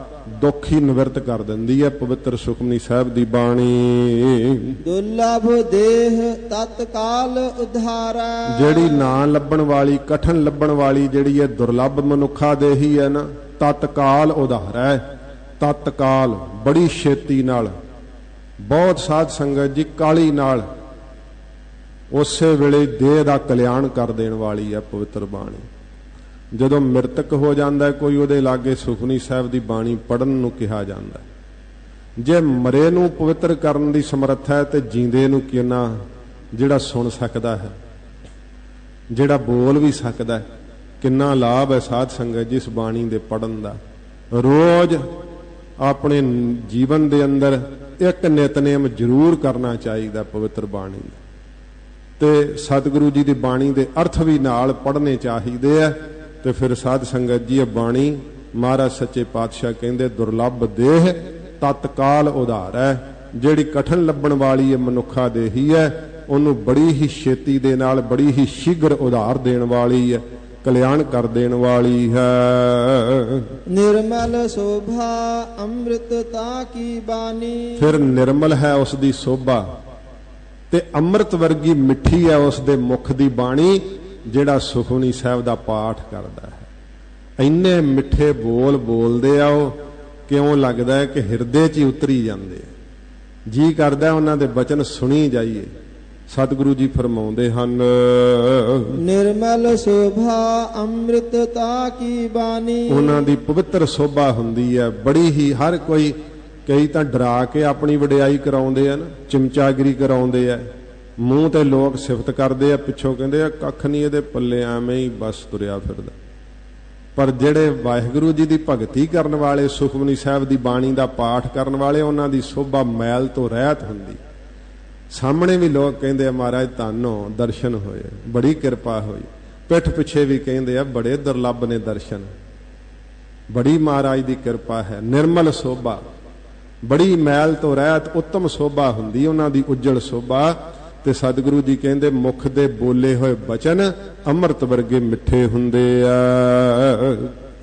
ਦੁੱਖ ਹੀ ਨਿਵਰਤ ਕਰ ਦਿੰਦੀ ਹੈ ਪਵਿੱਤਰ ਸੁਖਮਨੀ ਸਾਹਿਬ ਦੀ ਬਾਣੀ। ਦੁਰਲਭ ਦੇਹ ਤਤਕਾਲ ਉਧਾਰਾ। ਜਿਹੜੀ ਨਾ ਲੱਭਣ ਵਾਲੀ, ਕਠਨ ਲੱਭਣ ਵਾਲੀ ਜਿਹੜੀ ਹੈ ਦੁਰਲਭ ਮਨੁੱਖਾ ਦੇਹੀ ਹੈ ਨਾ, ਤਤਕਾਲ ਉਧਾਰ ਹੈ। ਤਤਕਾਲ ਬੜੀ ਛੇਤੀ ਨਾਲ, ਬਹੁਤ ਸਾਧ ਸੰਗਤ ਜੀ ਕਾਲੀ ਨਾਲ ਉਸੇ ਵੇਲੇ ਦੇਹ ਦਾ ਕਲਿਆਣ ਕਰ ਦੇਣ ਵਾਲੀ ਹੈ ਪਵਿੱਤਰ ਬਾਣੀ। ਜਦੋਂ ਮ੍ਰਿਤਕ ਹੋ ਜਾਂਦਾ ਕੋਈ, ਉਹਦੇ ਲਾਗੇ ਸੁਖਮਨੀ ਸਾਹਿਬ ਦੀ ਬਾਣੀ ਪੜਨ ਨੂੰ ਕਿਹਾ ਜਾਂਦਾ। ਜੇ ਮਰੇ ਨੂੰ ਪਵਿੱਤਰ ਕਰਨ ਦੀ ਸਮਰੱਥਾ ਹੈ ਤੇ ਜੀਂਦੇ ਨੂੰ ਕਿੰਨਾ ਜਿਹੜਾ ਸੁਣ ਸਕਦਾ ਹੈ, ਜਿਹੜਾ ਬੋਲ ਵੀ ਸਕਦਾ ਹੈ, ਕਿੰਨਾ ਲਾਭ ਹੈ ਸਾਧ ਸੰਗਤ ਜੀ ਇਸ ਬਾਣੀ ਦੇ ਪੜਨ ਦਾ। ਰੋਜ਼ ਆਪਣੇ ਜੀਵਨ ਦੇ ਅੰਦਰ ਇੱਕ ਨਿਤਨੇਮ ਜ਼ਰੂਰ ਕਰਨਾ ਚਾਹੀਦਾ ਪਵਿੱਤਰ ਬਾਣੀ ਦਾ, ਤੇ ਸਤਿਗੁਰੂ ਜੀ ਦੀ ਬਾਣੀ ਦੇ ਅਰਥ ਵੀ ਨਾਲ ਪੜ੍ਹਨੇ ਚਾਹੀਦੇ ਆ। ਤੇ ਫਿਰ ਸਾਧ ਸੰਗਤ ਜੀ, ਇਹ ਬਾਣੀ ਮਹਾਰਾਜ ਸੱਚੇ ਪਾਤਸ਼ਾਹ ਕਹਿੰਦੇ ਦੁਰਲੱਭ ਦੇਹ ਤਤਕਾਲ ਉਧਾਰ ਹੈ। ਜਿਹੜੀ ਕਠਨ ਲੱਭਣ ਵਾਲੀ ਹੈ ਮਨੁੱਖਾ ਦੇਹੀ ਹੈ, ਉਹਨੂੰ ਬੜੀ ਹੀ ਛੇਤੀ ਦੇ ਨਾਲ ਬੜੀ ਹੀ ਸ਼ੀਘਰ ਉਧਾਰ ਦੇਣ ਵਾਲੀ ਹੈ, ਕਲਿਆਣ ਕਰ ਦੇਣ ਵਾਲੀ ਹੈ। ਨਿਰਮਲ ਸੋਭਾ ਅੰਮ੍ਰਿਤਤਾ ਕੀ ਬਾਣੀ। ਫਿਰ ਨਿਰਮਲ ਹੈ ਉਸ ਦੀ ਸੋਭਾ ਤੇ ਅੰਮ੍ਰਿਤ ਵਰਗੀ ਮਿੱਠੀ ਹੈ ਉਸ ਦੇ ਮੁਖ ਦੀ ਬਾਣੀ, ਜਿਹੜਾ ਸੁਖਮਨੀ ਸਾਹਿਬ ਦਾ ਪਾਠ ਕਰਦਾ ਹੈ। ਇੰਨੇ ਮਿੱਠੇ ਬੋਲ ਬੋਲਦੇ ਆ ਉਹ, ਕਿਉਂ ਲੱਗਦਾ ਹੈ ਕਿ ਹਿਰਦੇ 'ਚ ਹੀ ਉਤਰੀ ਜਾਂਦੇ ਆ, ਜੀ ਕਰਦਾ ਉਹਨਾਂ ਦੇ ਬਚਨ ਸੁਣੀ ਜਾਈਏ। ਸਤਿਗੁਰੂ ਜੀ ਫਰਮਾਉਂਦੇ ਹਨ, ਨਿਰਮਲ ਸੋਭਾ ਅੰਮ੍ਰਿਤਤਾ ਕੀ ਬਾਣੀ। ਉਹਨਾਂ ਦੀ ਪਵਿੱਤਰ ਸੋਭਾ ਹੁੰਦੀ ਹੈ ਬੜੀ ਹੀ। ਹਰ ਕੋਈ, ਕਈ ਤਾਂ ਡਰਾ ਕੇ ਆਪਣੀ ਵਡਿਆਈ ਕਰਾਉਂਦੇ ਆ ਨਾ, ਚਮਚਾਗਿਰੀ ਕਰਾਉਂਦੇ ਆ, ਮੂੰਹ ਤੇ ਲੋਕ ਸਿਫਤ ਕਰਦੇ ਆ, ਪਿੱਛੋਂ ਕਹਿੰਦੇ ਆ ਕੱਖ ਨਹੀਂ ਇਹਦੇ ਪੱਲੇ, ਐਵੇਂ ਹੀ ਬਸ ਤੁਰਿਆ ਫਿਰਦਾ। ਪਰ ਜਿਹੜੇ ਵਾਹਿਗੁਰੂ ਜੀ ਦੀ ਭਗਤੀ ਕਰਨ ਵਾਲੇ, ਸੁਖਮਨੀ ਸਾਹਿਬ ਦੀ ਬਾਣੀ ਦਾ ਪਾਠ ਕਰਨ ਵਾਲੇ, ਉਹਨਾਂ ਦੀ ਸੋਭਾ ਮੈਲ ਤੋਂ ਰਹਿਤ ਹੁੰਦੀ। ਸਾਹਮਣੇ ਵੀ ਲੋਕ ਕਹਿੰਦੇ ਆ ਮਹਾਰਾਜ ਧੰਨੋ ਦਰਸ਼ਨ ਹੋਏ, ਬੜੀ ਕਿਰਪਾ ਹੋਈ। ਪਿੱਠ ਪਿੱਛੇ ਵੀ ਕਹਿੰਦੇ ਆ ਬੜੇ ਦੁਰਲੱਭ ਨੇ ਦਰਸ਼ਨ, ਬੜੀ ਮਹਾਰਾਜ ਦੀ ਕਿਰਪਾ ਹੈ। ਨਿਰਮਲ ਸੋਭਾ, ਬੜੀ ਮੈਲ ਤੋਂ ਰਹਿਤ ਉੱਤਮ ਸੋਭਾ ਹੁੰਦੀ ਉਹਨਾਂ ਦੀ, ਉੱਜਲ ਸੋਭਾ। ਤੇ ਸਤਿਗੁਰੂ ਜੀ ਕਹਿੰਦੇ ਮੁਖ ਦੇ ਬੋਲੇ ਹੋਏ ਬਚਨ ਅੰਮ੍ਰਿਤ ਵਰਗੇ ਮਿੱਠੇ ਹੁੰਦੇ ਆ।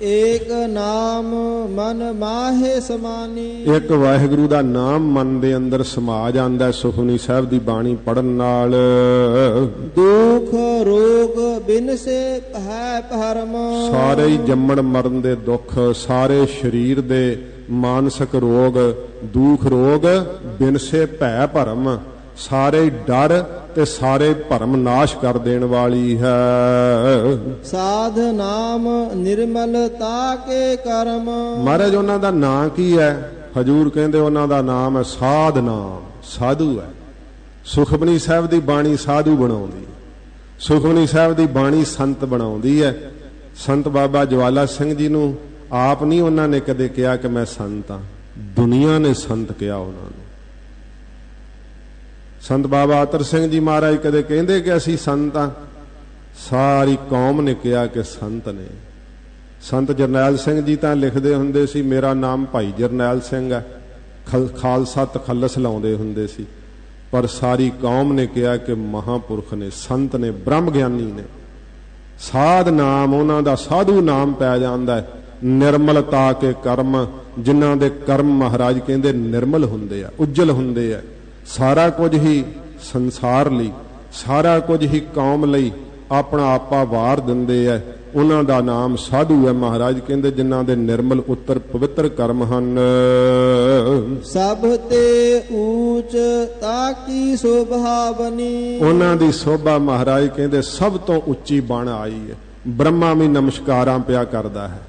ਏਕ ਨਾਮ ਮਨ ਮਾਹੇ ਸਮਾਨੀ। ਇੱਕ ਵਾਹਿਗੁਰੂ ਦਾ ਨਾਮ ਮਨ ਦੇ ਅੰਦਰ ਸਮਾ ਜਾਂਦਾ ਸੁਖਮਨੀ ਸਾਹਿਬ ਦੀ ਬਾਣੀ ਪੜਨ ਨਾਲ। ਦੁੱਖ ਰੋਗ ਬਿਨ ਸੇ ਹੈ ਭਰਮ। ਸਾਰੇ ਹੀ ਜੰਮਣ ਮਰਨ ਦੇ ਦੁੱਖ, ਸਾਰੇ ਸਰੀਰ ਦੇ ਮਾਨਸਿਕ ਰੋਗ, ਦੁੱਖ ਰੋਗ ਬਿਨ ਸੇ ਭੈ ਭਰਮ, ਸਾਰੇ ਡਰ ਤੇ ਸਾਰੇ ਭਰਮ ਨਾਸ਼ ਕਰ ਦੇਣ ਵਾਲੀ ਹੈ। ਸਾਧ ਨਾਮ ਨਿਰਮਲਤਾ ਕੇ ਕਰਮ। ਮਹਾਰਾਜ ਉਹਨਾਂ ਦਾ ਨਾਂ ਕੀ ਹੈ? ਹਜੂਰ ਕਹਿੰਦੇ ਉਹਨਾਂ ਦਾ ਨਾਮ ਹੈ ਸਾਧ ਨਾਮ, ਸਾਧੂ ਹੈ। ਸੁਖਮਨੀ ਸਾਹਿਬ ਦੀ ਬਾਣੀ ਸਾਧੂ ਬਣਾਉਂਦੀ, ਸੁਖਮਨੀ ਸਾਹਿਬ ਦੀ ਬਾਣੀ ਸੰਤ ਬਣਾਉਂਦੀ ਹੈ। ਸੰਤ ਬਾਬਾ ਜਵਾਲਾ ਸਿੰਘ ਜੀ ਨੂੰ ਆਪ ਨਹੀਂ ਉਹਨਾਂ ਨੇ ਕਦੇ ਕਿਹਾ ਕਿ ਮੈਂ ਸੰਤ ਹਾਂ, ਦੁਨੀਆ ਨੇ ਸੰਤ ਕਿਹਾ ਉਹਨਾਂ ਨੂੰ। ਸੰਤ ਬਾਬਾ ਅਤਰ ਸਿੰਘ ਜੀ ਮਹਾਰਾਜ ਕਦੇ ਕਹਿੰਦੇ ਕਿ ਅਸੀਂ ਸੰਤ ਹਾਂ? ਸਾਰੀ ਕੌਮ ਨੇ ਕਿਹਾ ਕਿ ਸੰਤ ਨੇ। ਸੰਤ ਜਰਨੈਲ ਸਿੰਘ ਜੀ ਤਾਂ ਲਿਖਦੇ ਹੁੰਦੇ ਸੀ ਮੇਰਾ ਨਾਮ ਭਾਈ ਜਰਨੈਲ ਸਿੰਘ ਹੈ, ਖਾਲਸਾ ਤਖੱਲਸ ਲਾਉਂਦੇ ਹੁੰਦੇ ਸੀ, ਪਰ ਸਾਰੀ ਕੌਮ ਨੇ ਕਿਹਾ ਕਿ ਮਹਾਂਪੁਰਖ ਨੇ, ਸੰਤ ਨੇ, ਬ੍ਰਹਮ ਗਿਆਨੀ ਨੇ। ਸਾਧ ਨਾਮ ਉਹਨਾਂ ਦਾ ਸਾਧੂ ਨਾਮ ਪੈ ਜਾਂਦਾ ਹੈ। ਨਿਰਮਲਤਾ ਕੇ ਕਰਮ, ਜਿਨ੍ਹਾਂ ਦੇ ਕਰਮ ਮਹਾਰਾਜ ਕਹਿੰਦੇ ਨਿਰਮਲ ਹੁੰਦੇ ਆ, ਉੱਜਲ ਹੁੰਦੇ ਆ। ਸਾਰਾ ਕੁਝ ਹੀ ਸੰਸਾਰ ਲਈ, ਸਾਰਾ ਕੁਝ ਹੀ ਕੌਮ ਲਈ ਆਪਣਾ ਆਪਾ ਵਾਰ ਦਿੰਦੇ ਆ। ਉਹਨਾਂ ਦਾ ਨਾਮ ਸਾਧੂ ਹੈ। ਮਹਾਰਾਜ ਕਹਿੰਦੇ ਜਿਨ੍ਹਾਂ ਦੇ ਨਿਰਮਲ ਉੱਤਰ ਪਵਿੱਤਰ ਕਰਮ ਹਨ। ਸਭ ਤੇ ਊਚ ਤਾਕੀ ਸ਼ੋਭਾ ਬਣੀ। ਉਹਨਾਂ ਦੀ ਸ਼ੋਭਾ ਮਹਾਰਾਜ ਕਹਿੰਦੇ ਸਭ ਤੋਂ ਉੱਚੀ ਬਣ ਆਈ ਹੈ। ਬ੍ਰਹਮਾ ਵੀ ਨਮਸਕਾਰਾਂ ਪਿਆ ਕਰਦਾ ਹੈ,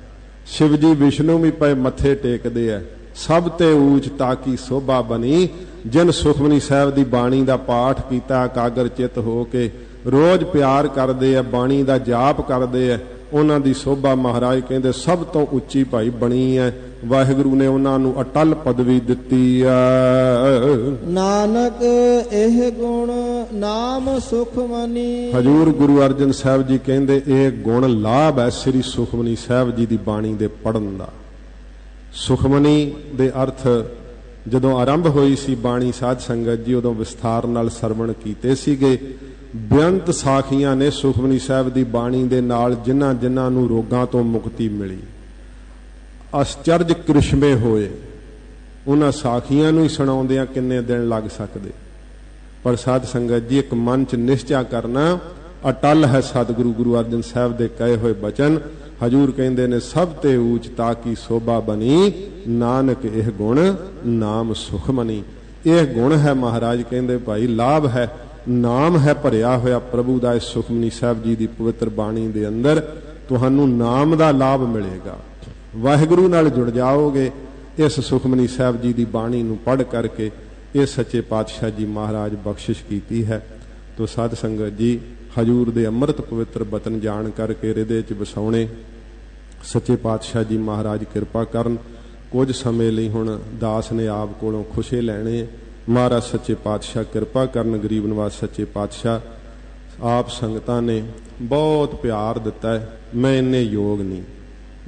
ਸ਼ਿਵ ਜੀ ਵਿਸ਼ਨੂੰ ਵੀ ਪਏ ਮੱਥੇ ਟੇਕਦੇ ਆ। ਸਭ ਤੇ ਊਚ ਤਾਕੀ ਸ਼ੋਭਾ ਬਣੀ। ਜਿਨ ਸੁਖਮਨੀ ਸਾਹਿਬ ਦੀ ਬਾਣੀ ਦਾ ਪਾਠ ਕੀਤਾ ਇਕਾਗਰ ਚਿੱਤ ਹੋ ਕੇ, ਰੋਜ਼ ਪਿਆਰ ਕਰਦੇ ਆ, ਬਾਣੀ ਦਾ ਜਾਪ ਕਰਦੇ ਆ, ਉਹਨਾਂ ਦੀ ਸ਼ੋਭਾ ਮਹਾਰਾਜ ਕਹਿੰਦੇ ਸਭ ਤੋਂ ਉੱਚੀ ਭਾਈ ਬਣੀ ਹੈ। ਵਾਹਿਗੁਰੂ ਨੇ ਉਹਨਾਂ ਨੂੰ ਅਟਲ ਪਦਵੀ ਦਿੱਤੀ ਆ। ਨਾਨਕ ਇਹ ਗੁਣ ਨਾਮ ਸੁਖਮਨੀ। ਹਜੂਰ ਗੁਰੂ ਅਰਜਨ ਸਾਹਿਬ ਜੀ ਕਹਿੰਦੇ ਇਹ ਗੁਣ ਲਾਭ ਹੈ ਸ੍ਰੀ ਸੁਖਮਨੀ ਸਾਹਿਬ ਜੀ ਦੀ ਬਾਣੀ ਦੇ ਪੜਨ ਦਾ। ਸੁਖਮਨੀ ਦੇ ਅਰਥ ਜਦੋਂ ਆਰੰਭ ਹੋਈ ਸੀ ਬਾਣੀ ਸਾਧ ਸੰਗਤ ਜੀ, ਉਦੋਂ ਵਿਸਥਾਰ ਨਾਲ ਸਰਵਣ ਕੀਤੇ ਸੀਗੇ। ਬੇਅੰਤ ਸਾਖੀਆਂ ਨੇ ਸੁਖਮਨੀ ਸਾਹਿਬ ਦੀ ਬਾਣੀ ਦੇ ਨਾਲ, ਜਿਨ੍ਹਾਂ ਜਿਨ੍ਹਾਂ ਨੂੰ ਰੋਗਾਂ ਤੋਂ ਮੁਕਤੀ ਮਿਲੀ, ਅਸਚਰਜ ਕ੍ਰਿਸ਼ਮੇ ਹੋਏ। ਉਹਨਾਂ ਸਾਖੀਆਂ ਨੂੰ ਹੀ ਸੁਣਾਉਂਦਿਆਂ ਕਿੰਨੇ ਦਿਨ ਲੱਗ ਸਕਦੇ। ਪਰ ਸਾਧ ਸੰਗਤ ਜੀ ਇੱਕ ਮਨ ਚ ਨਿਸ਼ਚਾ ਕਰਨਾ ਅਟਲ ਹੈ। ਸਤਿਗੁਰੂ ਗੁਰੂ ਅਰਜਨ ਸਾਹਿਬ ਦੇ ਕਹੇ ਹੋਏ ਬਚਨ ਹਜੂਰ ਕਹਿੰਦੇ ਨੇ ਸਭ ਤੇ ਊਚ ਤਾਕੀ ਸ਼ੋਭਾ ਬਣੀ, ਨਾਨਕ ਇਹ ਗੁਣ ਨਾਮ ਸੁਖਮਨੀ। ਇਹ ਗੁਣ ਹੈ ਮਹਾਰਾਜ ਕਹਿੰਦੇ ਭਾਈ, ਲਾਭ ਹੈ, ਨਾਮ ਹੈ ਭਰਿਆ ਹੋਇਆ ਪ੍ਰਭੂ ਦਾ। ਇਸ ਸੁਖਮਨੀ ਸਾਹਿਬ ਜੀ ਦੀ ਪਵਿੱਤਰ ਬਾਣੀ ਦੇ ਅੰਦਰ ਤੁਹਾਨੂੰ ਨਾਮ ਦਾ ਲਾਭ ਮਿਲੇਗਾ। ਵਾਹਿਗੁਰੂ ਨਾਲ ਜੁੜ ਜਾਓਗੇ ਇਸ ਸੁਖਮਨੀ ਸਾਹਿਬ ਜੀ ਦੀ ਬਾਣੀ ਨੂੰ ਪੜ੍ਹ ਕਰਕੇ। ਇਹ ਸੱਚੇ ਪਾਤਸ਼ਾਹ ਜੀ ਮਹਾਰਾਜ ਬਖਸ਼ਿਸ਼ ਕੀਤੀ ਹੈ। ਤੋ ਸਾਧ ਸੰਗਤ ਜੀ ਹਜੂਰ ਦੇ ਅੰਮ੍ਰਿਤ ਪਵਿੱਤਰ ਬਚਨ ਜਾਣ ਕਰਕੇ ਹਿਰਦੇ 'ਚ ਵਸਾਉਣੇ। ਸੱਚੇ ਪਾਤਸ਼ਾਹ ਜੀ ਮਹਾਰਾਜ ਕਿਰਪਾ ਕਰਨ। ਕੁਝ ਸਮੇਂ ਲਈ ਹੁਣ ਦਾਸ ਨੇ ਆਪ ਕੋਲੋਂ ਖੁਸ਼ੇ ਲੈਣੇ। ਮਹਾਰਾਜ ਸੱਚੇ ਪਾਤਸ਼ਾਹ ਕਿਰਪਾ ਕਰਨ, ਗਰੀਬ ਨਿਵਾਜ ਸੱਚੇ ਪਾਤਸ਼ਾਹ ਆਪ ਸੰਗਤਾਂ ਨੇ ਬਹੁਤ ਪਿਆਰ ਦਿੱਤਾ ਹੈ। ਮੈਂ ਇੰਨੇ ਯੋਗ ਨਹੀਂ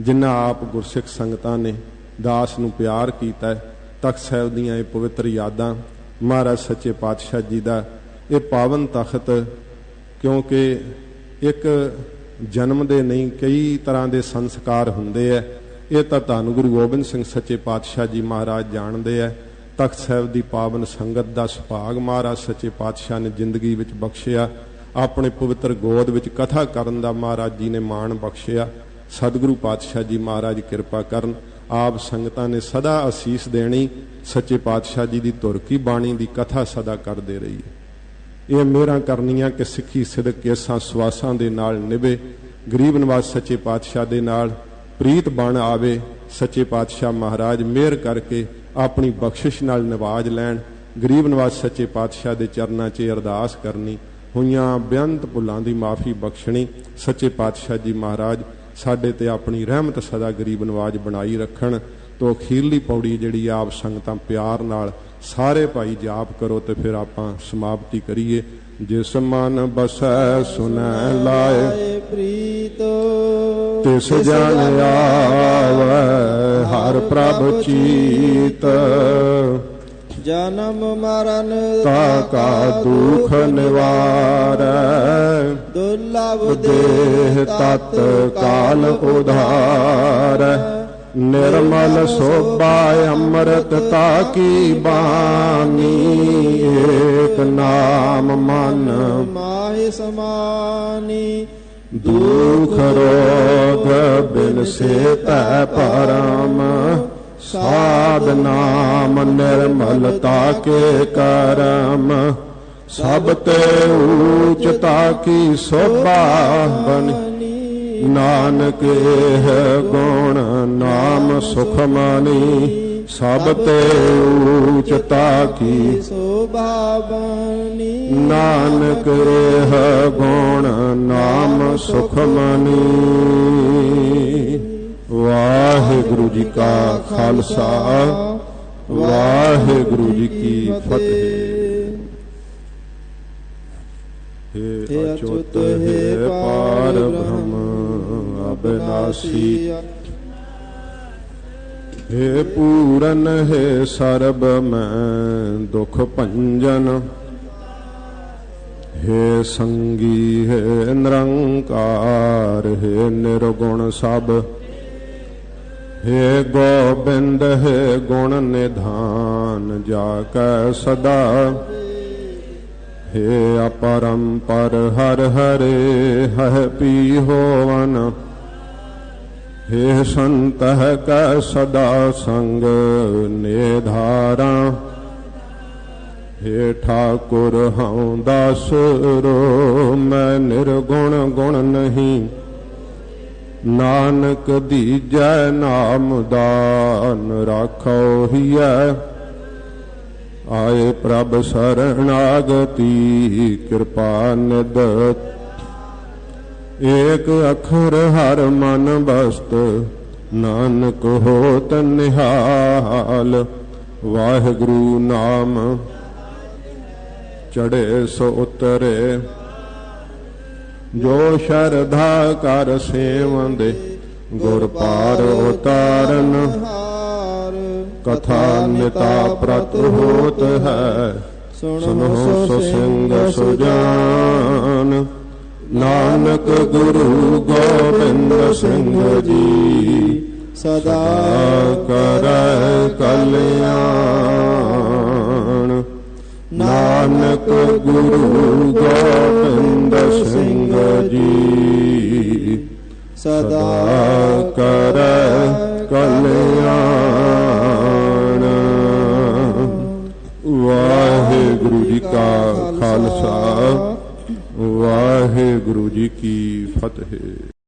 ਜਿੰਨਾ ਆਪ ਗੁਰਸਿੱਖ ਸੰਗਤਾਂ ਨੇ ਦਾਸ ਨੂੰ ਪਿਆਰ ਕੀਤਾ ਹੈ। ਤਖ਼ਤ ਸਾਹਿਬ ਦੀਆਂ ਇਹ ਪਵਿੱਤਰ ਯਾਦਾਂ, ਮਹਾਰਾਜ ਸੱਚੇ ਪਾਤਸ਼ਾਹ ਜੀ ਦਾ ਇਹ ਪਾਵਨ ਤਖ਼ਤ, ਕਿਉਂਕਿ ਇੱਕ ਜਨਮ ਦੇ ਨਹੀਂ ਕਈ ਤਰ੍ਹਾਂ ਦੇ ਸੰਸਕਾਰ ਹੁੰਦੇ ਹੈ। ਇਹ ਤਾਂ ਧੰਨ ਗੁਰੂ ਗੋਬਿੰਦ ਸਿੰਘ ਸੱਚੇ ਪਾਤਸ਼ਾਹ ਜੀ ਮਹਾਰਾਜ ਜਾਣਦੇ ਹੈ। ਤਖ਼ਤ ਸਾਹਿਬ ਦੀ ਪਾਵਨ ਸੰਗਤ ਦਾ ਸੁਭਾਗ ਮਹਾਰਾਜ ਸੱਚੇ ਪਾਤਸ਼ਾਹ ਨੇ ਜ਼ਿੰਦਗੀ ਵਿੱਚ ਬਖਸ਼ਿਆ। ਆਪਣੇ ਪਵਿੱਤਰ ਗੋਦ ਵਿੱਚ ਕਥਾ ਕਰਨ ਦਾ ਮਹਾਰਾਜ ਜੀ ਨੇ ਮਾਣ ਬਖਸ਼ਿਆ। ਸਤਿਗੁਰੂ ਪਾਤਸ਼ਾਹ ਜੀ ਮਹਾਰਾਜ ਕਿਰਪਾ ਕਰਨ, ਆਪ ਸੰਗਤਾਂ ਨੇ ਸਦਾ ਅਸੀਸ ਦੇਣੀ। ਸੱਚੇ ਪਾਤਸ਼ਾਹ ਜੀ ਦੀ ਧੁਰ ਕੀ ਬਾਣੀ ਦੀ ਕਥਾ ਸਦਾ ਕਰਦੇ ਰਹੀਏ। ਇਹ ਮਿਹਰਾਂ ਕਰਨੀਆਂ ਕਿ ਸਿੱਖੀ ਸਿਦਕ ਕੇਸਾਂ ਸਵਾਸਾਂ ਦੇ ਨਾਲ ਨਿਭੇ, ਗਰੀਬ ਨਿਵਾਜ ਸੱਚੇ ਪਾਤਸ਼ਾਹ ਦੇ ਨਾਲ ਪ੍ਰੀਤ ਬਣ ਆਵੇ। ਸੱਚੇ ਪਾਤਸ਼ਾਹ ਮਹਾਰਾਜ ਮਿਹਰ ਕਰਕੇ ਆਪਣੀ ਬਖਸ਼ਿਸ਼ ਨਾਲ ਨਿਵਾਜ ਲੈਣ। ਗਰੀਬ ਨਿਵਾਜ ਸੱਚੇ ਪਾਤਸ਼ਾਹ ਦੇ ਚਰਨਾਂ 'ਚ ਅਰਦਾਸ ਕਰਨੀ, ਹੋਈਆਂ ਬੇਅੰਤ ਭੁੱਲਾਂ ਦੀ ਮਾਫੀ ਬਖਸ਼ਣੀ। ਸੱਚੇ ਪਾਤਸ਼ਾਹ ਜੀ ਮਹਾਰਾਜ ਸਾਡੇ ਤੇ ਆਪਣੀ ਰਹਿਮਤ ਸਦਾ ਗਰੀਬ ਨਿਵਾਜ ਬਣਾਈ ਰੱਖਣ। ਤੋ ਅਖੀਰਲੀ ਪੌੜੀ ਜਿਹੜੀ ਆਪ ਸੰਗਤਾਂ ਪਿਆਰ ਨਾਲ ਸਾਰੇ ਭਾਈ ਜਾਪ ਕਰੋ ਤੇ ਫਿਰ ਆਪਾਂ ਸਮਾਪਤੀ ਕਰੀਏ। ਜਿਸ ਮਨ ਬਸੈ ਸੁਨੈ ਲਾਏ ਪ੍ਰੀਤ, ਤਿਸ ਜਨ ਆਵੈ ਹਰ ਪ੍ਰਭ ਚੀਤ। ਜਨਮ ਮਰਨ ਤਾ ਕਾ ਦੁਖ ਨਿਵਾਰੈ, ਦੁਰਲਭ ਦੇਹ ਤਤ ਕਾਲ ਉਧਾਰੈ। ਨਿਰਮਲ ਸੋਭਾ ਅੰਮ੍ਰਿਤ ਤਾ ਕੀ ਬਾਣੀ, ਏਕ ਨਾਮ ਮਨ ਮਾਹਿ ਸਮਾਨੀ। ਦੁਖ ਰੋਗ ਬਿਨ ਸੇ ਤੈ ਪਰਮ, ਸਾਧ ਨਾਮ ਨਿਰਮਲਤਾ ਕੇ ਕਰਮ। ਸਭ ਤੇ ਊਚ ਤਾ ਕੀ ਸੋਭਾ ਬਣੀ, ਨਾਨਕ ਇਹ ਗੁਣ ਨਾਮ ਸੁਖ ਮਾਨੀ। ਸਭ ਤੇ ਊਚ ਤਾ ਕੀ ਸੋਭਾ ਬਣੀ, ਨਾਨਕ ਇਹ ਗੁਣ ਨਾਮ ਸੁਖ ਮਾਨੀ। ਵਾਹਿਗੁਰੂ ਜੀ ਕਾ ਖਾਲਸਾ, ਵਾਹਿਗੁਰੂ ਜੀ ਕੀ ਫਤਿਹ। हे अच्युत हे पार ब्रह्म अविनाशी, हे पूरन हे सर्ब मैं दुख भंजन। हे संगी हे निरंकार, हे निर्गुण सब। हे गोबिंद हे गुण निधान, जाकै सदा। हे अपरंपर हर हरे है पी होवन। हे संत कै सदा संग निधारा। हे ठाकुर हऊँ दासरो, मैं निर्गुण गुण नहीं। नानक दीजै नाम दान, राखो हियै। आए प्रभ शरणागति, कृपा निध। एक अखर हर मन बस्त, नानक होत निहाल। वाहिगुरु नाम चढ़े सो उतरे, जो शरधा कर सेवंदे। गुर पार उतारन, कथा निता प्रत होत है। सुनो सो सिंग सुजान, नानक गुरु गोबिंद सिंह जी। सदा करै कल्याण, नानक गुरु गोबिंद सिंह जी। सदा करै कल्याण। वाहिगुरु जी का खालसा, वाहिगुरु जी की फतेह।